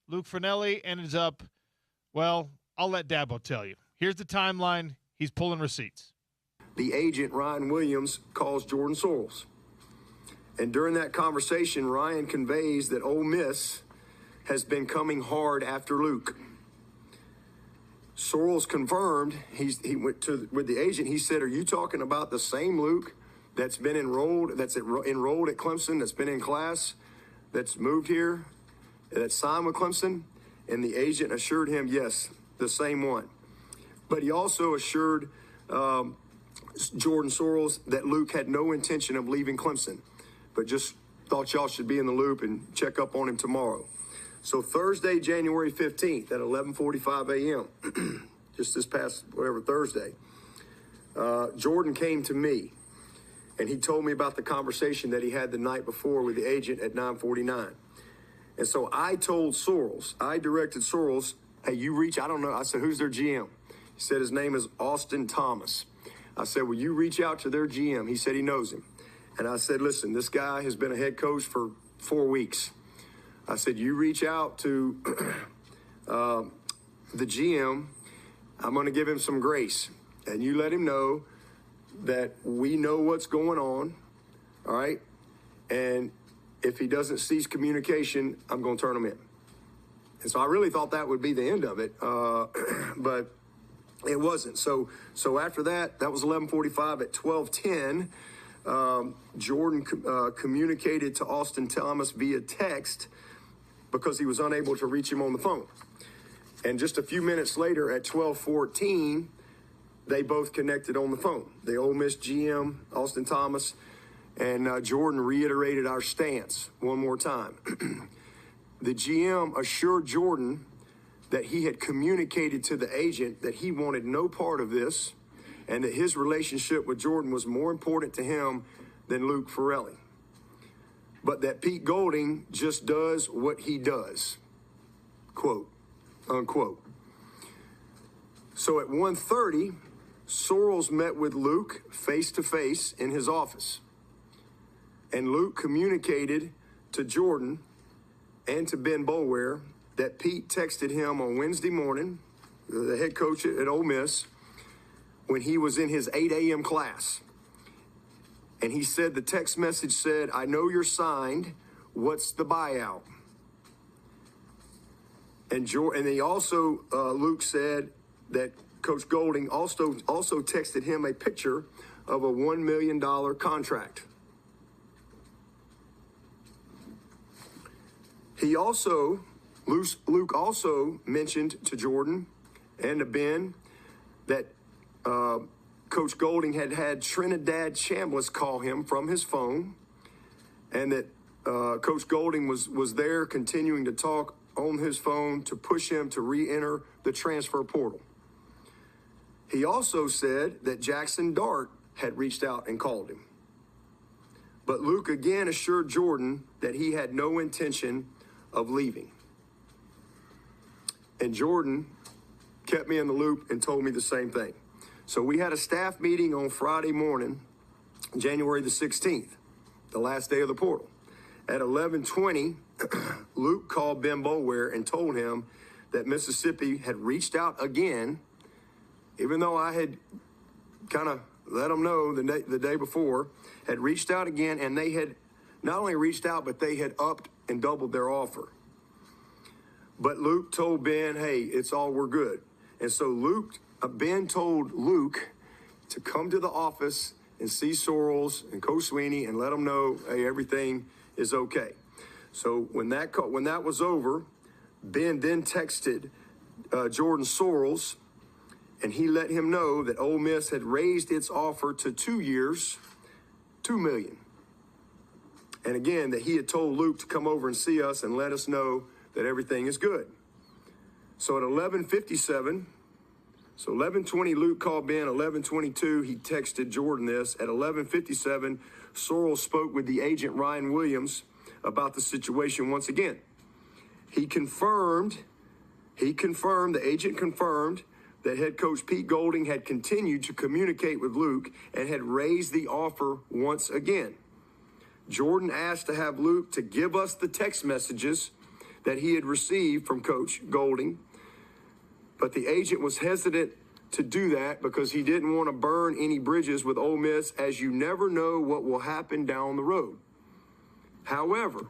Luke Fernelli ends up, well, I'll let Dabo tell you. Here's the timeline. He's pulling receipts. The agent, Ryan Williams, calls Jordan Sorrells. And during that conversation, Ryan conveys that Ole Miss has been coming hard after Luke. Sorrells confirmed, he went with the agent, he said, are you talking about the same Luke that's been enrolled at Clemson, that's been in class, that's moved here, that signed with Clemson? And the agent assured him, yes, the same one. But he also assured Jordan Sorrells that Luke had no intention of leaving Clemson, but just thought y'all should be in the loop and check up on him tomorrow. So Thursday, January 15th at 11:45 a.m., just this past, Thursday, Jordan came to me, and he told me about the conversation that he had the night before with the agent at 9:49. And so I told Sorrells, I directed Sorrells, hey, you reach, I don't know. I said, who's their GM? He said his name is Austin Thomas. I said, will you reach out to their GM? He said he knows him. And I said, listen, this guy has been a head coach for 4 weeks. I said, you reach out to the GM. I'm going to give him some grace. And you let him know that we know what's going on, all right? And if he doesn't cease communication, I'm going to turn him in. And so I really thought that would be the end of it, but it wasn't. So after that was 11:45. At 12:10, Jordan communicated to Austin Thomas via text because he was unable to reach him on the phone. And just a few minutes later, at 12:14, they both connected on the phone. The Ole Miss GM, Austin Thomas, and Jordan reiterated our stance one more time. The GM assured Jordan that he had communicated to the agent that he wanted no part of this and that his relationship with Jordan was more important to him than Luke Ferrelli. But that Pete Golding just does what he does, quote, unquote. So at 1:30, Sorrells met with Luke face-to-face in his office. And Luke communicated to Jordan and to Ben Boulware that Pete texted him on Wednesday morning, the head coach at Ole Miss, when he was in his 8 a.m. class. And he said, the text message said, I know you're signed. What's the buyout? And he also, Luke said that Coach Golding also texted him a picture of a $1 million contract. Luke also mentioned to Jordan and to Ben that Coach Golding had Trinidad Chambliss call him from his phone, and that Coach Golding was there continuing to talk on his phone to push him to re-enter the transfer portal. He also said that Jackson Dart had reached out and called him. But Luke again assured Jordan that he had no intention of leaving. And Jordan kept me in the loop and told me the same thing. So we had a staff meeting on Friday morning, January the 16th, the last day of the portal. At 11:20, Luke called Ben Boulware and told him that Mississippi had reached out again, even though I had kind of let them know the day before, had reached out again, and they had not only reached out, but they had upped and doubled their offer. But Luke told Ben, hey, we're good. And so Ben told Luke to come to the office and see Sorrells and Coach Sweeney and let them know, hey, everything is okay. So when that was over, Ben then texted Jordan Sorrells, and he let him know that Ole Miss had raised its offer to 2 years, $2 million. And again, that he had told Luke to come over and see us and let us know that everything is good. So at 11:57, so 11:20, Luke called Ben. 11:22, he texted Jordan this. At 11:57, Sorrell spoke with the agent Ryan Williams about the situation once again. The agent confirmed that head coach Pete Golding had continued to communicate with Luke and had raised the offer once again. Jordan asked to have Luke to give us the text messages that he had received from Coach Golding, but the agent was hesitant to do that because he didn't want to burn any bridges with Ole Miss, as you never know what will happen down the road. However,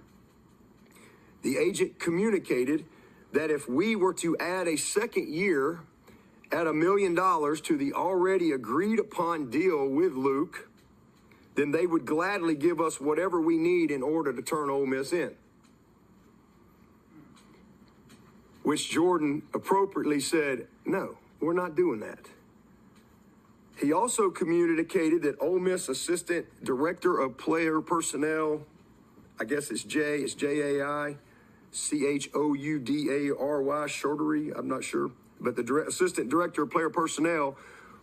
the agent communicated that if we were to add a second year at $1 million to the already agreed upon deal with Luke, then they would gladly give us whatever we need in order to turn Ole Miss in. Which Jordan appropriately said, no, we're not doing that. He also communicated that Ole Miss Assistant Director of Player Personnel, I guess it's J-A-I, Choudary, Shortery, I'm not sure, but the Assistant Director of Player Personnel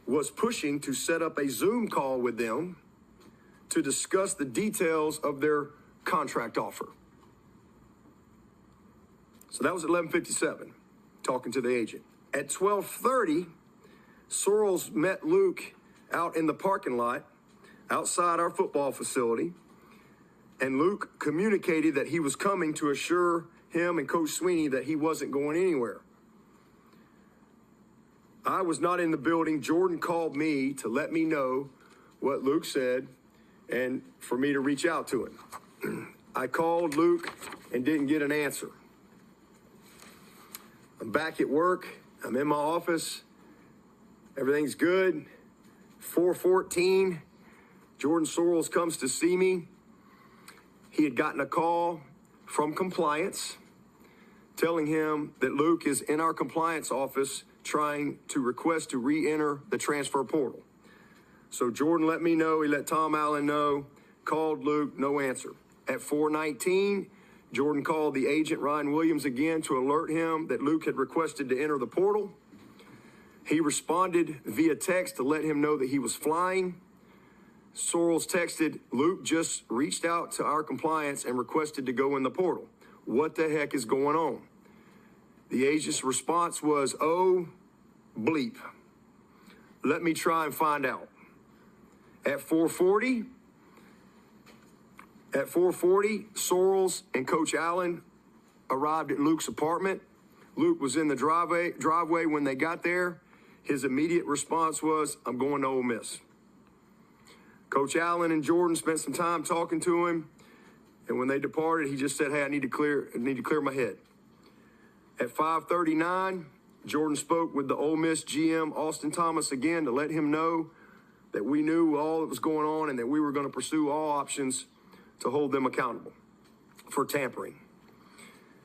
was pushing to set up a Zoom call with them to discuss the details of their contract offer. So that was at 11:57, talking to the agent. At 12:30, Sorrells met Luke out in the parking lot outside our football facility, and Luke communicated that he was coming to assure him and Coach Sweeney that he wasn't going anywhere. I was not in the building. Jordan called me to let me know what Luke said and for me to reach out to him. I called Luke and didn't get an answer. I'm back at work. I'm in my office. Everything's good. 4:14, Jordan Sorrells comes to see me. He had gotten a call from compliance telling him that Luke is in our compliance office trying to request to re-enter the transfer portal. So Jordan let me know. He let Tom Allen know. Called Luke, no answer. At 4:19, Jordan called the agent Ryan Williams again to alert him that Luke had requested to enter the portal. He responded via text to let him know that he was flying. Sorrells texted, Luke just reached out to our compliance and requested to go in the portal. What the heck is going on? The agent's response was, oh, bleep. Let me try and find out. At 4:40, Sorrells and Coach Allen arrived at Luke's apartment. Luke was in the driveway when they got there. His immediate response was, I'm going to Ole Miss. Coach Allen and Jordan spent some time talking to him, and when they departed, he just said, hey, I need to clear my head. At 5:39, Jordan spoke with the Ole Miss GM, Austin Thomas, again to let him know that we knew all that was going on and that we were going to pursue all options to hold them accountable for tampering.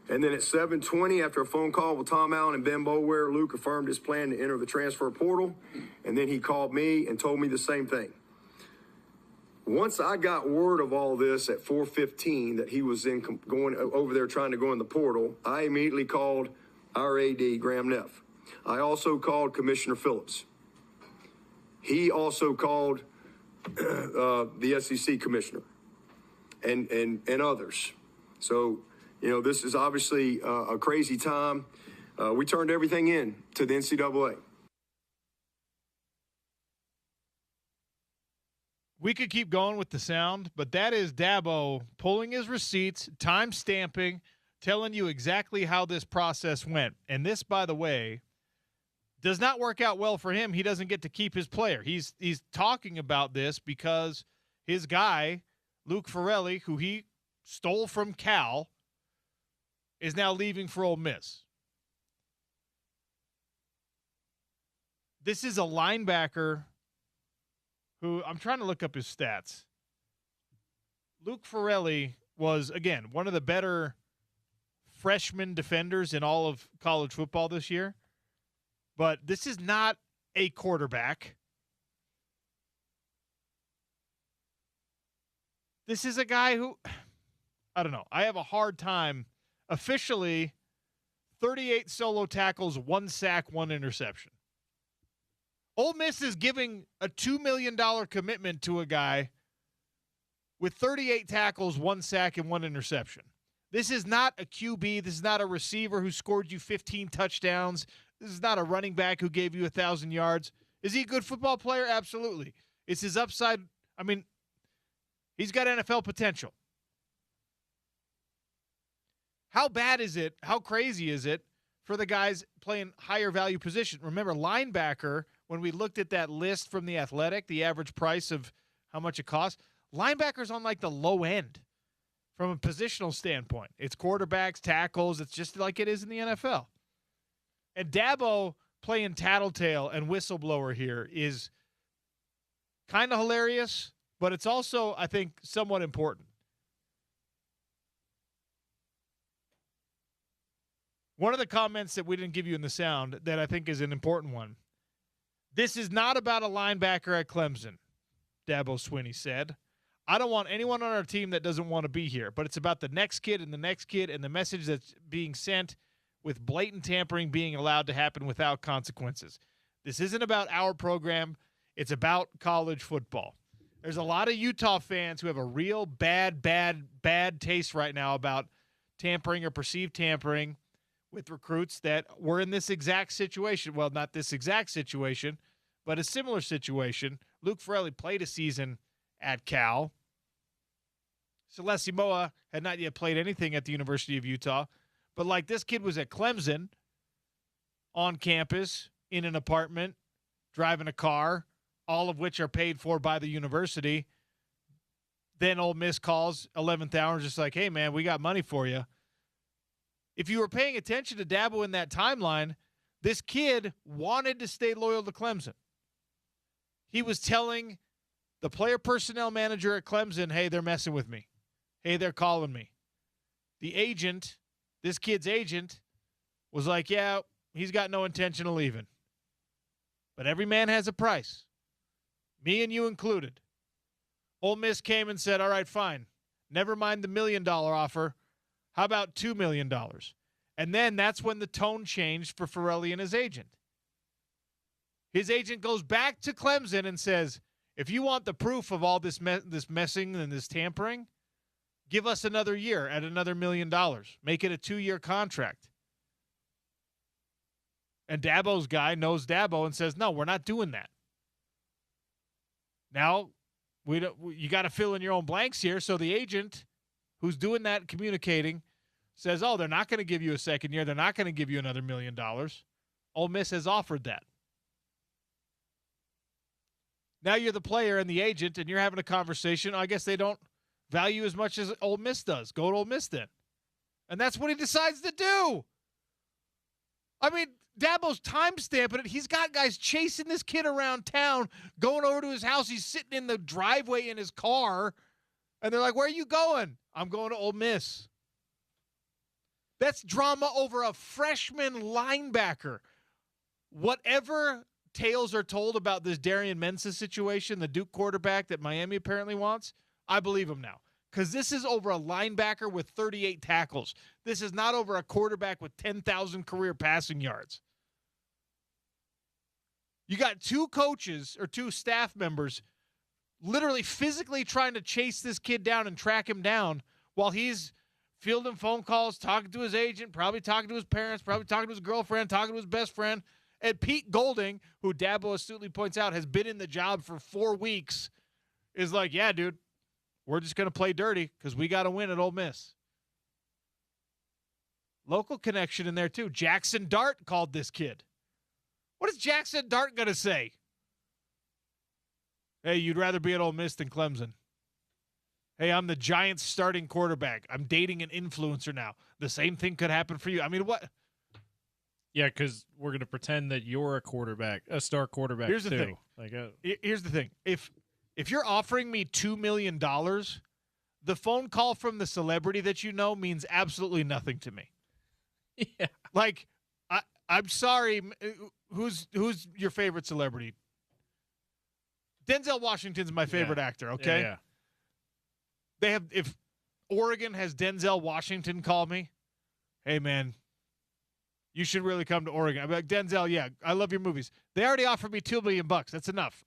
And then at 7:20, after a phone call with Tom Allen and Ben Boulware, Luke affirmed his plan to enter the transfer portal, and then he called me and told me the same thing. Once I got word of all this at 4:15 that he was going over there trying to go in the portal, I immediately called our AD, Graham Neff. I also called Commissioner Phillips. He also called the SEC commissioner and others. So, you know, this is obviously a crazy time. We turned everything in to the NCAA. We could keep going with the sound, but that is Dabo pulling his receipts, time stamping, telling you exactly how this process went. And this, by the way, does not work out well for him. He doesn't get to keep his player. He's talking about this because his guy, Luke Farrelly, who he stole from Cal, is now leaving for Ole Miss. This is a linebacker who, I'm trying to look up his stats. Luke Farrelly was, again, one of the better freshman defenders in all of college football this year. But this is not a quarterback. This is a guy who, I don't know, I have a hard time officially 38 solo tackles, 1 sack, 1 interception. Ole Miss is giving a $2 million commitment to a guy with 38 tackles, 1 sack, and 1 interception. This is not a QB. This is not a receiver who scored you 15 touchdowns. This is not a running back who gave you 1,000 yards. Is he a good football player? Absolutely. Is his upside? I mean, he's got NFL potential. How bad is it? How crazy is it for the guys playing higher value position? Remember, linebacker, when we looked at that list from The Athletic, the average price of how much it costs, linebacker's on like the low end from a positional standpoint. It's quarterbacks, tackles. It's just like it is in the NFL. And Dabo playing tattletale and whistleblower here is kind of hilarious, but it's also, I think, somewhat important. One of the comments that we didn't give you in the sound that I think is an important one. This is not about a linebacker at Clemson, Dabo Swinney said. I don't want anyone on our team that doesn't want to be here, but it's about the next kid and the next kid and the message that's being sent with blatant tampering being allowed to happen without consequences. This isn't about our program. It's about college football. There's a lot of Utah fans who have a real bad taste right now about tampering or perceived tampering with recruits that were in this exact situation. Well, not this exact situation, but a similar situation. Luke Farrelly played a season at Cal. Celeste Moa had not yet played anything at the University of Utah. But like this kid was at Clemson, on campus, in an apartment, driving a car, all of which are paid for by the university. Then Ole Miss calls 11th hour, just like, hey, man, we got money for you. If you were paying attention to Dabo in that timeline, this kid wanted to stay loyal to Clemson. He was telling the player personnel manager at Clemson, hey, they're messing with me. Hey, they're calling me. The agent, this kid's agent, was like, yeah, he's got no intention of leaving. But every man has a price. Me and you included. Ole Miss came and said, all right, fine. Never mind the $1 million offer. How about $2 million? And then that's when the tone changed for Farrelly and his agent. His agent goes back to Clemson and says, if you want the proof of all this messing and this tampering, give us another year at another $1 million. Make it a 2-year contract. And Dabo's guy knows Dabo and says, no, we're not doing that. Now, you got to fill in your own blanks here. So the agent who's doing that, communicating, says, oh, they're not going to give you a second year. They're not going to give you another $1 million. Ole Miss has offered that. Now you're the player and the agent, and you're having a conversation. I guess they don't value as much as Ole Miss does. Go to Ole Miss then. And that's what he decides to do. I mean, Dabo's time-stamping it. He's got guys chasing this kid around town, going over to his house. He's sitting in the driveway in his car, and they're like, where are you going? I'm going to Ole Miss. That's drama over a freshman linebacker. Whatever tales are told about this Darian Mensah situation, the Duke quarterback that Miami apparently wants, I believe him now. Because this is over a linebacker with 38 tackles. This is not over a quarterback with 10,000 career passing yards. You got 2 coaches or 2 staff members literally physically trying to chase this kid down and track him down while he's fielding phone calls, talking to his agent, probably talking to his parents, probably talking to his girlfriend, talking to his best friend. And Pete Golding, who Dabo astutely points out has been in the job for 4 weeks, is like, yeah, dude, we're just going to play dirty because we got to win at Ole Miss. Local connection in there, too. Jackson Dart called this kid. What is Jackson Dart going to say? Hey, you'd rather be at Ole Miss than Clemson. Hey, I'm the Giants starting quarterback. I'm dating an influencer now. The same thing could happen for you. I mean, what? Yeah, because we're going to pretend that you're a quarterback, a star quarterback. Here's the thing. Here's the thing. If you're offering me $2 million, the phone call from the celebrity that you know means absolutely nothing to me. Yeah. Like, I'm sorry. Who's your favorite celebrity? Denzel Washington's my favorite actor, okay? Yeah. If Oregon has Denzel Washington call me, hey, man, you should really come to Oregon. I'd be like, Denzel, yeah, I love your movies. They already offered me $2 million. That's enough.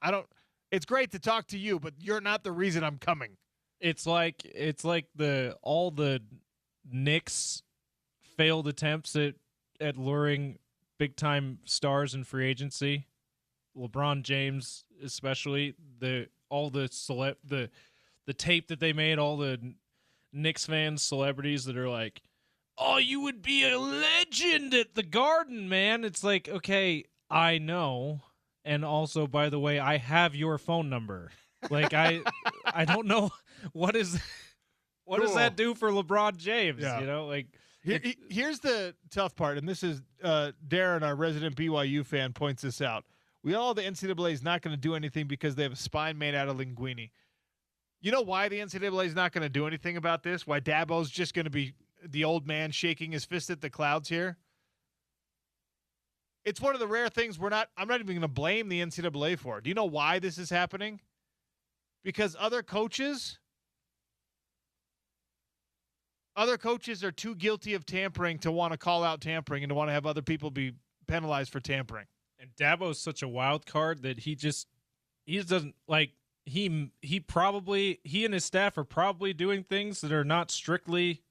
It's great to talk to you, but you're not the reason I'm coming. It's like all the Knicks failed attempts at luring big time stars in free agency. LeBron James, especially the tape that they made, all the Knicks fans, celebrities that are like, "Oh, you would be a legend at the Garden, man." It's like, okay, I know, and also, by the way, I have your phone number. Like, I don't know what does that do for LeBron James? Yeah. You know, like. Here's the tough part, and this is Darren, our resident BYU fan, points this out. We all know the NCAA is not going to do anything because they have a spine made out of linguine. You know why the NCAA is not going to do anything about this? Why Dabo's just going to be the old man shaking his fist at the clouds here? It's one of the rare things I'm not even going to blame the NCAA for. Do you know why this is happening? Because other coaches are too guilty of tampering to want to call out tampering and to want to have other people be penalized for tampering. And Dabo's such a wild card that he doesn't like he and his staff are probably doing things that are not strictly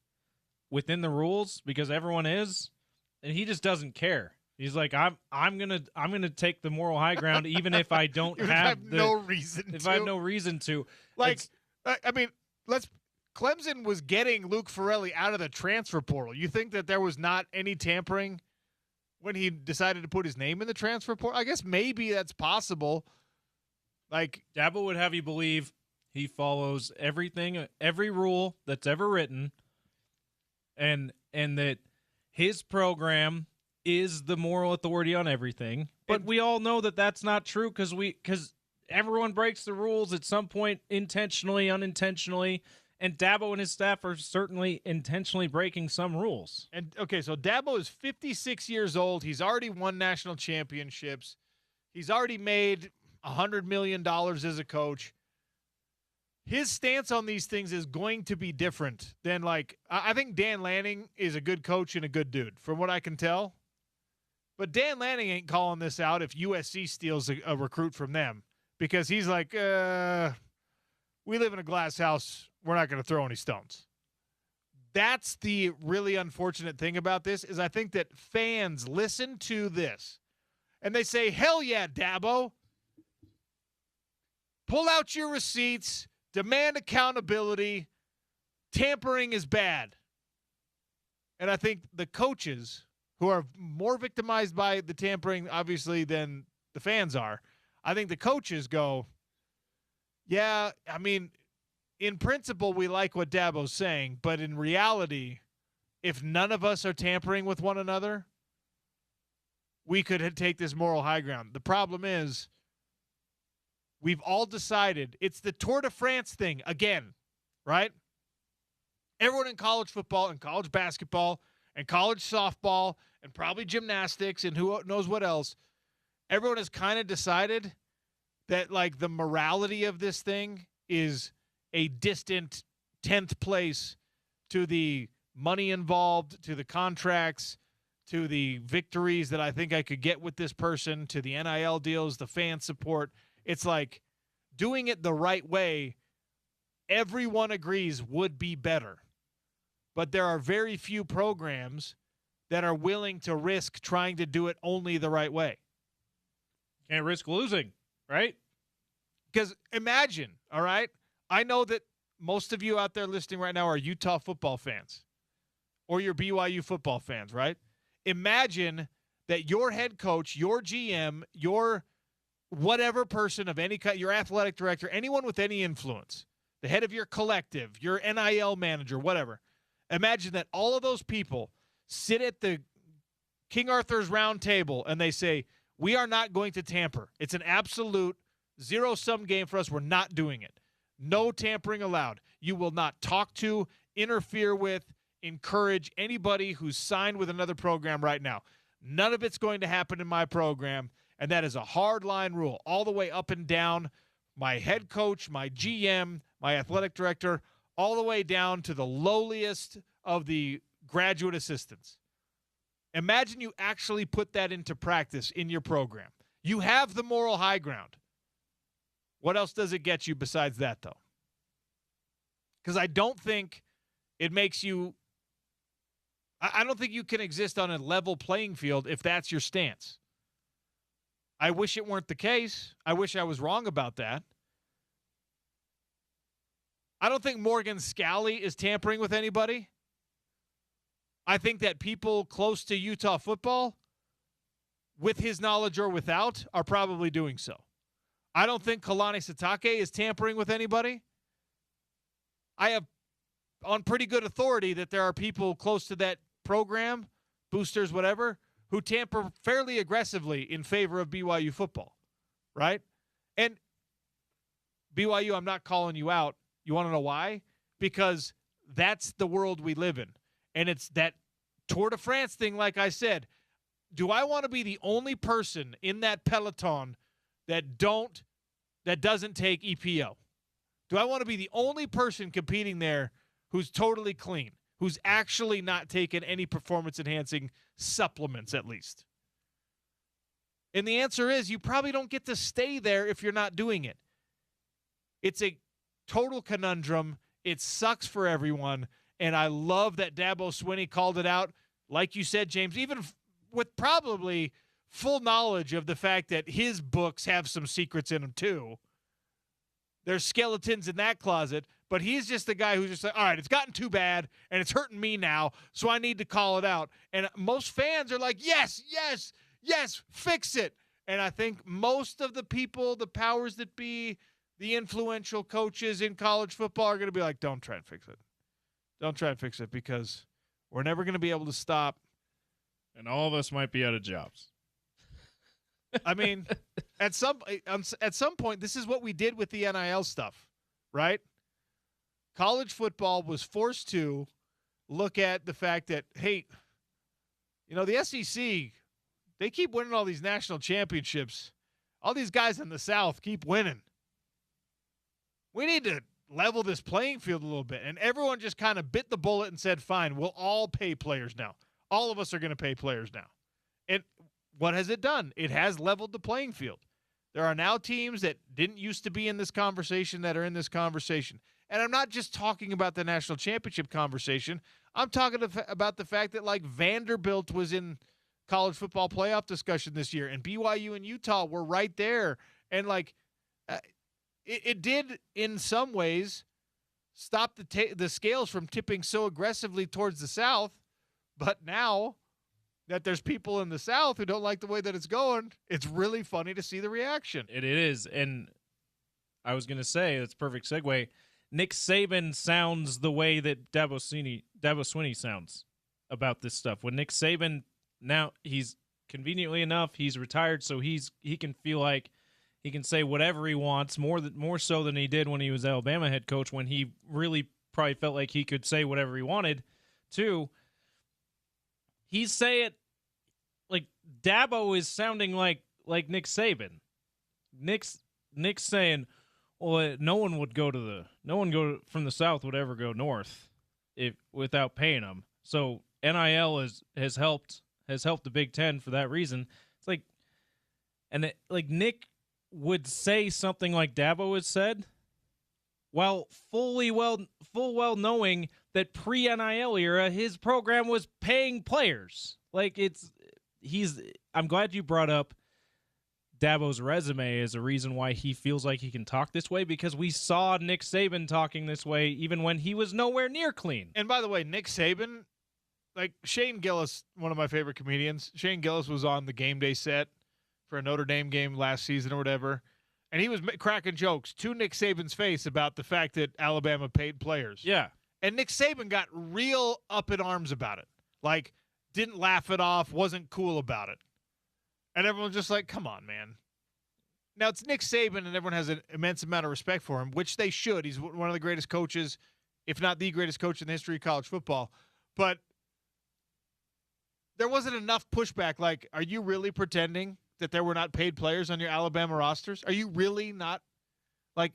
within the rules because everyone is, and he just doesn't care. He's like, I'm gonna take the moral high ground even if I don't have no reason. If I have no reason to, like, I mean, Clemson was getting Luke Farrelly out of the transfer portal. You think that there was not any tampering when he decided to put his name in the transfer portal? I guess maybe that's possible. Like, Dabo would have you believe he follows everything, every rule that's ever written, and that his program is the moral authority on everything. But we all know that that's not true because everyone breaks the rules at some point, intentionally, unintentionally. And Dabo and his staff are certainly intentionally breaking some rules. And okay, so Dabo is 56 years old. He's already won national championships. He's already made $100 million as a coach. His stance on these things is going to be different than, like, I think Dan Lanning is a good coach and a good dude, from what I can tell. But Dan Lanning ain't calling this out if USC steals a recruit from them because he's like, we live in a glass house. We're not going to throw any stones. That's the really unfortunate thing about this is I think that fans listen to this and they say, hell yeah, Dabo. Pull out your receipts. Demand accountability. Tampering is bad. And I think the coaches who are more victimized by the tampering, obviously, than the fans are, I think the coaches go, yeah, I mean, in principle, we like what Dabo's saying, but in reality, if none of us are tampering with one another, we could take this moral high ground. The problem is we've all decided it's the Tour de France thing again, right? Everyone in college football and college basketball and college softball and probably gymnastics and who knows what else, everyone has kind of decided that, like, the morality of this thing is a distant 10th place to the money involved, to the contracts, to the victories that I think I could get with this person, to the NIL deals, the fan support. It's like doing it the right way, everyone agrees would be better. But there are very few programs that are willing to risk trying to do it only the right way. Can't risk losing, right? Because imagine, all right, I know that most of you out there listening right now are Utah football fans or you're BYU football fans, right? Imagine that your head coach, your GM, your whatever person of any kind, your athletic director, anyone with any influence, the head of your collective, your NIL manager, whatever. Imagine that all of those people sit at the King Arthur's round table and they say, we are not going to tamper. It's an absolute zero-sum game for us. We're not doing it. No tampering allowed. You will not talk to, interfere with, encourage anybody who's signed with another program right now. None of it's going to happen in my program, and that is a hard-line rule all the way up and down. My head coach, my GM, my athletic director, all the way down to the lowliest of the graduate assistants. Imagine you actually put that into practice in your program. You have the moral high ground. What else does it get you besides that, though? Because I don't think it makes you – I don't think you can exist on a level playing field if that's your stance. I wish it weren't the case. I wish I was wrong about that. I don't think Morgan Scalley is tampering with anybody. I think that people close to Utah football, with his knowledge or without, are probably doing so. I don't think Kalani Sitake is tampering with anybody. I have on pretty good authority that there are people close to that program, boosters, whatever, who tamper fairly aggressively in favor of BYU football, right? And BYU, I'm not calling you out. You want to know why? Because that's the world we live in. And it's that Tour de France thing, like I said. Do I want to be the only person in that peloton that doesn't take EPO? Do I want to be the only person competing there who's totally clean, who's actually not taken any performance-enhancing supplements at least? And the answer is you probably don't get to stay there if you're not doing it. It's a total conundrum. It sucks for everyone. And I love that Dabo Swinney called it out. Like you said, James, even with probably full knowledge of the fact that his books have some secrets in them too. There's skeletons in that closet, but he's just the guy who's just like, all right, it's gotten too bad, and it's hurting me now, so I need to call it out. And most fans are like, yes, yes, yes, fix it. And I think most of the people, the powers that be, the influential coaches in college football are going to be like, don't try and fix it. Don't try and fix it because we're never going to be able to stop. And all of us might be out of jobs. I mean, at some point, this is what we did with the NIL stuff, right? College football was forced to look at the fact that, hey, you know, the SEC, they keep winning all these national championships. All these guys in the South keep winning. We need to level this playing field a little bit. And everyone just kind of bit the bullet and said, fine, we'll all pay players now. All of us are going to pay players now. And what has it done? It has leveled the playing field. There are now teams that didn't used to be in this conversation that are in this conversation. And I'm not just talking about the national championship conversation. I'm talking about the fact that, like, Vanderbilt was in college football playoff discussion this year, and BYU and Utah were right there. And, like, it did, in some ways, stop the scales from tipping so aggressively towards the South. But now that there's people in the South who don't like the way that it's going, it's really funny to see the reaction. It is. And I was going to say, that's a perfect segue. Nick Saban sounds the way that Dabo Swinney sounds about this stuff. When Nick Saban, now he's conveniently enough, he's retired, so he can feel like he can say whatever he wants, more so than he did when he was Alabama head coach, when he really probably felt like he could say whatever he wanted to. He's saying, like, Dabo is sounding like Nick Saban. Nick's saying, well, no one from the South would ever go north without paying them. So NIL has helped the Big Ten for that reason. It's like, like Nick would say something like Dabo has said, while full well knowing that pre-NIL era, his program was paying players. Like, I'm glad you brought up Dabo's resume as a reason why he feels like he can talk this way, because we saw Nick Saban talking this way even when he was nowhere near clean. And by the way, Nick Saban, like Shane Gillis, one of my favorite comedians, Shane Gillis was on the Game Day set for a Notre Dame game last season or whatever, and he was cracking jokes to Nick Saban's face about the fact that Alabama paid players. Yeah. And Nick Saban got real up in arms about it. Like, didn't laugh it off, wasn't cool about it. And everyone's just like, come on, man. Now, it's Nick Saban, and everyone has an immense amount of respect for him, which they should. He's one of the greatest coaches, if not the greatest coach in the history of college football. But there wasn't enough pushback. Like, are you really pretending that there were not paid players on your Alabama rosters? Are you really not? Like,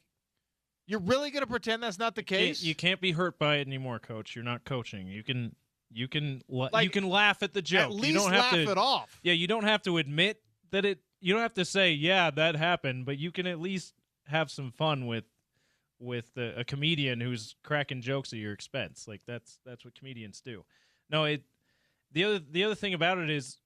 you're really going to pretend that's not the case? You can't be hurt by it anymore, Coach. You're not coaching. You can You can Like, you can laugh at the joke. At least you don't have laugh to, it off. Yeah, you don't have to admit that it. You don't have to say, yeah, that happened, but you can at least have some fun with a comedian who's cracking jokes at your expense. Like that's what comedians do. No, the other thing about it is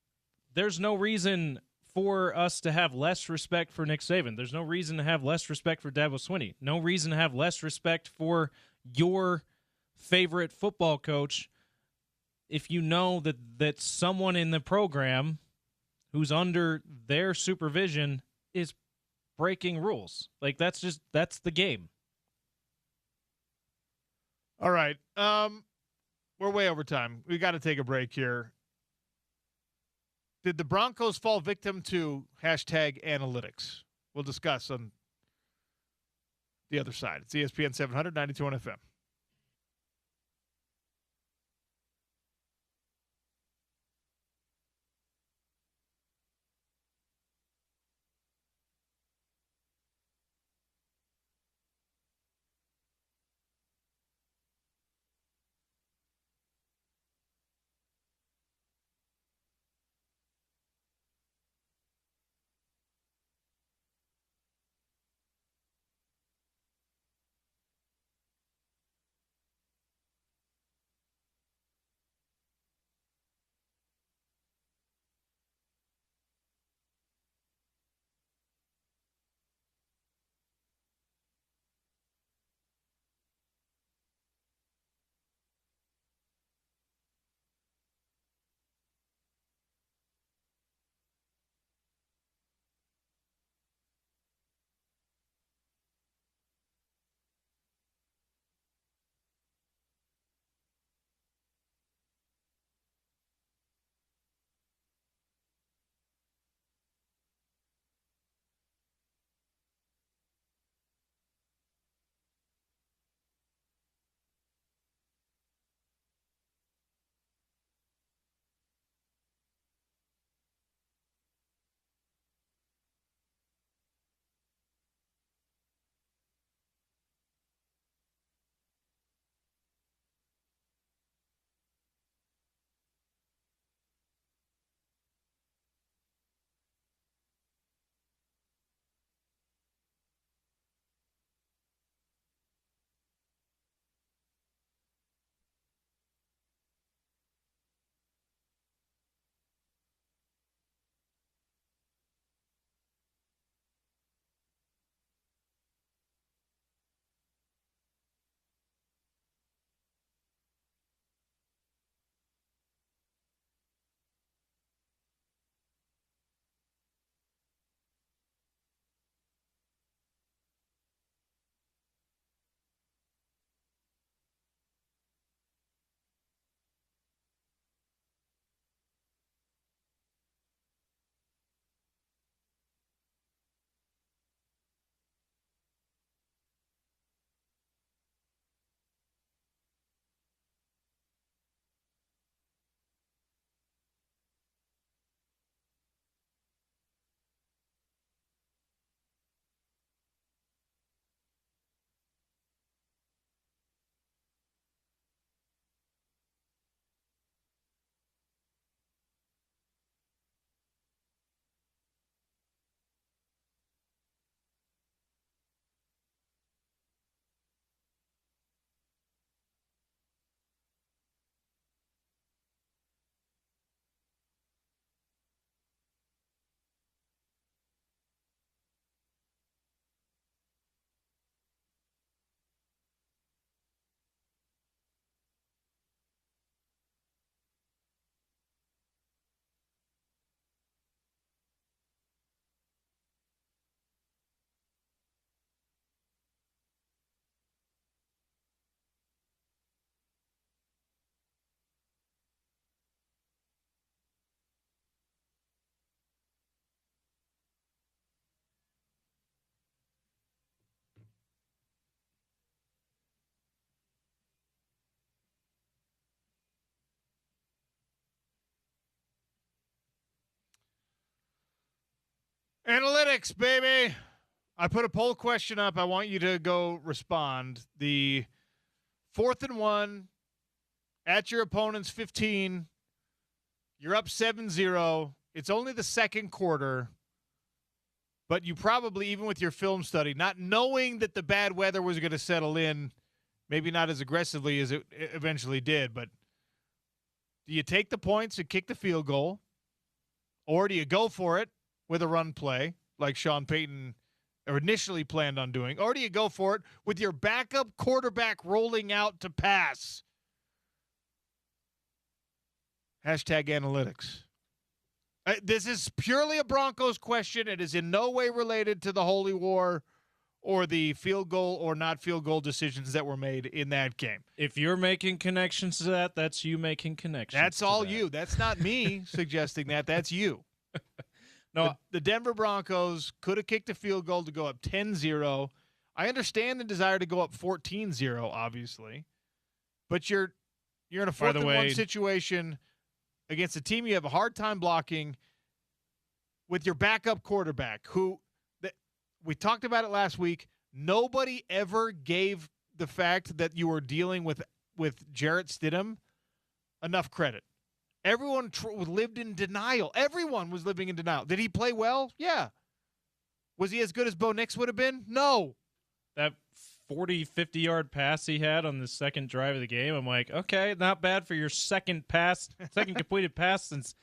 there's no reason for us to have less respect for Nick Saban. There's no reason to have less respect for Dabo Swinney. No reason to have less respect for your favorite football coach if you know that someone in the program who's under their supervision is breaking rules. Like that's the game. All right. We're way over time. We got to take a break here. Did the Broncos fall victim to #analytics? We'll discuss on the other side. It's ESPN 700, 92.1 FM. Analytics, baby. I put a poll question up. I want you to go respond. The 4th and 1 at your opponent's 15. You're up 7-0. It's only the second quarter. But you probably, even with your film study, not knowing that the bad weather was going to settle in, maybe not as aggressively as it eventually did, but do you take the points and kick the field goal? Or do you go for it with a run play like Sean Payton initially planned on doing? Or do you go for it with your backup quarterback rolling out to pass? Hashtag analytics. This is purely a Broncos question. It is in no way related to the Holy War or the field goal or not field goal decisions that were made in that game. If you're making connections to that, that's you making connections. That's all you. That's not me suggesting that. That's you. No, The Denver Broncos could have kicked a field goal to go up 10-0. I understand the desire to go up 14-0, obviously. But you're in a 4th-and-1 situation against a team you have a hard time blocking with your backup quarterback, who we talked about it last week. Nobody ever gave the fact that you were dealing with Jarrett Stidham enough credit. Everyone lived in denial. Everyone was living in denial. Did he play well? Yeah. Was he as good as Bo Nix would have been? No. That 40, 50-yard pass he had on the second drive of the game, I'm like, okay, not bad for your second completed pass since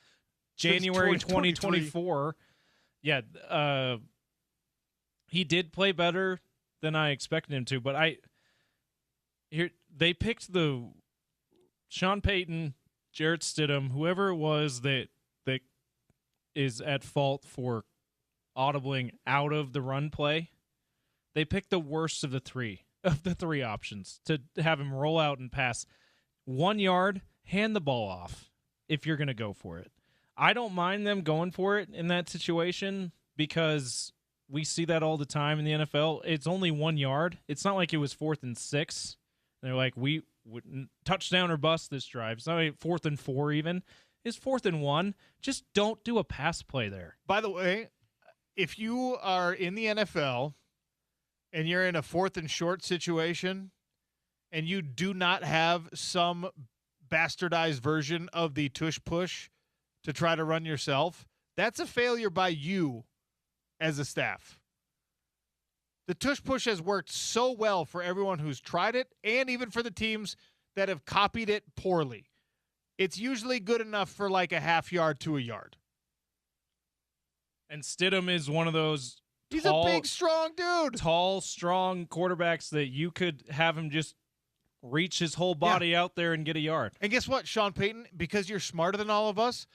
January 2024. Yeah, he did play better than I expected him to, but they picked the Sean Payton, Jarrett Stidham, whoever it was that is at fault for audibling out of the run play. They picked the worst of the three options to have him roll out and pass 1 yard, hand the ball off if you're going to go for it. I don't mind them going for it in that situation because we see that all the time in the NFL. It's only 1 yard. It's not like it was 4th and 6. They're like, we would touchdown or bust this drive. It's not like 4th and 4 even. It's 4th and 1. Just don't do a pass play there. By the way, if you are in the NFL and you're in a 4th and short situation and you do not have some bastardized version of the tush push to try to run yourself, that's a failure by you as a staff. The tush push has worked so well for everyone who's tried it and even for the teams that have copied it poorly. It's usually good enough for like a half yard to a yard. And Stidham is one of those He's a big, strong dude. Tall, strong quarterbacks that you could have him just reach his whole body out there and get a yard. And guess what, Sean Payton? Because you're smarter than all of us,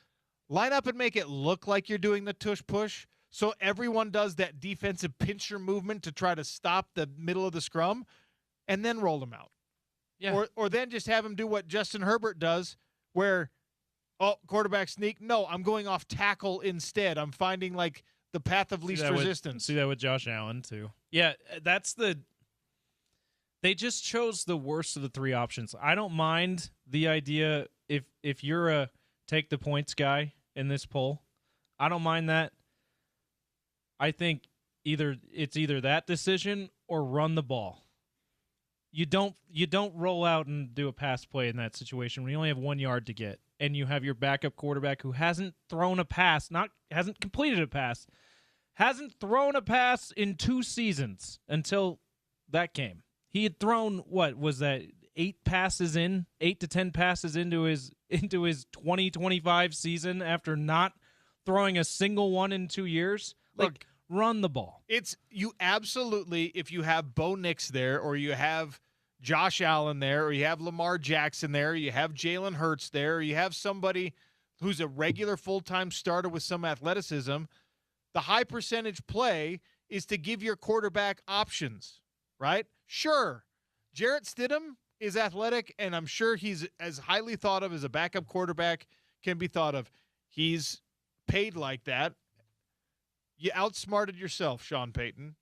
line up and make it look like you're doing the tush push so everyone does that defensive pincher movement to try to stop the middle of the scrum and then roll them out. Yeah. Or then just have him do what Justin Herbert does where, quarterback sneak. No, I'm going off tackle instead. I'm finding like the path of least resistance. See that with Josh Allen too. Yeah, they just chose the worst of the three options. I don't mind the idea if you're a take the points guy in this poll. I don't mind that. I think it's either that decision or run the ball. You don't roll out and do a pass play in that situation when you only have 1 yard to get and you have your backup quarterback who hasn't thrown a pass, hasn't completed a pass, hasn't thrown a pass in 2 seasons until that game. He had thrown, what was that, 8 to 10 passes into his 2025 season after not throwing a single one in 2 years. Look, run the ball. It's you absolutely, if you have Bo Nix there or you have Josh Allen there or you have Lamar Jackson there, or you have Jalen Hurts there, or you have somebody who's a regular full-time starter with some athleticism, the high percentage play is to give your quarterback options, right? Sure, Jarrett Stidham is athletic, and I'm sure he's as highly thought of as a backup quarterback can be thought of. He's paid like that. You outsmarted yourself, Sean Payton,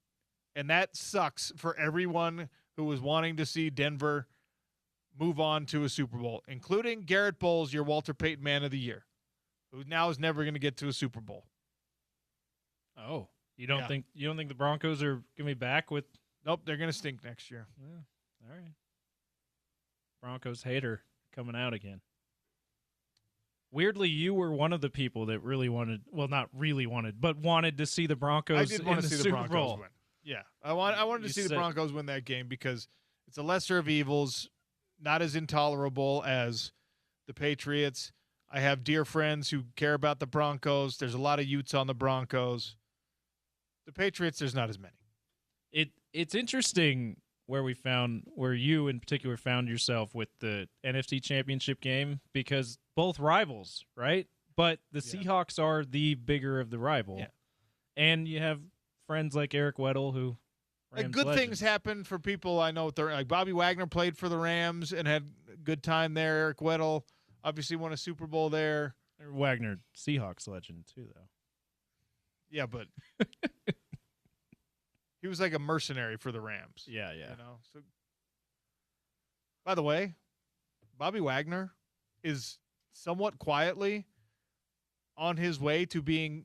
and that sucks for everyone who was wanting to see Denver move on to a Super Bowl, including Garrett Bowles, your Walter Payton Man of the Year, who now is never going to get to a Super Bowl. Oh, you don't think the Broncos are going to be back with? Nope, they're going to stink next year. Yeah, all right. Broncos hater coming out again. Weirdly, you were one of the people that really wanted, well, not really wanted, but wanted to see the Broncos I did want in to the see the Super Broncos Bowl. win. Yeah, I wanted to You see the said- Broncos win that game because it's a lesser of evils, not as intolerable as the Patriots. I have dear friends who care about the Broncos. There's a lot of Utes on the Broncos. The Patriots, there's not as many. It's interesting where you in particular found yourself with the NFC Championship game, because both rivals, right? But the Seahawks are the bigger of the rival. Yeah. And you have friends like Eric Weddle who Like, Rams good legend. things happen for people I know. Like Bobby Wagner played for the Rams and had a good time there. Eric Weddle obviously won a Super Bowl there. Wagner, Seahawks legend too, though. Yeah, but he was like a mercenary for the Rams. Yeah. You know. So, by the way, Bobby Wagner is somewhat quietly on his way to being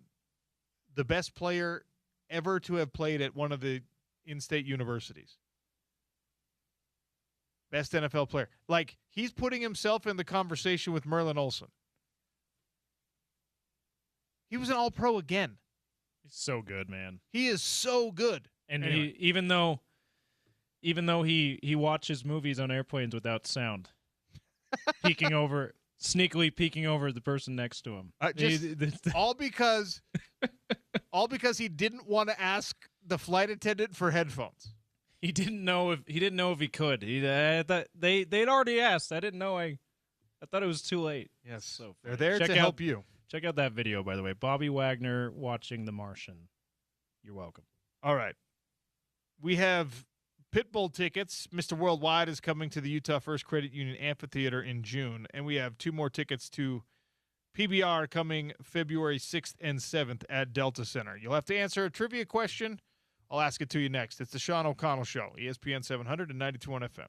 the best player ever to have played at one of the in-state universities. Best NFL player. Like, he's putting himself in the conversation with Merlin Olsen. He was an all-pro again. He's so good, man. He is so good. And Anyway. he even though he watches movies on airplanes without sound, sneakily peeking over the person next to him. All because he didn't want to ask the flight attendant for headphones. He didn't know if he could. They'd already asked. I didn't know. I thought it was too late. Yes, So they're there to help you. Check out that video, by the way. Bobby Wagner watching The Martian. You're welcome. All right. We have Pitbull tickets. Mr. Worldwide is coming to the Utah First Credit Union Amphitheater in June, and we have 2 more tickets to PBR coming February 6th and 7th at Delta Center. You'll have to answer a trivia question. I'll ask it to you next. It's the Sean O'Connell Show, ESPN 700 and 92.1 FM.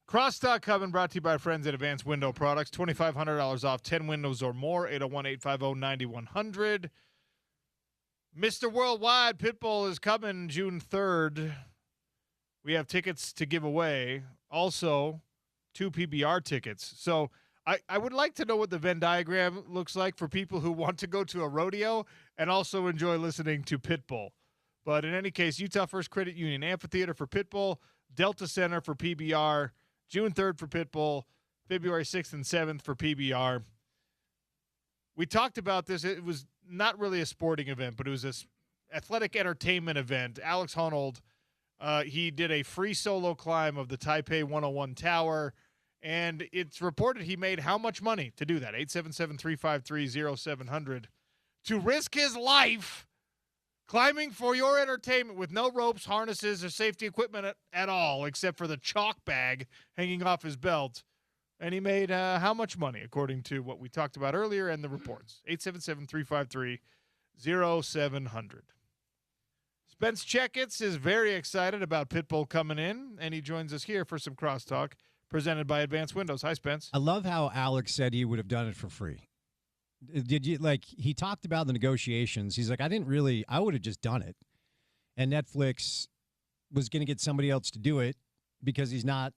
Crosstalk coming, brought to you by our friends at Advanced Window Products. $2,500 off 10 windows or more. 801-850-9100. Mr. Worldwide, Pitbull is coming June 3rd. We have tickets to give away. Also, 2 PBR tickets. So I would like to know what the Venn diagram looks like for people who want to go to a rodeo and also enjoy listening to Pitbull. But in any case, Utah First Credit Union Amphitheater for Pitbull, Delta Center for PBR, June 3rd for Pitbull, February 6th and 7th for PBR. We talked about this. It was not really a sporting event, but it was an athletic entertainment event. Alex Honnold, he did a free solo climb of the Taipei 101 Tower, and it's reported he made how much money to do that? 877-353-0700. To risk his life climbing for your entertainment with no ropes, harnesses, or safety equipment at all, except for the chalk bag hanging off his belt. And he made how much money, according to what we talked about earlier and the reports? 877-353-0700. Spence Checketts is very excited about Pitbull coming in, and he joins us here for some crosstalk presented by Advanced Windows. Hi, Spence. I love how Alex said he would have done it for free. Did you he talked about the negotiations. He's like, I would have just done it. And Netflix was going to get somebody else to do it because he's not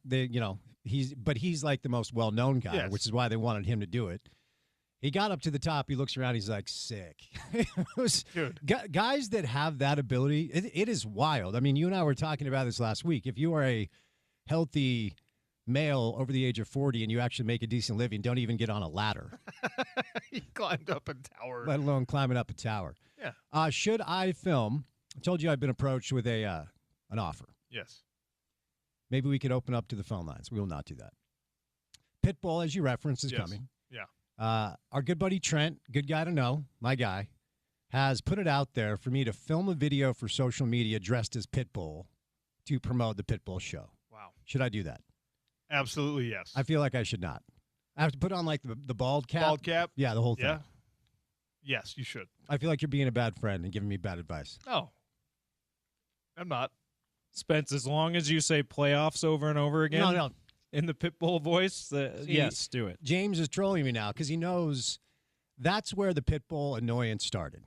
he's like the most well-known guy, yes, which is why they wanted him to do it. He got up to the top. He looks around. He's like, sick. Dude. Guys that have that ability, it is wild. I mean, you and I were talking about this last week. If you are a healthy male over the age of 40 and you actually make a decent living, don't even get on a ladder. He climbed up a tower. Let alone climbing up a tower. Yeah. Should I film? I told you I've been approached with an offer. Yes. Maybe we could open up to the phone lines. We will not do that. Pitbull, as you referenced, is coming. Yeah. Our good buddy Trent, good guy to know, my guy, has put it out there for me to film a video for social media dressed as Pitbull to promote the Pitbull show. Wow. Should I do that? Absolutely, yes. I feel like I should not. I have to put on like the bald cap. Bald cap? Yeah, the whole thing. Yeah. Yes, you should. I feel like you're being a bad friend and giving me bad advice. No. I'm not. Spence, as long as you say playoffs over and over again No. in the Pitbull voice, yes, do it. James is trolling me now because he knows that's where the Pitbull annoyance started.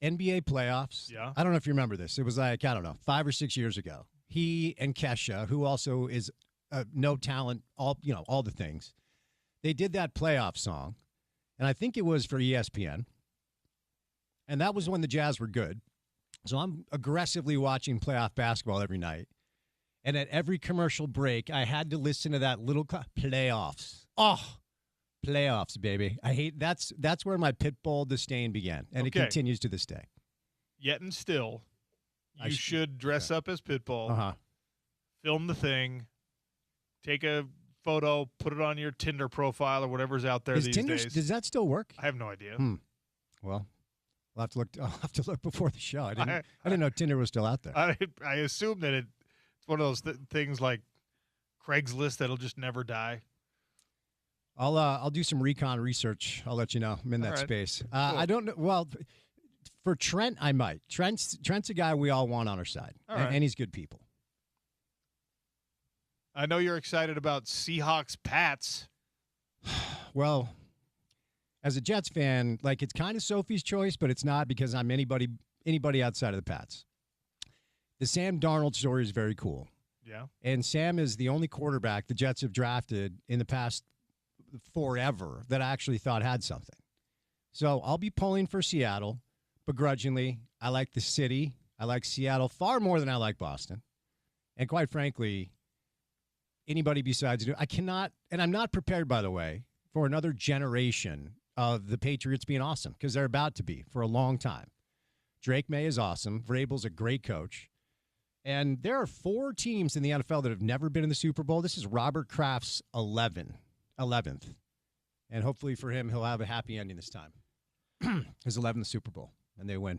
NBA playoffs. Yeah. I don't know if you remember this. It was like, 5 or 6 years ago. He and Kesha, who also is no talent, all the things. They did that playoff song, and I think it was for ESPN. And that was when the Jazz were good. So I'm aggressively watching playoff basketball every night. And at every commercial break, I had to listen to that little playoffs. Oh, playoffs, baby. I hate that's where my Pitbull disdain began, and it continues to this day. Yet and still, you should dress up as Pitbull, film the thing, take a photo, put it on your Tinder profile or whatever's out there these days. Does that still work? I have no idea. Well, I'll have to look before the show. I didn't know Tinder was still out there. I assume that it's one of those things like Craigslist that'll just never die. I'll do some recon research. I'll let you know. I'm in that space. Cool. I don't know. Well, for Trent, I might. Trent's a guy we all want on our side, and he's good people. I know you're excited about Seahawks Pats. Well, as a Jets fan, it's kind of Sophie's choice, but it's not because I'm anybody outside of the Pats. The Sam Darnold story is very cool. Yeah. And Sam is the only quarterback the Jets have drafted in the past forever that I actually thought had something. So I'll be pulling for Seattle begrudgingly. I like the city. I like Seattle far more than I like Boston. And quite frankly, anybody besides I cannot, and I'm not prepared, by the way, for another generation of the Patriots being awesome because they're about to be for a long time. Drake May is awesome. Vrabel's a great coach. And there are 4 teams in the NFL that have never been in the Super Bowl. This is Robert Kraft's 11th. And hopefully for him, he'll have a happy ending this time. His 11th Super Bowl, and they win.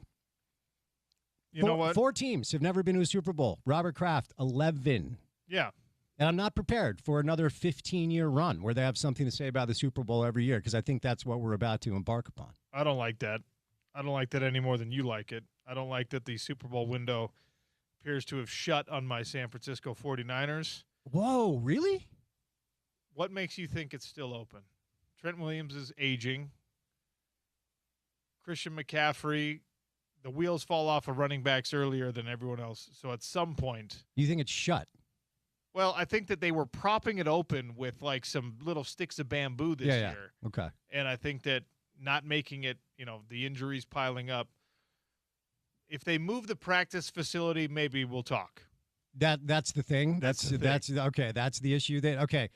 You know what? 4 teams have never been to a Super Bowl. Robert Kraft, 11. Yeah. And I'm not prepared for another 15-year run where they have something to say about the Super Bowl every year because I think that's what we're about to embark upon. I don't like that. I don't like that any more than you like it. I don't like that the Super Bowl window appears to have shut on my San Francisco 49ers. Whoa, really? What makes you think it's still open? Trent Williams is aging. Christian McCaffrey, the wheels fall off of running backs earlier than everyone else. So at some point, You think it's shut? well, I think that they were propping it open with like some little sticks of bamboo this year. Okay. And I think that not making it, the injuries piling up. If they move the practice facility, maybe we'll talk. That's the thing. That's okay. That's the issue. Okay.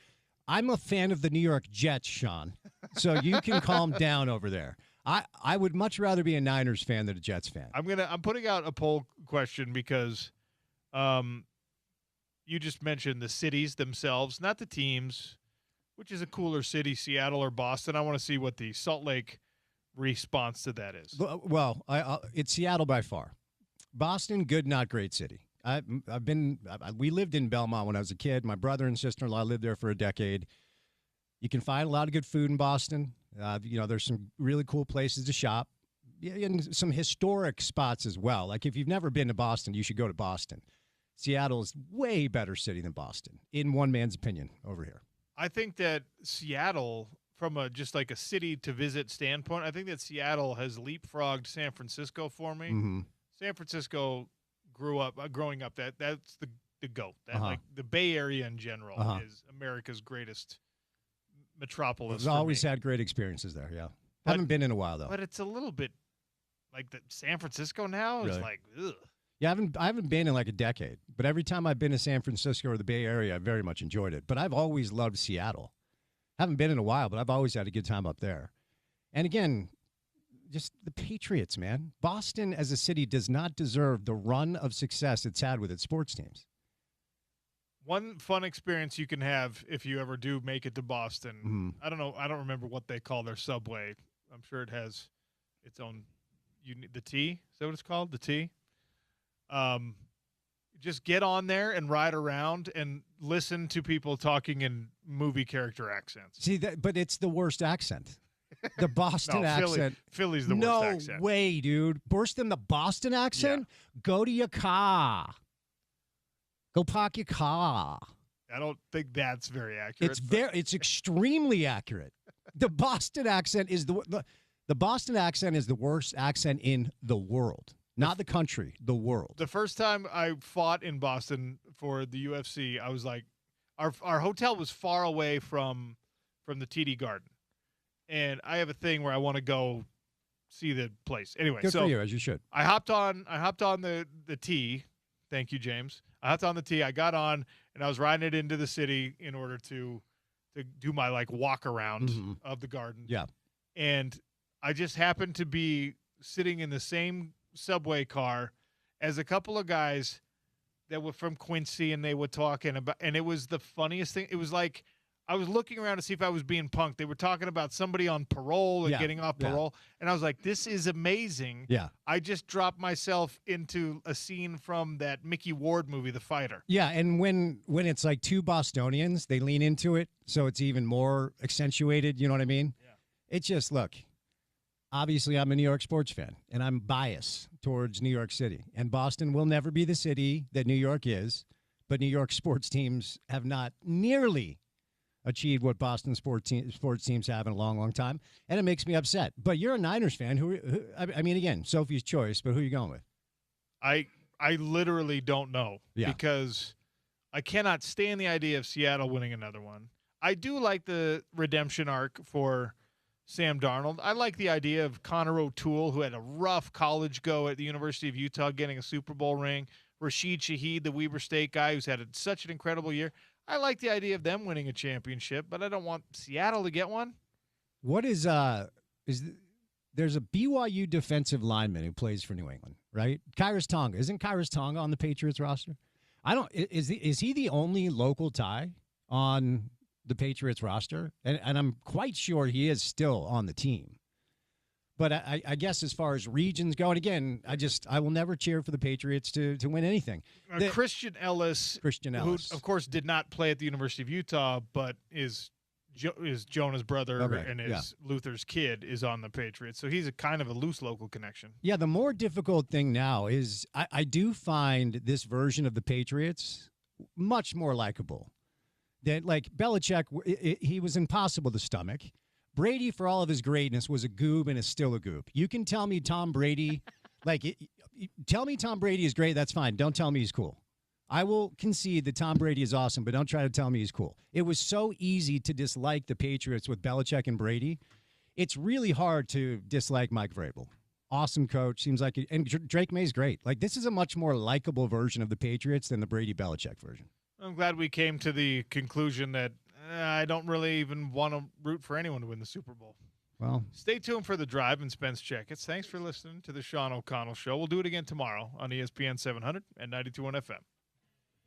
I'm a fan of the New York Jets, Sean. So you can calm down over there. I would much rather be a Niners fan than a Jets fan. I'm putting out a poll question because you just mentioned the cities themselves, not the teams, which is a cooler city, Seattle or Boston. I want to see what the Salt Lake response to that is. Well, it's Seattle by far. Boston, good, not great city. We lived in Belmont when I was a kid. My brother and sister-in-law lived there for a decade. You can find a lot of good food in Boston. There's some really cool places to shop. Yeah, and some historic spots as well. Like if you've never been to Boston, you should go to Boston. Seattle is way better city than Boston, in one man's opinion over here. I think that Seattle, from just like a city to visit standpoint, I think that Seattle has leapfrogged San Francisco for me. Mm-hmm. San Francisco growing up, that's the GOAT. Like the Bay Area in general is America's greatest metropolis. I've always had great experiences there. Yeah, haven't been in a while though. But it's a little bit like the San Francisco now is like, ugh. Yeah, I haven't been in like a decade. But every time I've been to San Francisco or the Bay Area, I very much enjoyed it. But I've always loved Seattle. Haven't been in a while, but I've always had a good time up there. And again, just the Patriots, man. Boston as a city does not deserve the run of success it's had with its sports teams. One fun experience you can have if you ever do make it to Boston. Mm-hmm. I don't know. I don't remember what they call their subway. I'm sure it has its own. The T. Is that what it's called? The T. Just get on there and ride around and listen to people talking in movie character accents. See that, but it's the worst accent. The Boston accent. Philly's the worst accent. No way, dude. Worse than the Boston accent? Yeah. Go to your car. Go park your car. I don't think that's very accurate. It's extremely accurate. The Boston accent is the Boston accent is the worst accent in the world. Not the country, the world. The first time I fought in Boston for the UFC, I was like, our hotel was far away from the TD Garden. And I have a thing where I want to go see the place. Anyway, good for you, as you should. I hopped on the T. Thank you, James. I hopped on the T. I got on, and I was riding it into the city in order to do my like walk around of the garden. Yeah. And I just happened to be sitting in the same subway car as a couple of guys that were from Quincy, and they were talking about, and it was the funniest thing. It was like I was looking around to see if I was being punked. They were talking about somebody on parole and getting off parole, and I was like, this is amazing. Yeah. I just dropped myself into a scene from that Mickey Ward movie, The Fighter. Yeah, and when it's like two Bostonians, they lean into it, so it's even more accentuated, you know what I mean? Yeah. It's just, look, obviously, I'm a New York sports fan, and I'm biased towards New York City. And Boston will never be the city that New York is, but New York sports teams have not nearly achieved what Boston sports teams have in a long, long time, and it makes me upset. But you're a Niners fan. I mean, again, Sophie's choice, but who are you going with? I literally don't know because I cannot stand the idea of Seattle winning another one. I do like the redemption arc for Sam Darnold. I like the idea of Connor O'Toole, who had a rough college go at the University of Utah, getting a Super Bowl ring. Rashid Shaheed, the Weber State guy, who's had such an incredible year. I like the idea of them winning a championship, but I don't want Seattle to get one. What is there's a BYU defensive lineman who plays for New England, right? Kyrus Tonga. Isn't Kyrus Tonga on the Patriots roster? Is he the only local tie on the Patriots roster? And I'm quite sure he is still on the team. But I guess as far as regions go, and again, I will never cheer for the Patriots to win anything. Christian Ellis, who of course did not play at the University of Utah, but is Jonah's brother and is Luther's kid, is on the Patriots. So he's a kind of a loose local connection. Yeah, the more difficult thing now is I do find this version of the Patriots much more likable that, like, Belichick, he was impossible to stomach. Brady, for all of his greatness, was a goob and is still a goob. You can tell me Tom Brady, tell me Tom Brady is great. That's fine. Don't tell me he's cool. I will concede that Tom Brady is awesome, but don't try to tell me he's cool. It was so easy to dislike the Patriots with Belichick and Brady. It's really hard to dislike Mike Vrabel. Awesome coach. Seems like and Drake May's great. Like, this is a much more likable version of the Patriots than the Brady-Belichick version. I'm glad we came to the conclusion that I don't really even want to root for anyone to win the Super Bowl. Well, stay tuned for The Drive and Spence Checketts. Thanks for listening to the Sean O'Connell Show. We'll do it again tomorrow on ESPN 700 and 92.1 FM.